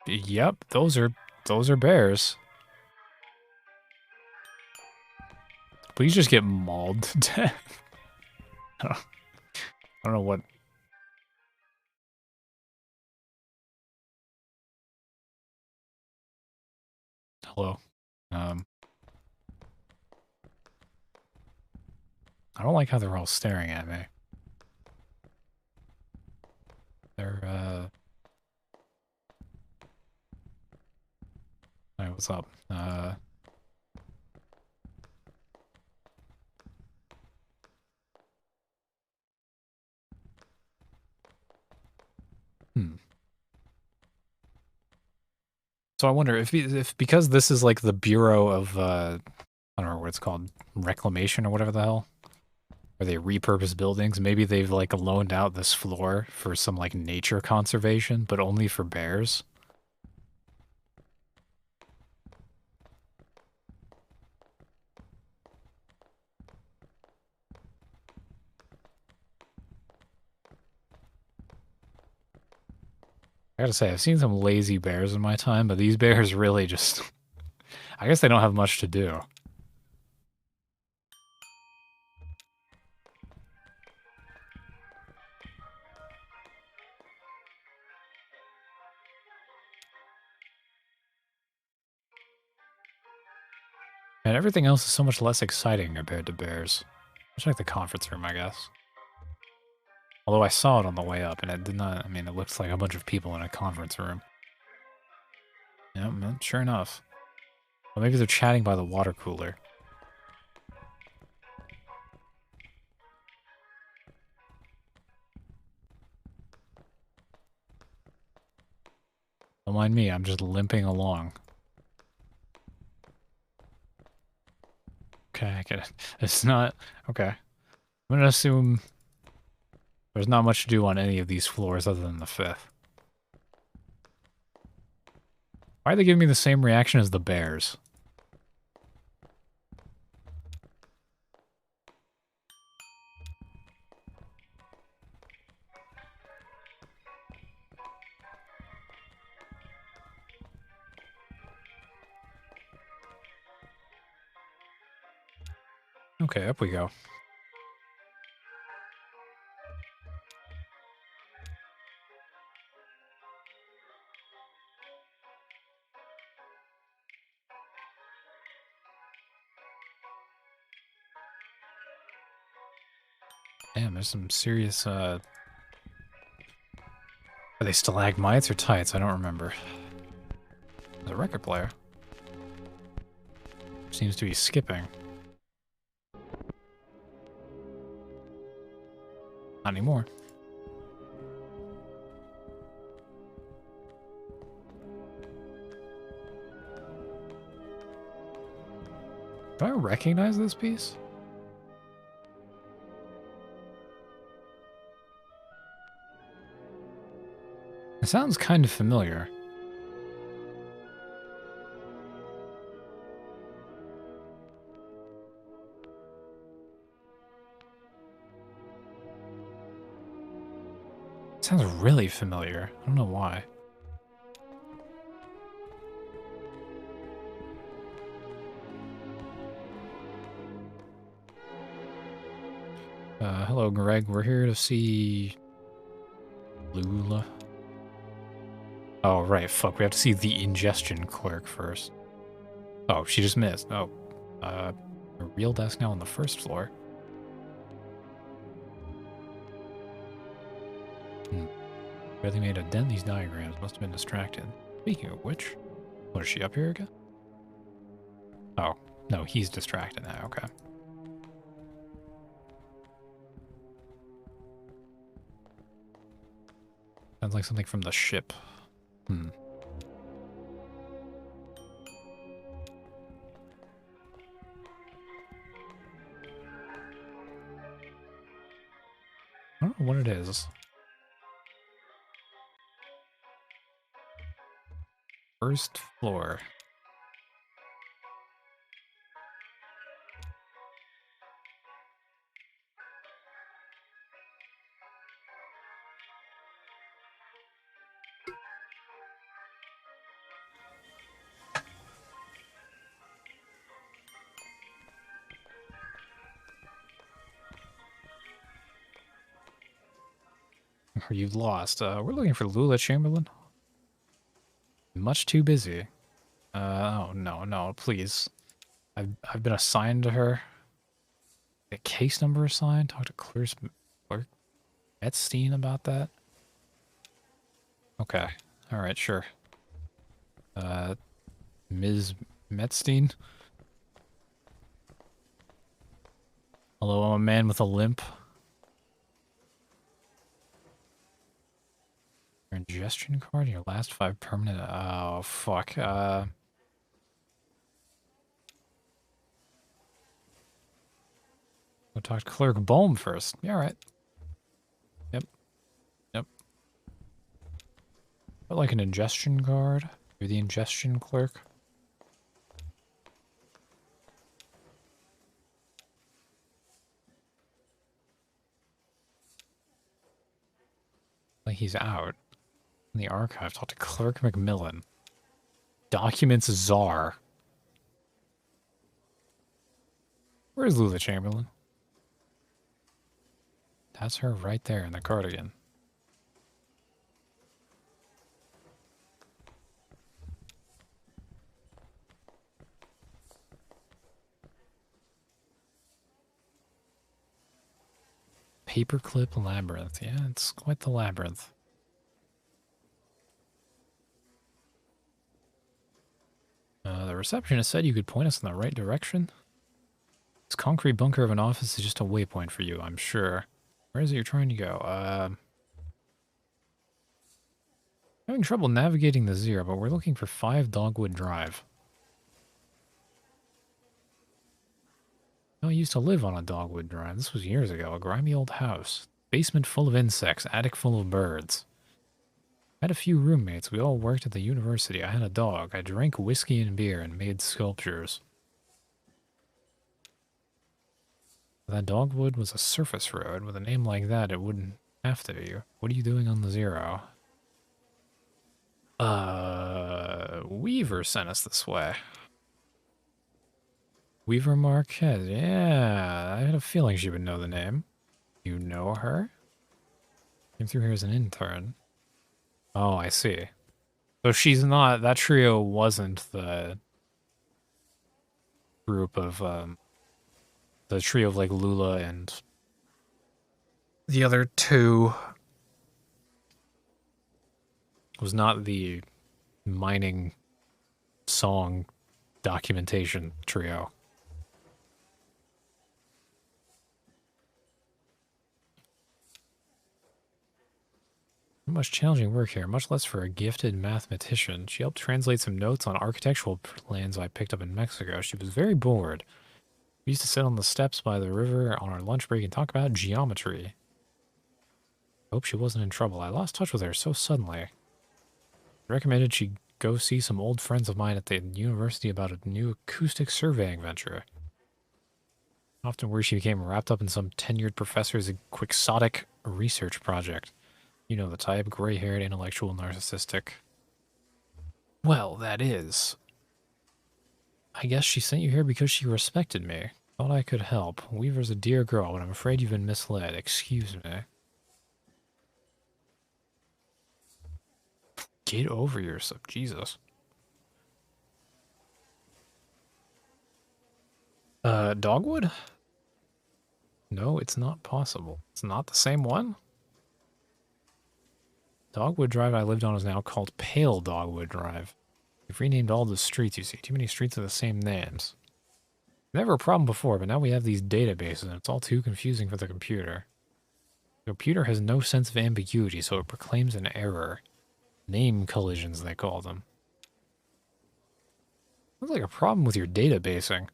Yep, those are bears. Please just get mauled to death. I don't know what. Hello. I don't like how they're all staring at me. They're Hey, what's up? So I wonder if because this is like the Bureau of I don't know what it's called, reclamation or whatever the hell, where they repurpose buildings, maybe they've like loaned out this floor for some like nature conservation, but only for bears. I gotta say, I've seen some lazy bears in my time, but these bears really just... I guess they don't have much to do. And everything else is so much less exciting compared to bears. Much like the conference room, I guess. Although I saw it on the way up, and it did not, I mean, it looks like a bunch of people in a conference room. Yep, sure enough. Well, maybe they're chatting by the water cooler. Don't mind me, I'm just limping along. Okay, I get it. It's not... Okay. I'm gonna assume there's not much to do on any of these floors other than the 5th. Why are they giving me the same reaction as the bears? Okay, up we go. Damn, there's some serious, Are they stalagmites or tights? I don't remember. There's a record player. Seems to be skipping. Not anymore. Do I recognize this piece? It sounds kind of familiar. It sounds really familiar. I don't know why. Hello, Greg. We're here to see Lula. Oh, right. Fuck. We have to see the ingestion clerk first. Oh, she just missed. Oh. A real desk now on the 1st floor. Barely made a dent in these diagrams. Must have been distracted. Speaking of which, what, is she up here again? Oh, no, he's distracted now. Okay. Sounds like something from the ship. I don't know what it is. First floor. Are you lost? We're looking for Lula Chamberlain. Much too busy. Oh no, please. I've been assigned to her. A case number assigned. Talk to Clerk Epstein about that. Okay. All right, sure. Ms. Metstein. Hello, I'm a man with a limp. Your ingestion card, your last 5 permanent. Oh, fuck. Go talk to Clerk Bohm first. Yeah, all right. Yep. But like an ingestion card. You're the ingestion clerk. Like he's out. In the archive, talk to Clerk Macmillan. Documents czar. Where's Lula Chamberlain? That's her right there in the cardigan. Paperclip labyrinth. Yeah, it's quite the labyrinth. The receptionist said you could point us in the right direction. This concrete bunker of an office is just a waypoint for you, I'm sure. Where is it you're trying to go? Having trouble navigating the zero, but we're looking for 5 Dogwood Drive. I used to live on a Dogwood Drive. This was years ago. A grimy old house. Basement full of insects. Attic full of birds. I had a few roommates. We all worked at the university. I had a dog. I drank whiskey and beer and made sculptures. If that Dogwood was a surface road. With a name like that, it wouldn't have to be. What are you doing on the zero? Weaver sent us this way. Weaver Marquez. Yeah, I had a feeling she would know the name. You know her? Came through here as an intern. Oh, I see. So she's not, that trio wasn't the group of, the trio of, like, Lula and the other two. Was not the mining song documentation trio. Much challenging work here, much less for a gifted mathematician. She helped translate some notes on architectural plans I picked up in Mexico. She was very bored. We used to sit on the steps by the river on our lunch break and talk about geometry. I hope she wasn't in trouble. I lost touch with her so suddenly. I recommended she go see some old friends of mine at the university about a new acoustic surveying venture. Often where she became wrapped up in some tenured professor's quixotic research project. You know the type, gray-haired, intellectual, narcissistic. Well, that is. I guess she sent you here because she respected me. Thought I could help. Weaver's a dear girl, but I'm afraid you've been misled. Excuse me. Get over yourself, Jesus. Dogwood? No, it's not possible. It's not the same one? Dogwood Drive I lived on is now called Pale Dogwood Drive. We've renamed all the streets, you see. Too many streets with the same names. Never a problem before, but now we have these databases, and it's all too confusing for the computer. The computer has no sense of ambiguity, so it proclaims an error. Name collisions, they call them. Looks like a problem with your databasing.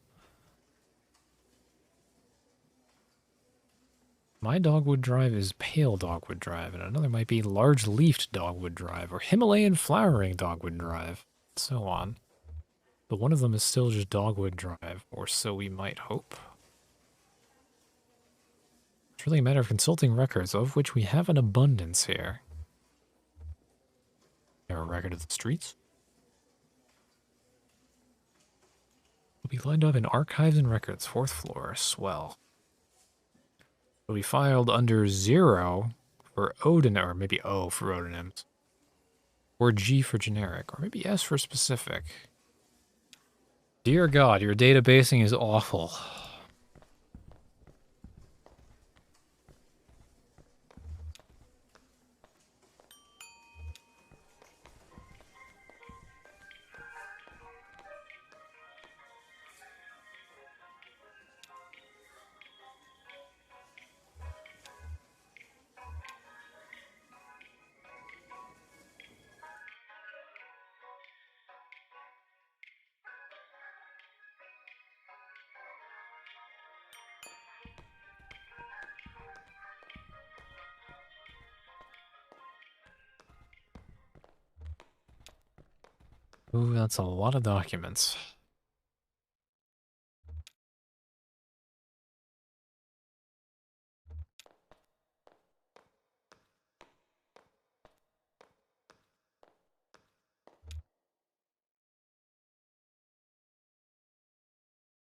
My Dogwood Drive is Pale Dogwood Drive, and another might be Large-Leafed Dogwood Drive, or Himalayan Flowering Dogwood Drive, and so on. But one of them is still just Dogwood Drive, or so we might hope. It's really a matter of consulting records, of which we have an abundance here. There a record of the streets? Will be lined up in archives and records, 4th floor, swell. Will be filed under 0 for Odin, or maybe O for Odonyms. Or G for generic, or maybe S for specific. Dear God, your databasing is awful. Ooh, that's a lot of documents.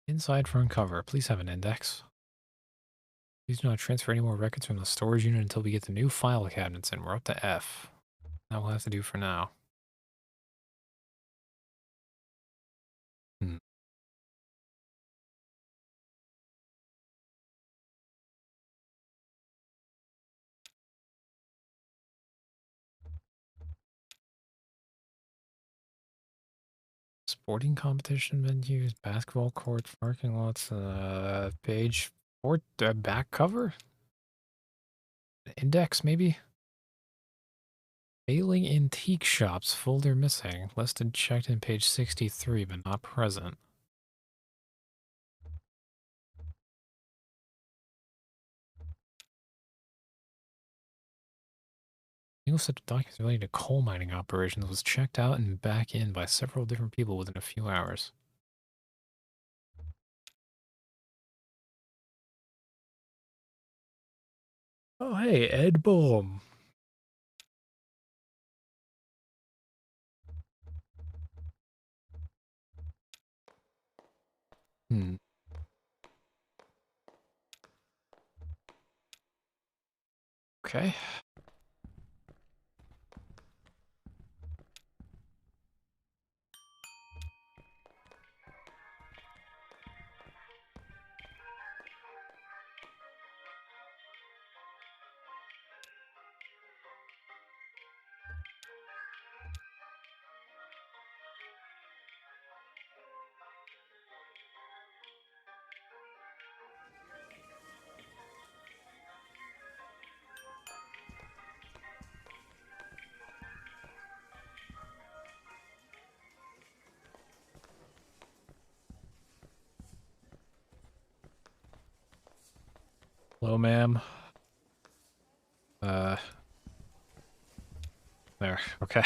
Inside front cover. Please have an index. Please do not transfer any more records from the storage unit until we get the new file cabinets in. We're up to F. That will have to do for now. Hmm. Sporting competition venues, basketball courts, parking lots, page 4, back cover? Index, maybe? Failing antique shops, folder missing. Listed checked in page 63, but not present. Single set of documents relating to coal mining operations was checked out and back in by several different people within a few hours. Oh, hey, Ed Boom. Hmm. Okay. Hello, ma'am. Uh, there. Okay.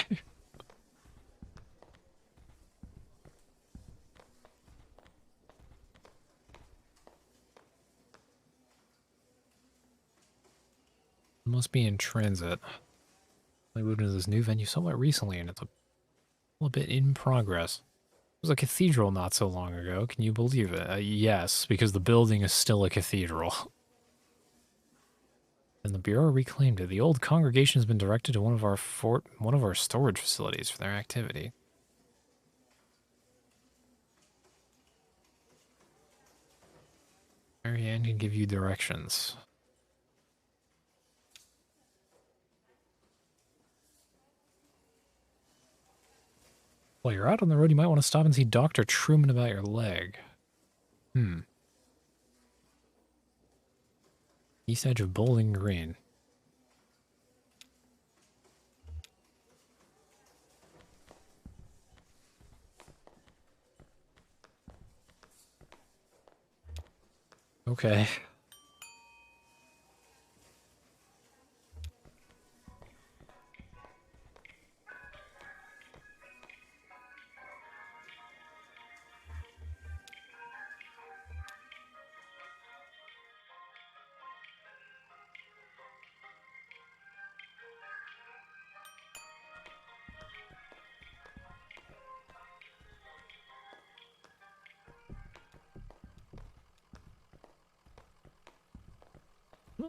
Must be in transit. I moved into this new venue somewhat recently, and it's a little bit in progress. It was a cathedral not so long ago. Can you believe it? Yes, because the building is still a cathedral. And the Bureau reclaimed it. The old congregation has been directed to one of our storage facilities for their activity. Marianne can give you directions. While you're out on the road, you might want to stop and see Dr. Truman about your leg. East edge of Bowling Green. Okay.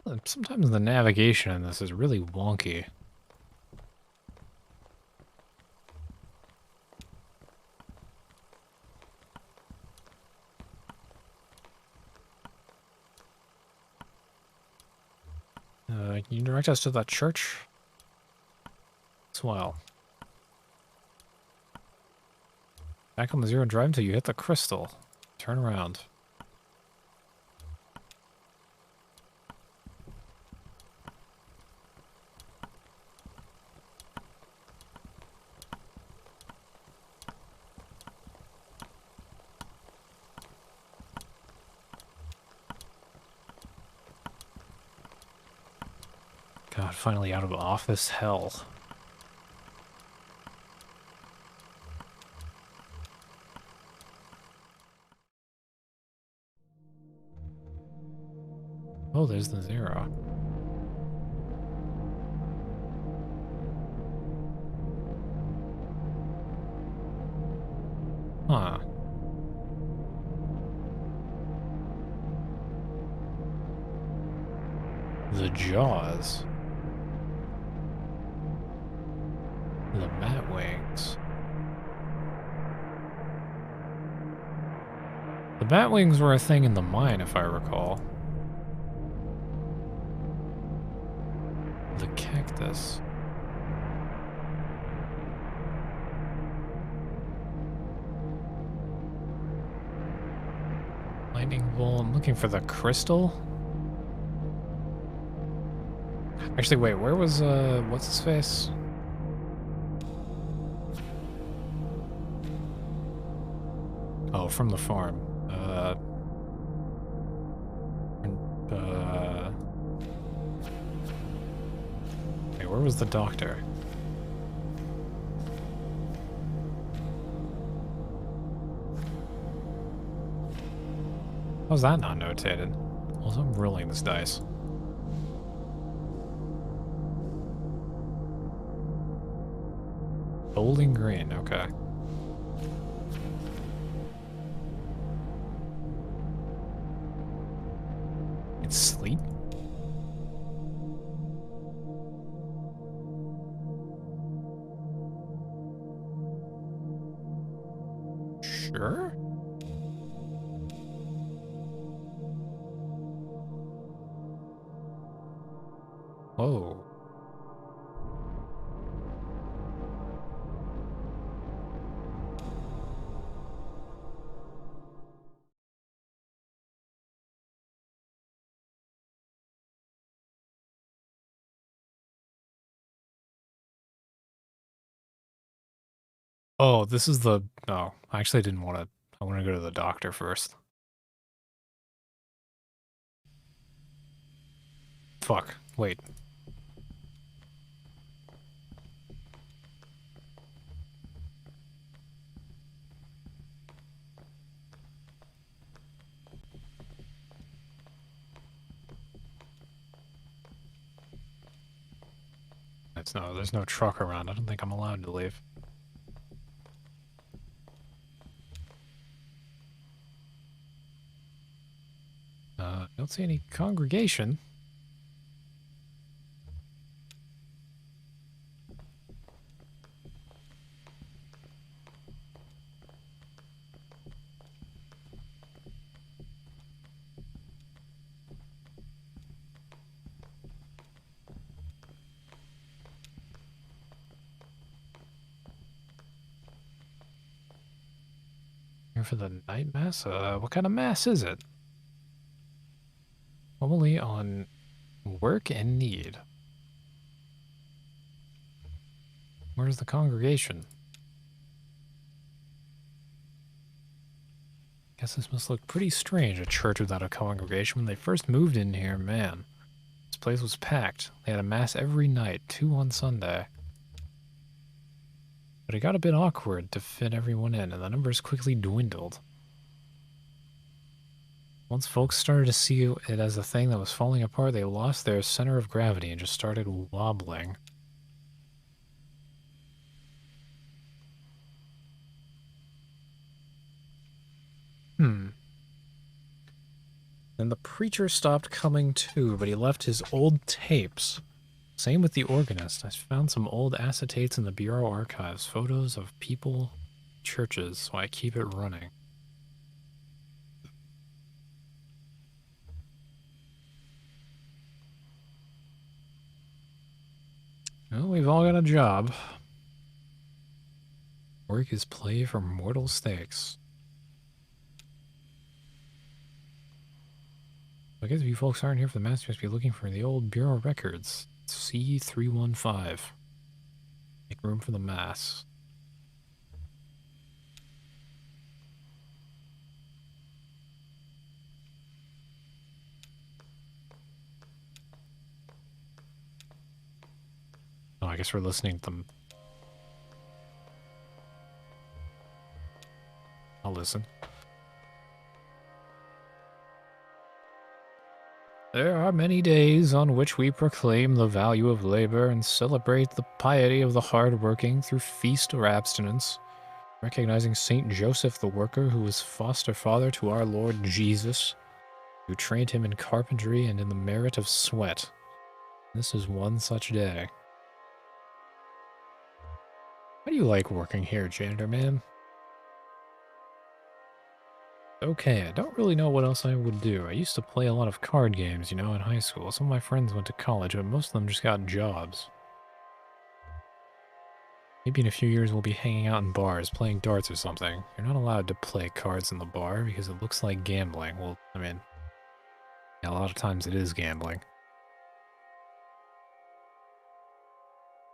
Well, sometimes the navigation in this is really wonky. Can you direct us to that church? Swell. Back on the zero drive until you hit the crystal. Turn around. God, finally out of office hell. Oh, there's the zero. Huh. The jaws. The bat wings. The bat wings were a thing in the mine, if I recall. The cactus. Lightning bolt. I'm looking for the crystal. Actually, wait, where was, what's his face? Oh, from the farm. Wait, where was the doctor? How's that not notated? Also, I'm rolling this dice. Bowling Green, okay. It's sleep? Sure? Whoa. Oh, this is the... Oh, I actually didn't want to... I want to go to the doctor first. Fuck. Wait. There's no truck around. I don't think I'm allowed to leave. I don't see any congregation. Here for the night mass? What kind of mass is it? Normally on work and need. Where's the congregation? Guess this must look pretty strange, a church without a congregation. When they first moved in here, man, this place was packed. They had a mass every night, 2 on Sunday. But it got a bit awkward to fit everyone in, and the numbers quickly dwindled. Once folks started to see it as a thing that was falling apart, they lost their center of gravity and just started wobbling. Then the preacher stopped coming too, but he left his old tapes. Same with the organist. I found some old acetates in the bureau archives, photos of people, churches, so I keep it running. Well, we've all got a job. Work is play for mortal stakes. I guess if you folks aren't here for the mass, you must be looking for the old bureau records. C315. Make room for the mass. Oh, I guess we're listening to them. I'll listen. There are many days on which we proclaim the value of labor and celebrate the piety of the hard-working through feast or abstinence, recognizing Saint Joseph the worker who was foster father to our Lord Jesus, who trained him in carpentry and in the merit of sweat. This is one such day. How do you like working here, janitor man? Okay, I don't really know what else I would do. I used to play a lot of card games, you know, in high school. Some of my friends went to college, but most of them just got jobs. Maybe in a few years we'll be hanging out in bars, playing darts or something. You're not allowed to play cards in the bar because it looks like gambling. Well, I mean, yeah, a lot of times it is gambling.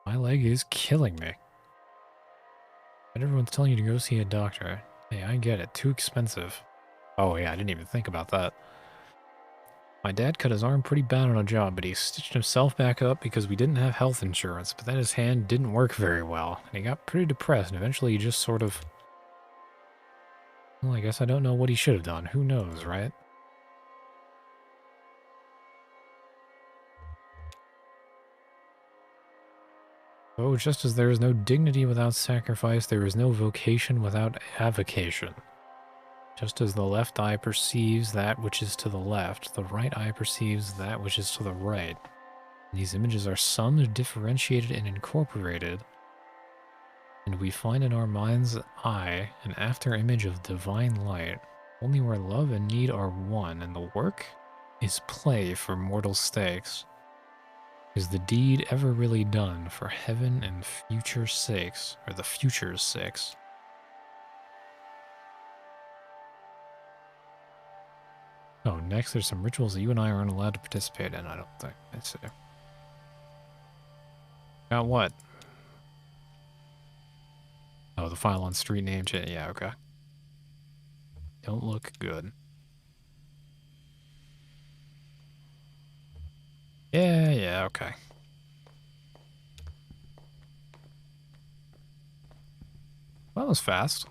My leg is killing me. But everyone's telling you to go see a doctor. Hey, I get it. Too expensive. Oh yeah, I didn't even think about that. My dad cut his arm pretty bad on a job, but he stitched himself back up because we didn't have health insurance. But then his hand didn't work very well, and he got pretty depressed, and eventually he just sort of... Well, I guess I don't know what he should have done. Who knows, right? Oh, just as there is no dignity without sacrifice, there is no vocation without avocation. Just as the left eye perceives that which is to the left, the right eye perceives that which is to the right. These images are summed, differentiated, and incorporated, and we find in our mind's eye an after-image of divine light, only where love and need are one, and the work is play for mortal stakes. Is the deed ever really done for heaven and future sakes, or the future's sakes? Oh, next there's some rituals that you and I aren't allowed to participate in, I don't think. Let's see. Got what? Oh, the file on street name change. Yeah, okay. Don't look good. Yeah, okay. Well, that was fast.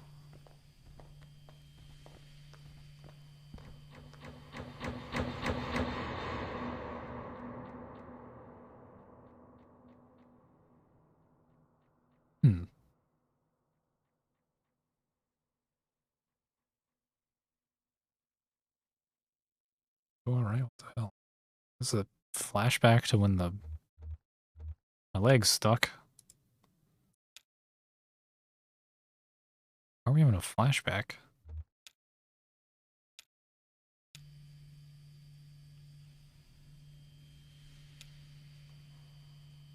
Alright, what the hell? This is a flashback to when my leg's stuck. Are we having a flashback?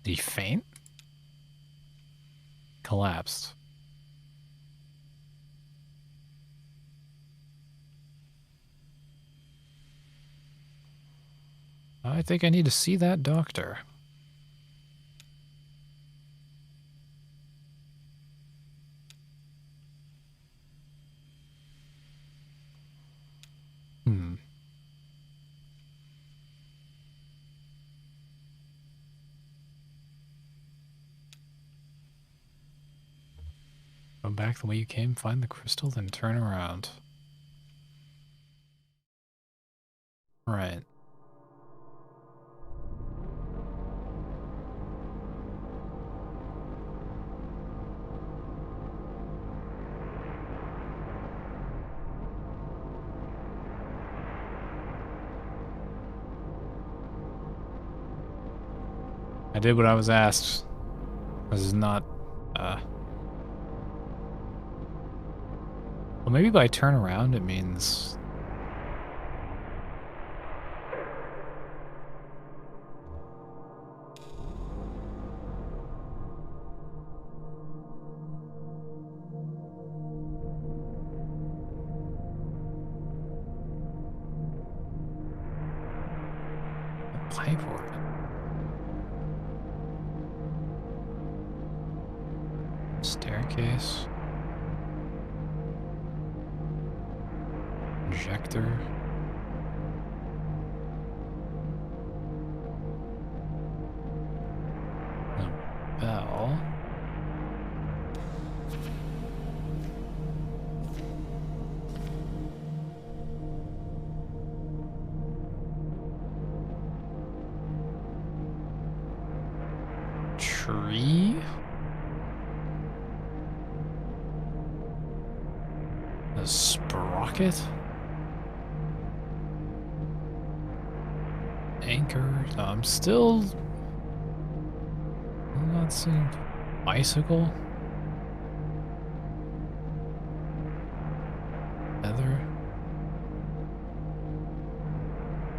Did he faint? Collapsed. I think I need to see that doctor. Go back the way you came, find the crystal, then turn around. Right. I did what I was asked. This is not, well, maybe by turn around it means... a pipe organ. Staircase. Injector. A bell. Tree. A sprocket. Anchor. I'm still not seeing bicycle. Feather.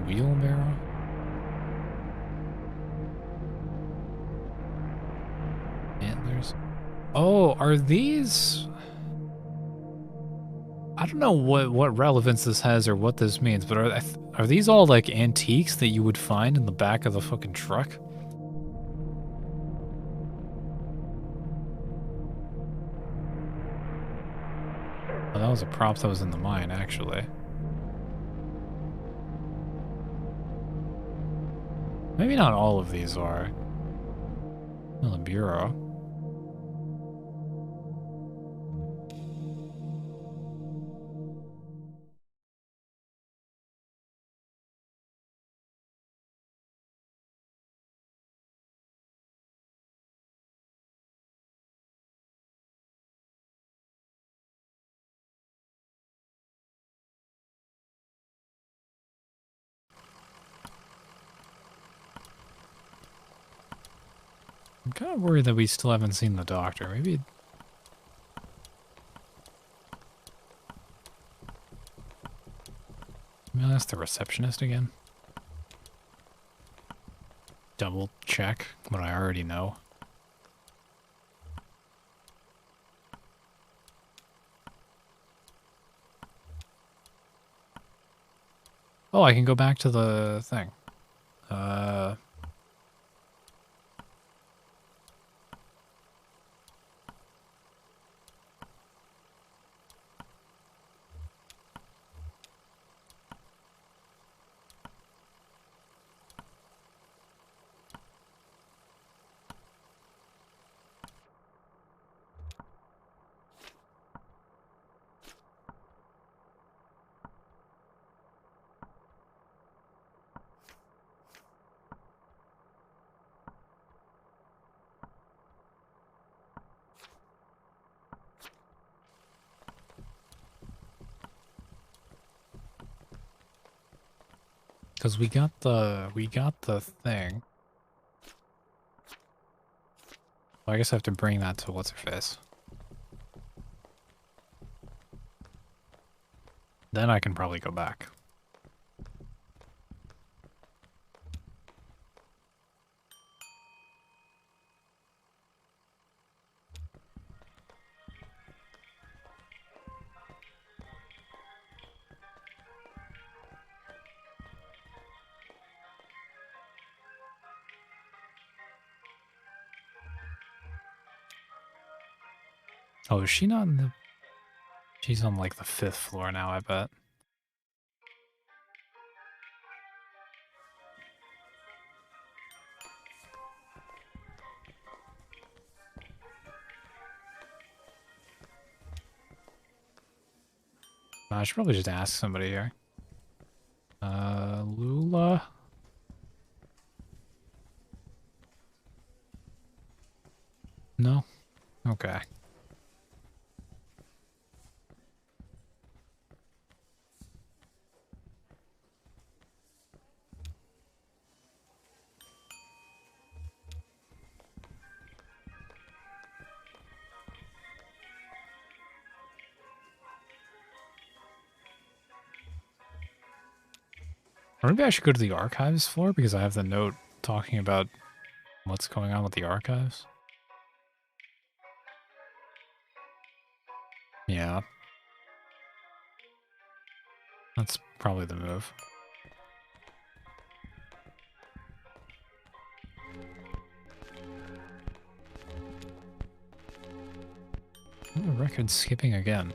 Wheelbarrow. Antlers. Oh, are these... I don't know what relevance this has or what this means, but are these all like antiques that you would find in the back of the fucking truck? Oh, that was a prop that was in the mine, actually. Maybe not all of these are. Oh, the bureau. I'm kind of worried that we still haven't seen the doctor. Maybe I'll ask the receptionist again. Double check what I already know. Oh, I can go back to the thing. Because we got the thing. Well, I guess I have to bring that to what's her face. Then I can probably go back. Oh, is she not in the... She's on like the 5th floor now, I bet. I should probably just ask somebody here. Lula? No? Okay. Or maybe I should go to the archives floor because I have the note talking about what's going on with the archives. Yeah. That's probably the move. Oh, the record's skipping again.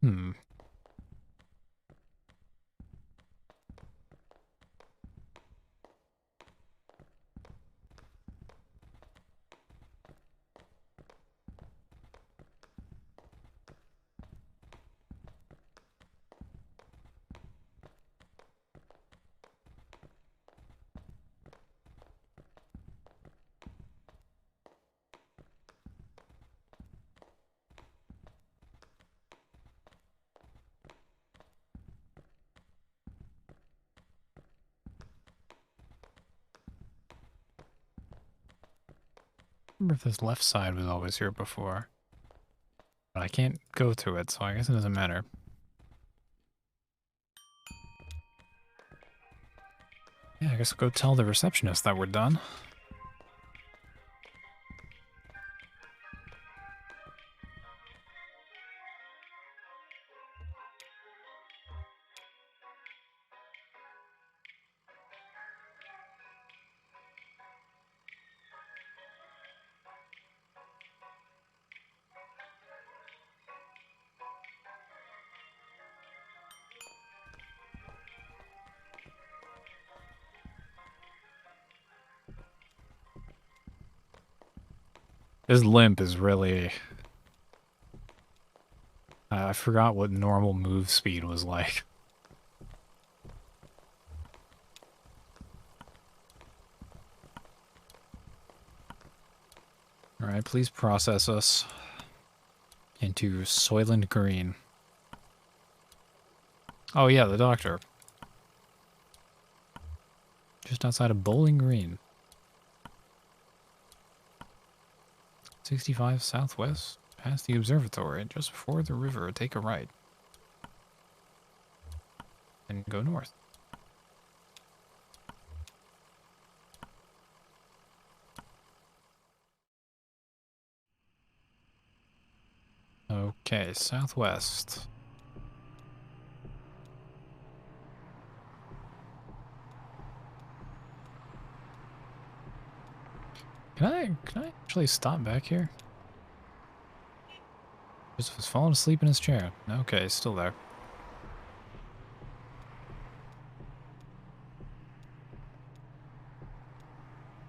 Hmm. remember if this left side was always here before. But I can't go to it, so I guess it doesn't matter. Yeah, I guess I'll go tell the receptionist that we're done. This limp is really... I forgot what normal move speed was like. Alright, please process us into Soylent Green. Oh yeah, the doctor. Just outside of Bowling Green. 65 southwest, past the observatory, just before the river, take a right. And go north. Okay, southwest. Can I actually stop back here? Just was falling asleep in his chair. Okay, still there.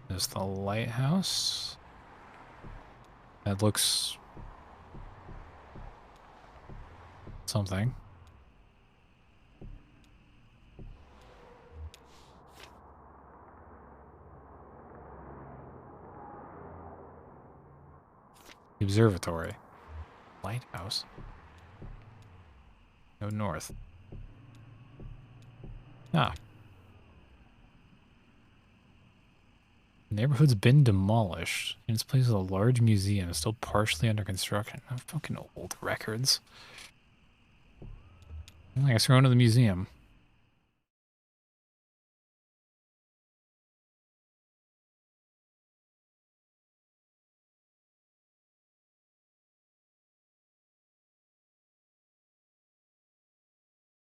There's the lighthouse. That looks... something. The observatory. Lighthouse. Go north. Ah. The neighborhood's been demolished. In its place is a large museum, still partially under construction. Oh, fucking old records. I guess we're going to the museum.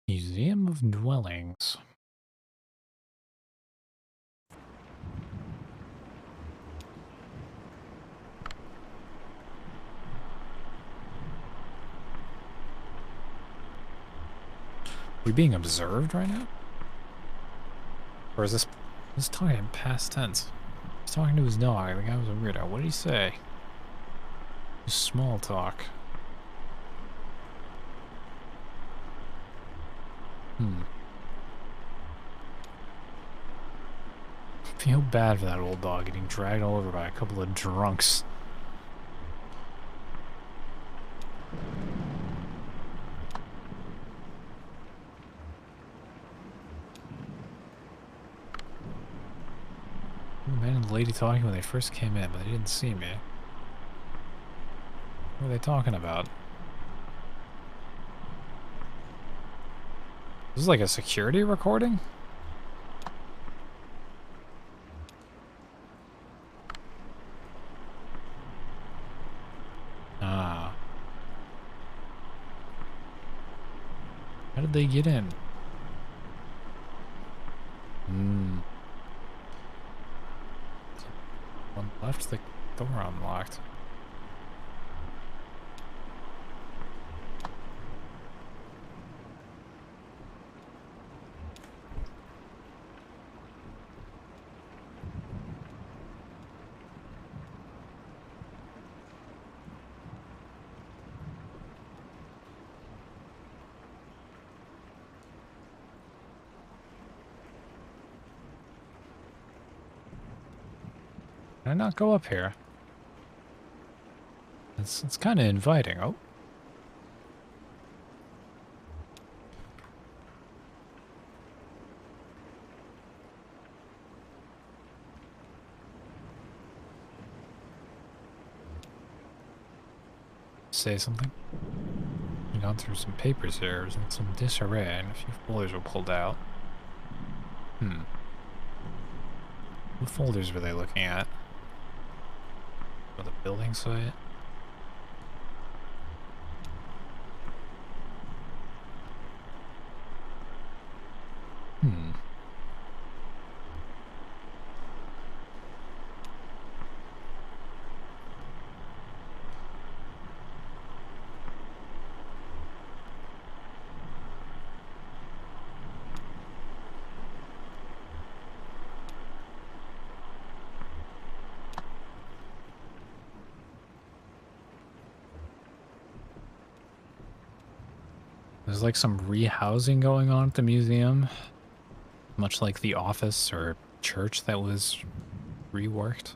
Museum of Dwellings. We being observed right now? Or is this talking in past tense? He's talking to his dog. The guy was a weirdo. What did he say? Small talk. Feel bad for that old dog getting dragged all over by a couple of drunks. The man and the lady talking when they first came in, but they didn't see me. What are they talking about? This is like a security recording? Ah. How did they get in? One left the door unlocked. Can I not go up here? It's kind of inviting. Oh. say something? I've gone through some papers here. It was in some disarray, and a few folders were pulled out. What folders were they looking at? For the building site? There's like some rehousing going on at the museum, much like the office or church that was reworked.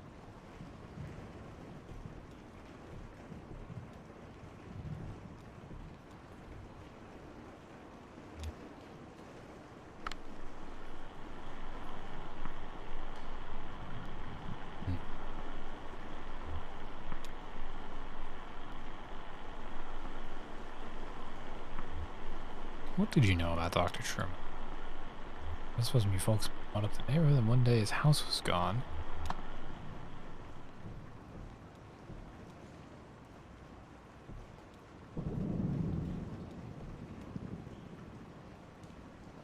What did you know about Dr. Truman? This wasn't you folks brought up the neighborhood, and one day his house was gone.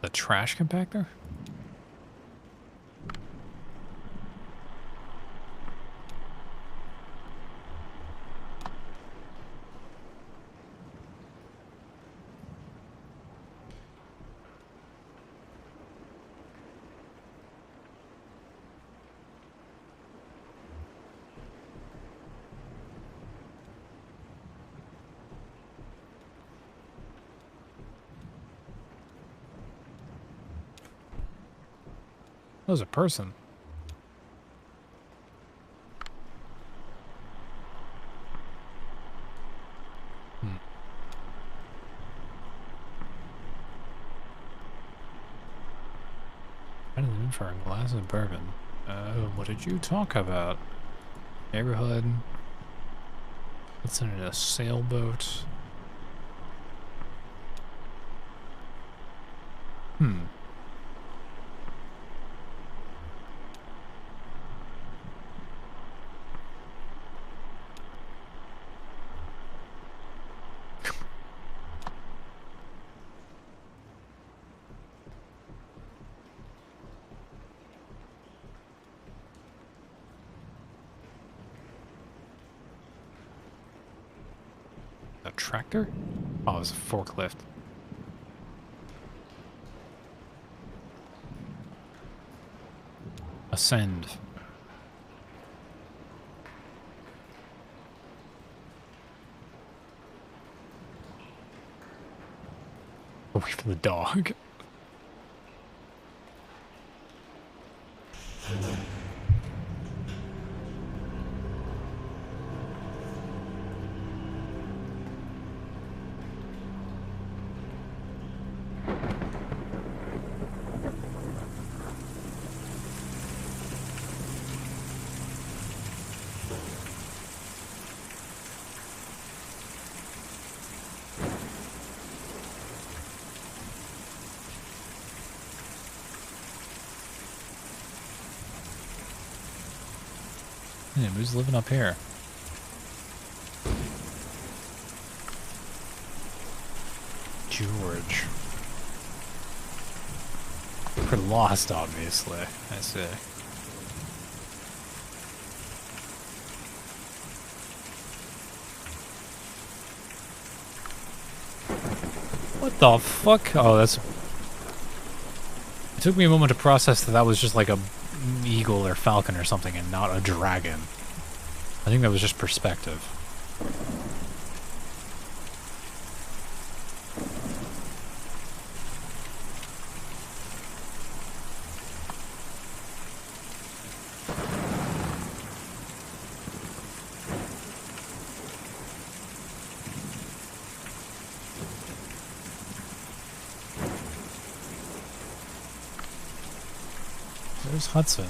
The trash compactor? That was a person. I didn't in for a glass of bourbon. What did you talk about? Neighborhood. What's in a sailboat? A tractor? Oh, it was a forklift. Ascend. Wait for the dog. Yeah, who's living up here? George. We're lost, obviously. I see. What the fuck? Oh, that's... It took me a moment to process that was just like a eagle or falcon or something and not a dragon. I think that was just perspective. There's Hudson.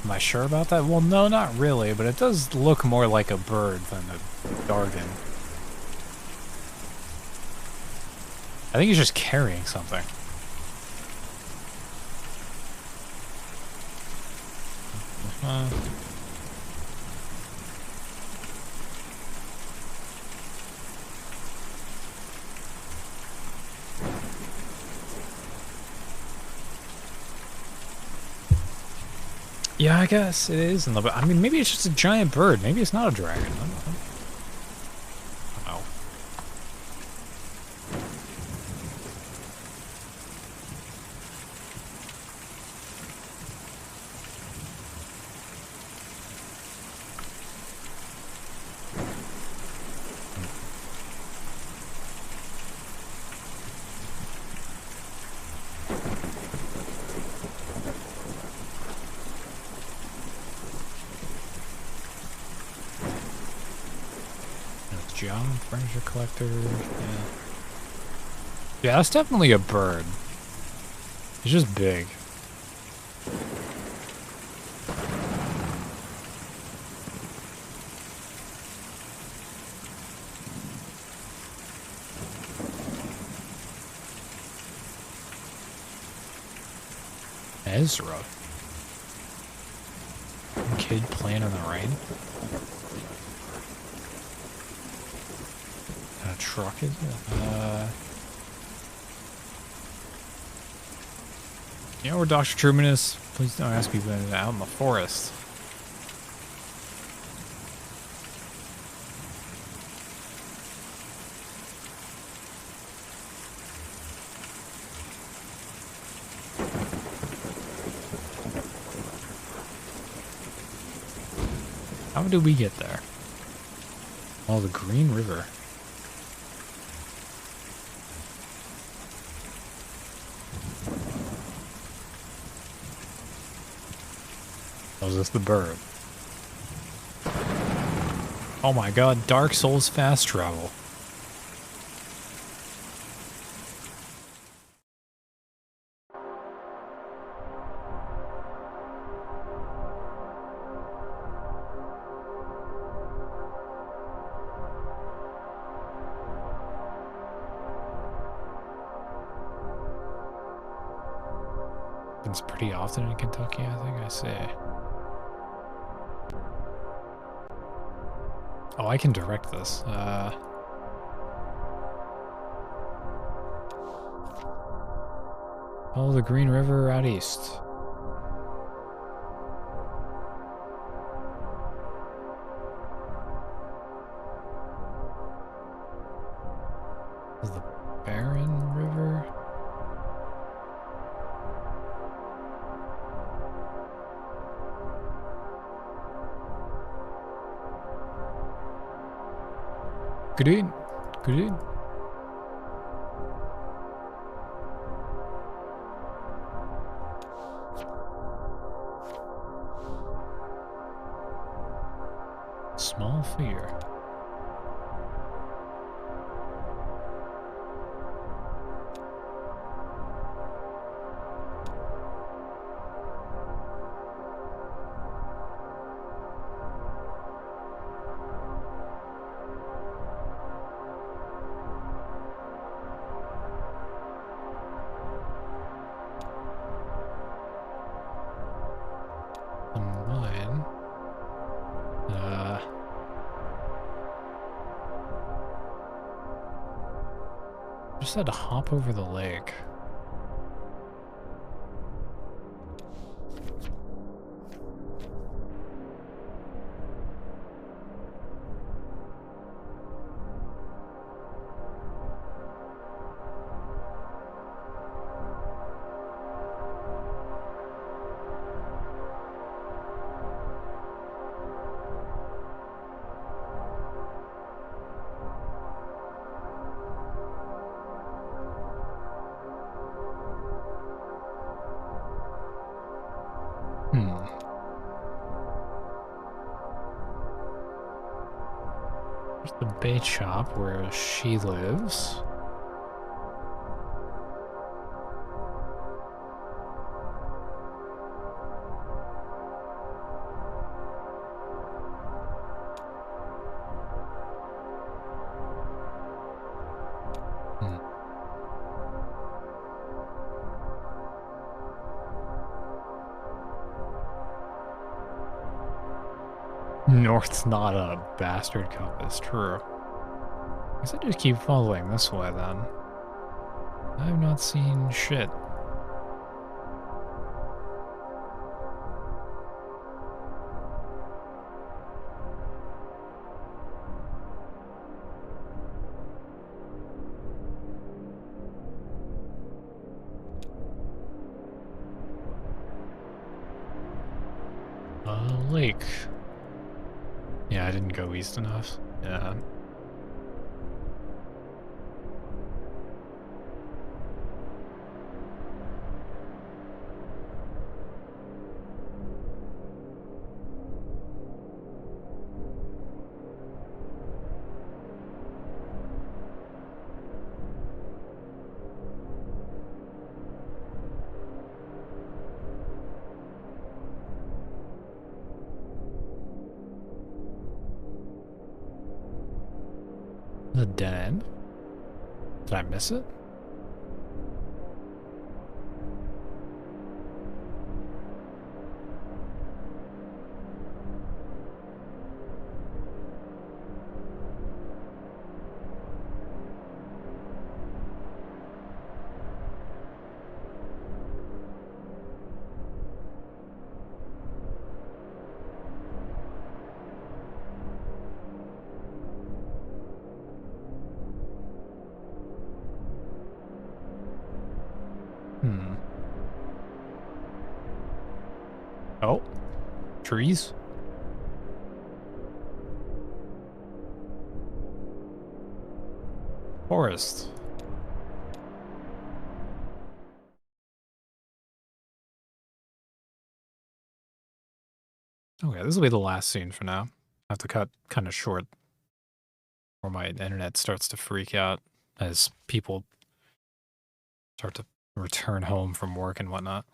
Am I sure about that? Well, no, not really, but it does look more like a bird than a Dargan. I think he's just carrying something. Yeah, I guess it is. I mean, maybe it's just a giant bird. Maybe it's not a dragon. I don't know. John, furniture collector. Yeah, that's definitely a bird. It's just big. Ezra. Kid playing in the rain. A truck is it? You know where Dr. Truman is? Please don't ask me when it's out in the forest. How did we get there? Oh, the Green River. Oh, is this the bird? Oh my god, Dark Souls fast travel. It's pretty often in Kentucky, I think I say. Oh, I can direct this. Follow the Green River out east. This is the Barren River. Good evening. Good evening. Small figure. Mine. Just had to hop over the lake. There's the bait shop where she lives. North's not a bastard compass, true. I guess I just keep following this way then. I have not seen shit. Lake. Yeah, I didn't go east enough. Yeah. The dead end? Did I miss it? Oh. Trees? Forest. Okay, this will be the last scene for now. I have to cut kind of short or my internet starts to freak out as people start to return home from work and whatnot.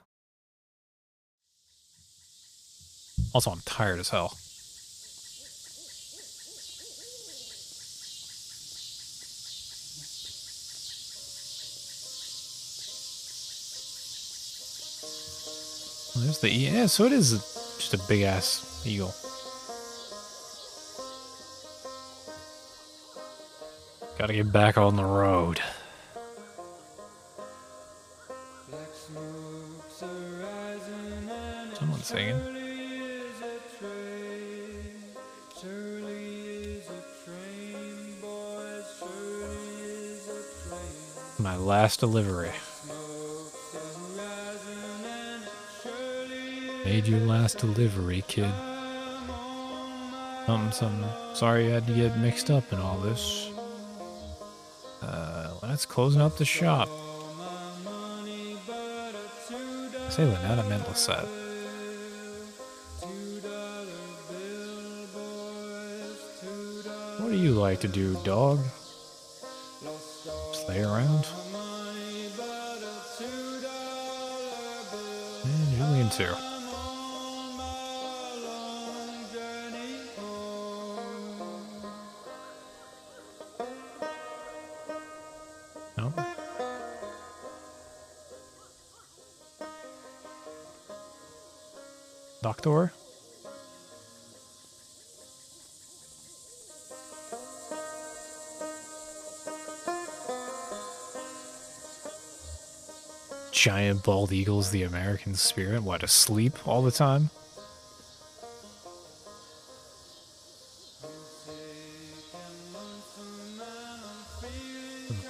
Also, I'm tired as hell. Well, there's the yeah, so it is just a big ass eagle. Gotta get back on the road. Someone's singing. My last delivery. Made your last delivery, kid. Something. Sorry you had to get mixed up in all this. Let's closing up the shop. I say Lynette, I meant Lisette. What do you like to do, dog? Just lay around? And Julian too. No? Doctor? Giant bald eagles, the American spirit. What, asleep all the time?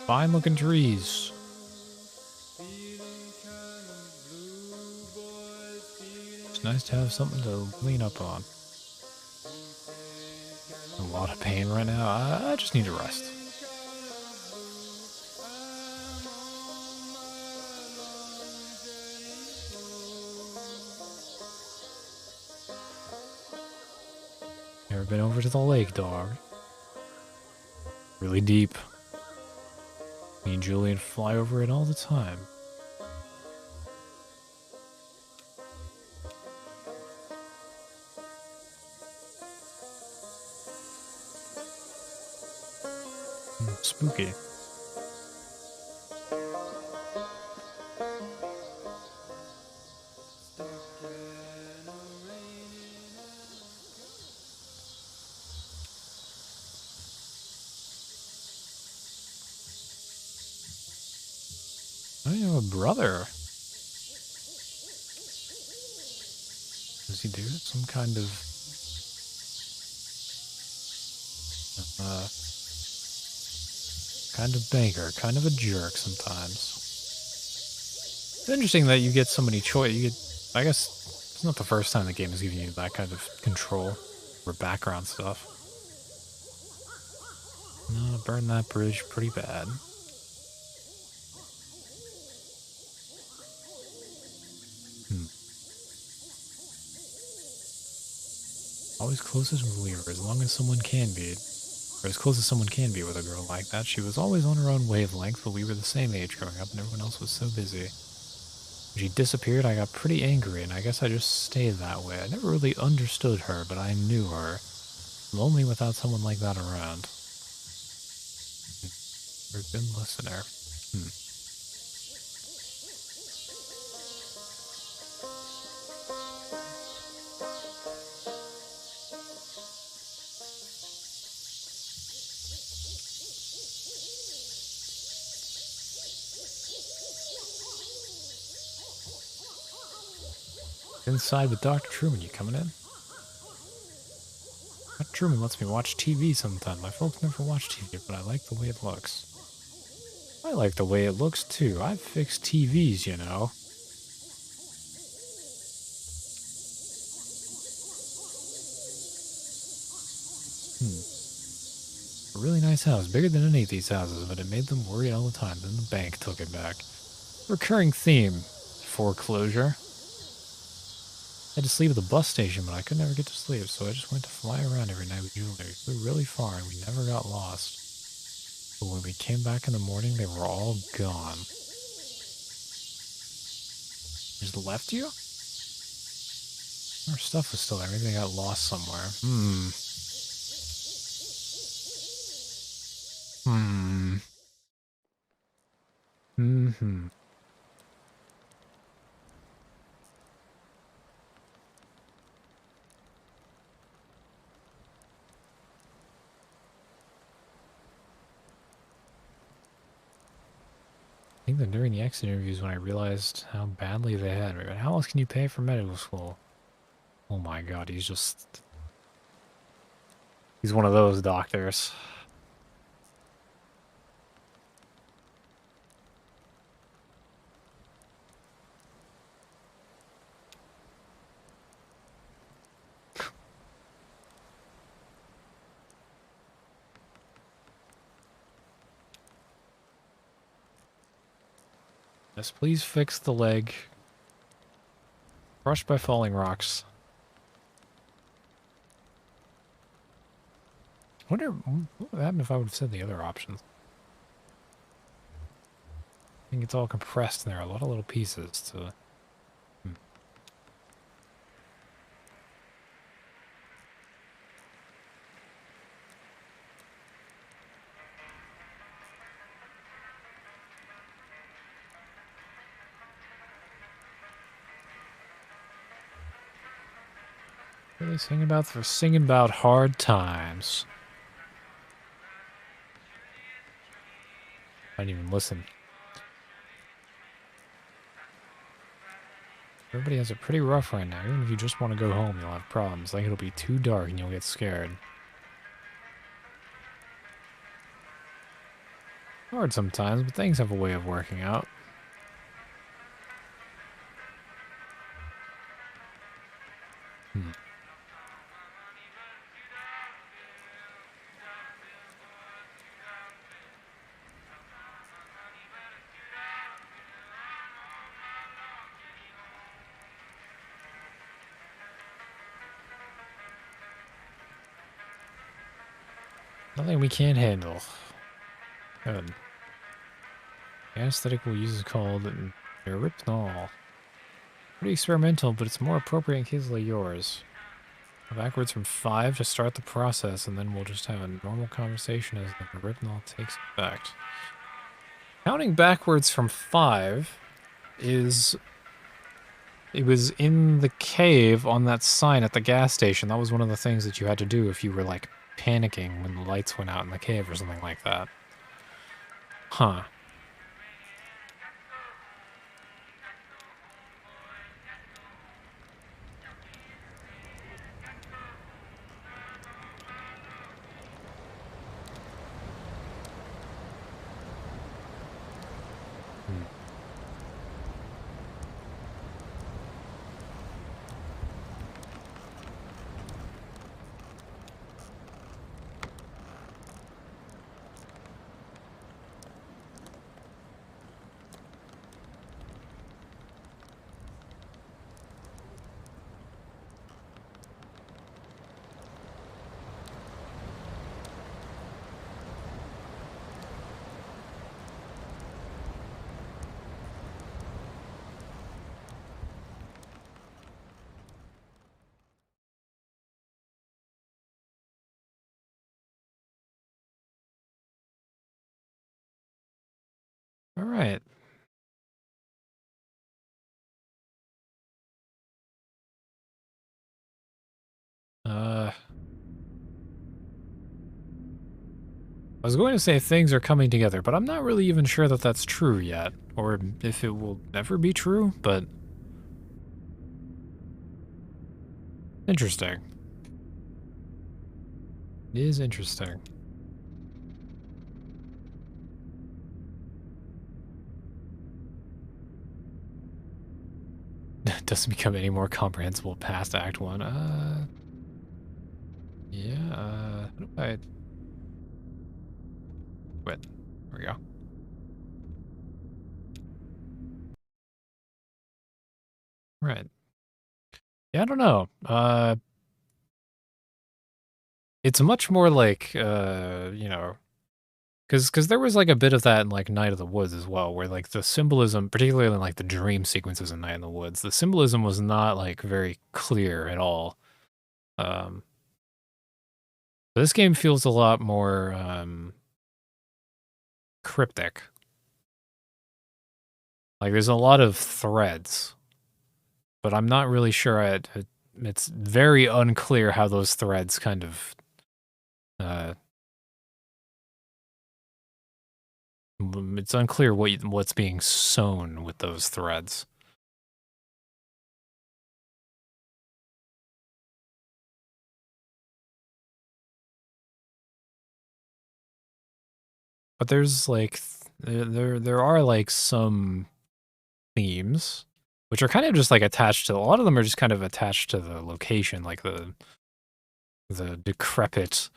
Fine looking trees. It's nice to have something to lean up on. A lot of pain right now. I just need to rest. Never been over to the lake, dog. Really deep. Me and Julian fly over it all the time. Spooky. I have a brother. Does he do some kind of banker, kind of a jerk sometimes? It's interesting that you get so many choice. You get, I guess, it's not the first time the game is giving you that kind of control over background stuff. No, burn that bridge pretty bad. Always closest with Weaver, as long as someone can be. Or as close as someone can be with a girl like that. She was always on her own wavelength, but we were the same age growing up and everyone else was so busy. When she disappeared, I got pretty angry, and I guess I just stayed that way. I never really understood her, but I knew her. Lonely without someone like that around. You're a good listener. Inside with Dr. Truman, you coming in? Dr. Truman lets me watch TV sometimes. My folks never watch TV, but I like the way it looks. I like the way it looks too. I've fixed TVs, you know. A really nice house, bigger than any of these houses, but it made them worry all the time. Then the bank took it back. Recurring theme. Foreclosure. I had to sleep at the bus station, but I could never get to sleep, so I just went to fly around every night with jewelry. We flew really far, and we never got lost. But when we came back in the morning, they were all gone. Just left you? Our stuff was still there. Maybe they got lost somewhere. I think that during the exit interviews when I realized how badly they had me. How else can you pay for medical school? Oh my god, he's one of those doctors. Yes, please fix the leg. Crushed by falling rocks. I wonder what would happen if I would have said the other options. I think it's all compressed and there are a lot of little pieces to... Really singing about hard times. I didn't even listen. Everybody has it pretty rough right now. Even if you just want to go home, you'll have problems. Like it'll be too dark and you'll get scared. Hard sometimes, but things have a way of working out. Nothing we can't handle. Good. The anesthetic we'll use is called erythritol. Pretty experimental, but it's more appropriate in cases like yours. Backwards from 5 to start the process, and then we'll just have a normal conversation as the erythritol takes effect. Counting backwards from 5 is... It was in the cave on that sign at the gas station. That was one of the things that you had to do if you were, like, panicking when the lights went out in the cave or something like that. Huh. All right. I was going to say things are coming together, but I'm not really even sure that that's true yet, or if it will ever be true, but interesting. It is interesting. Doesn't become any more comprehensible past Act 1. Yeah, how do I quit? There we go. Right. Yeah, I don't know. It's much more like, you know, because there was like a bit of that in like Night of the Woods as well, where like the symbolism, particularly in like the dream sequences in Night in the Woods, the symbolism was not like very clear at all. Um, this game feels a lot more cryptic. Like there's a lot of threads, but I'm not really sure. It's very unclear how those threads kind of. Uh, it's unclear what's being sewn with those threads. But there's like there are like some themes which are kind of just like attached to, a lot of them are just kind of attached to the location, like the decrepit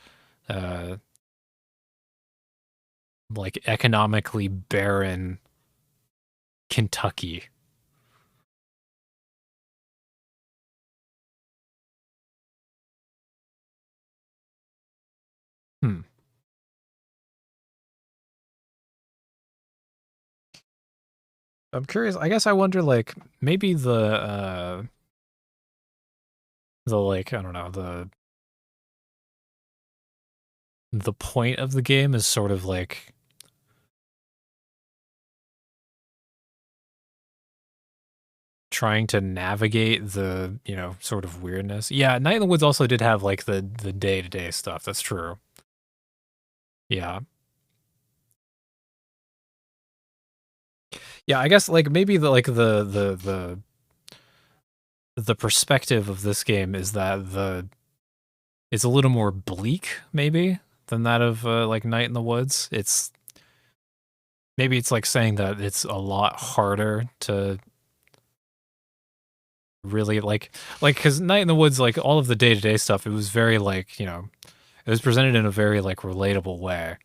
uh like economically barren Kentucky. Hmm. I'm curious. I guess I wonder like maybe the like I don't know, the point of the game is sort of like trying to navigate the, you know, sort of weirdness. Yeah, Night in the Woods also did have like the day-to-day stuff. That's true. Yeah. Yeah, I guess like maybe the perspective of this game is that it's a little more bleak maybe than that of like Night in the Woods. It's maybe it's like saying that it's a lot harder to really like cuz Night in the Woods, like all of the day-to-day stuff, it was very like, you know, it was presented in a very like relatable way.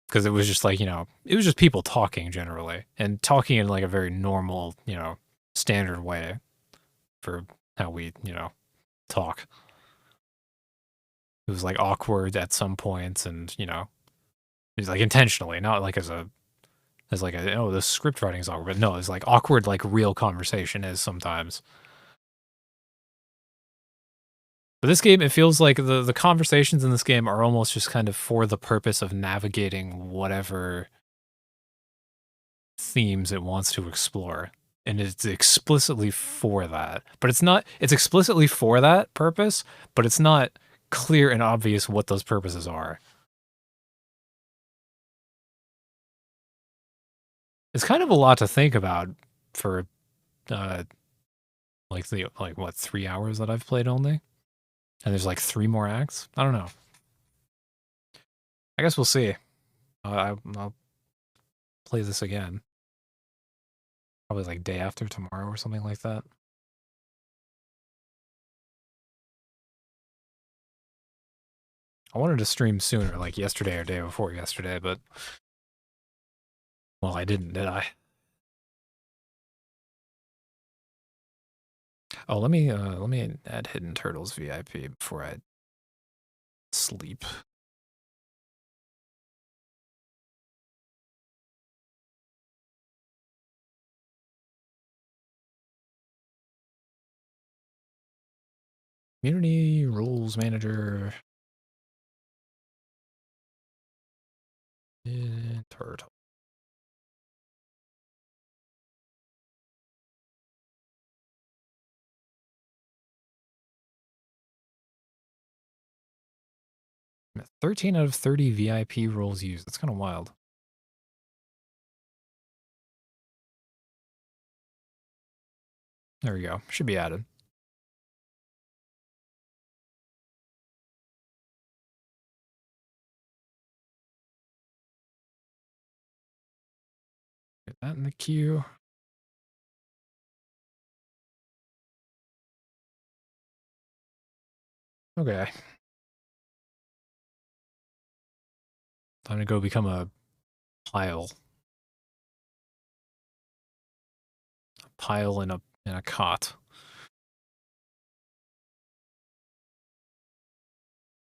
Because it was just like, you know, it was just people talking generally and talking in like a very normal, you know, standard way for how we, you know, talk. It was like awkward at some points, and you know, it's like intentionally, not like as like a, oh, the script writing is awkward, but no, it's like awkward, like real conversation is sometimes. But this game, it feels like the conversations in this game are almost just kind of for the purpose of navigating whatever themes it wants to explore. And it's explicitly for that. But it's not, it's explicitly for that purpose, but it's not clear and obvious what those purposes are. It's kind of a lot to think about for uh like the like what 3 hours that I've played only, and there's like three more acts. I don't know. I guess we'll see. I'll play this again, probably like day after tomorrow or something like that. I wanted to stream sooner, like yesterday or day before yesterday, but well, I didn't, did I? Oh, let me add Hidden Turtles VIP before I sleep. Community rules manager. Hidden Turtle. 13 out of 30 VIP roles used. That's kind of wild. There we go. Should be added. Get that in the queue. Okay. Time to go become a pile. A pile in a cot.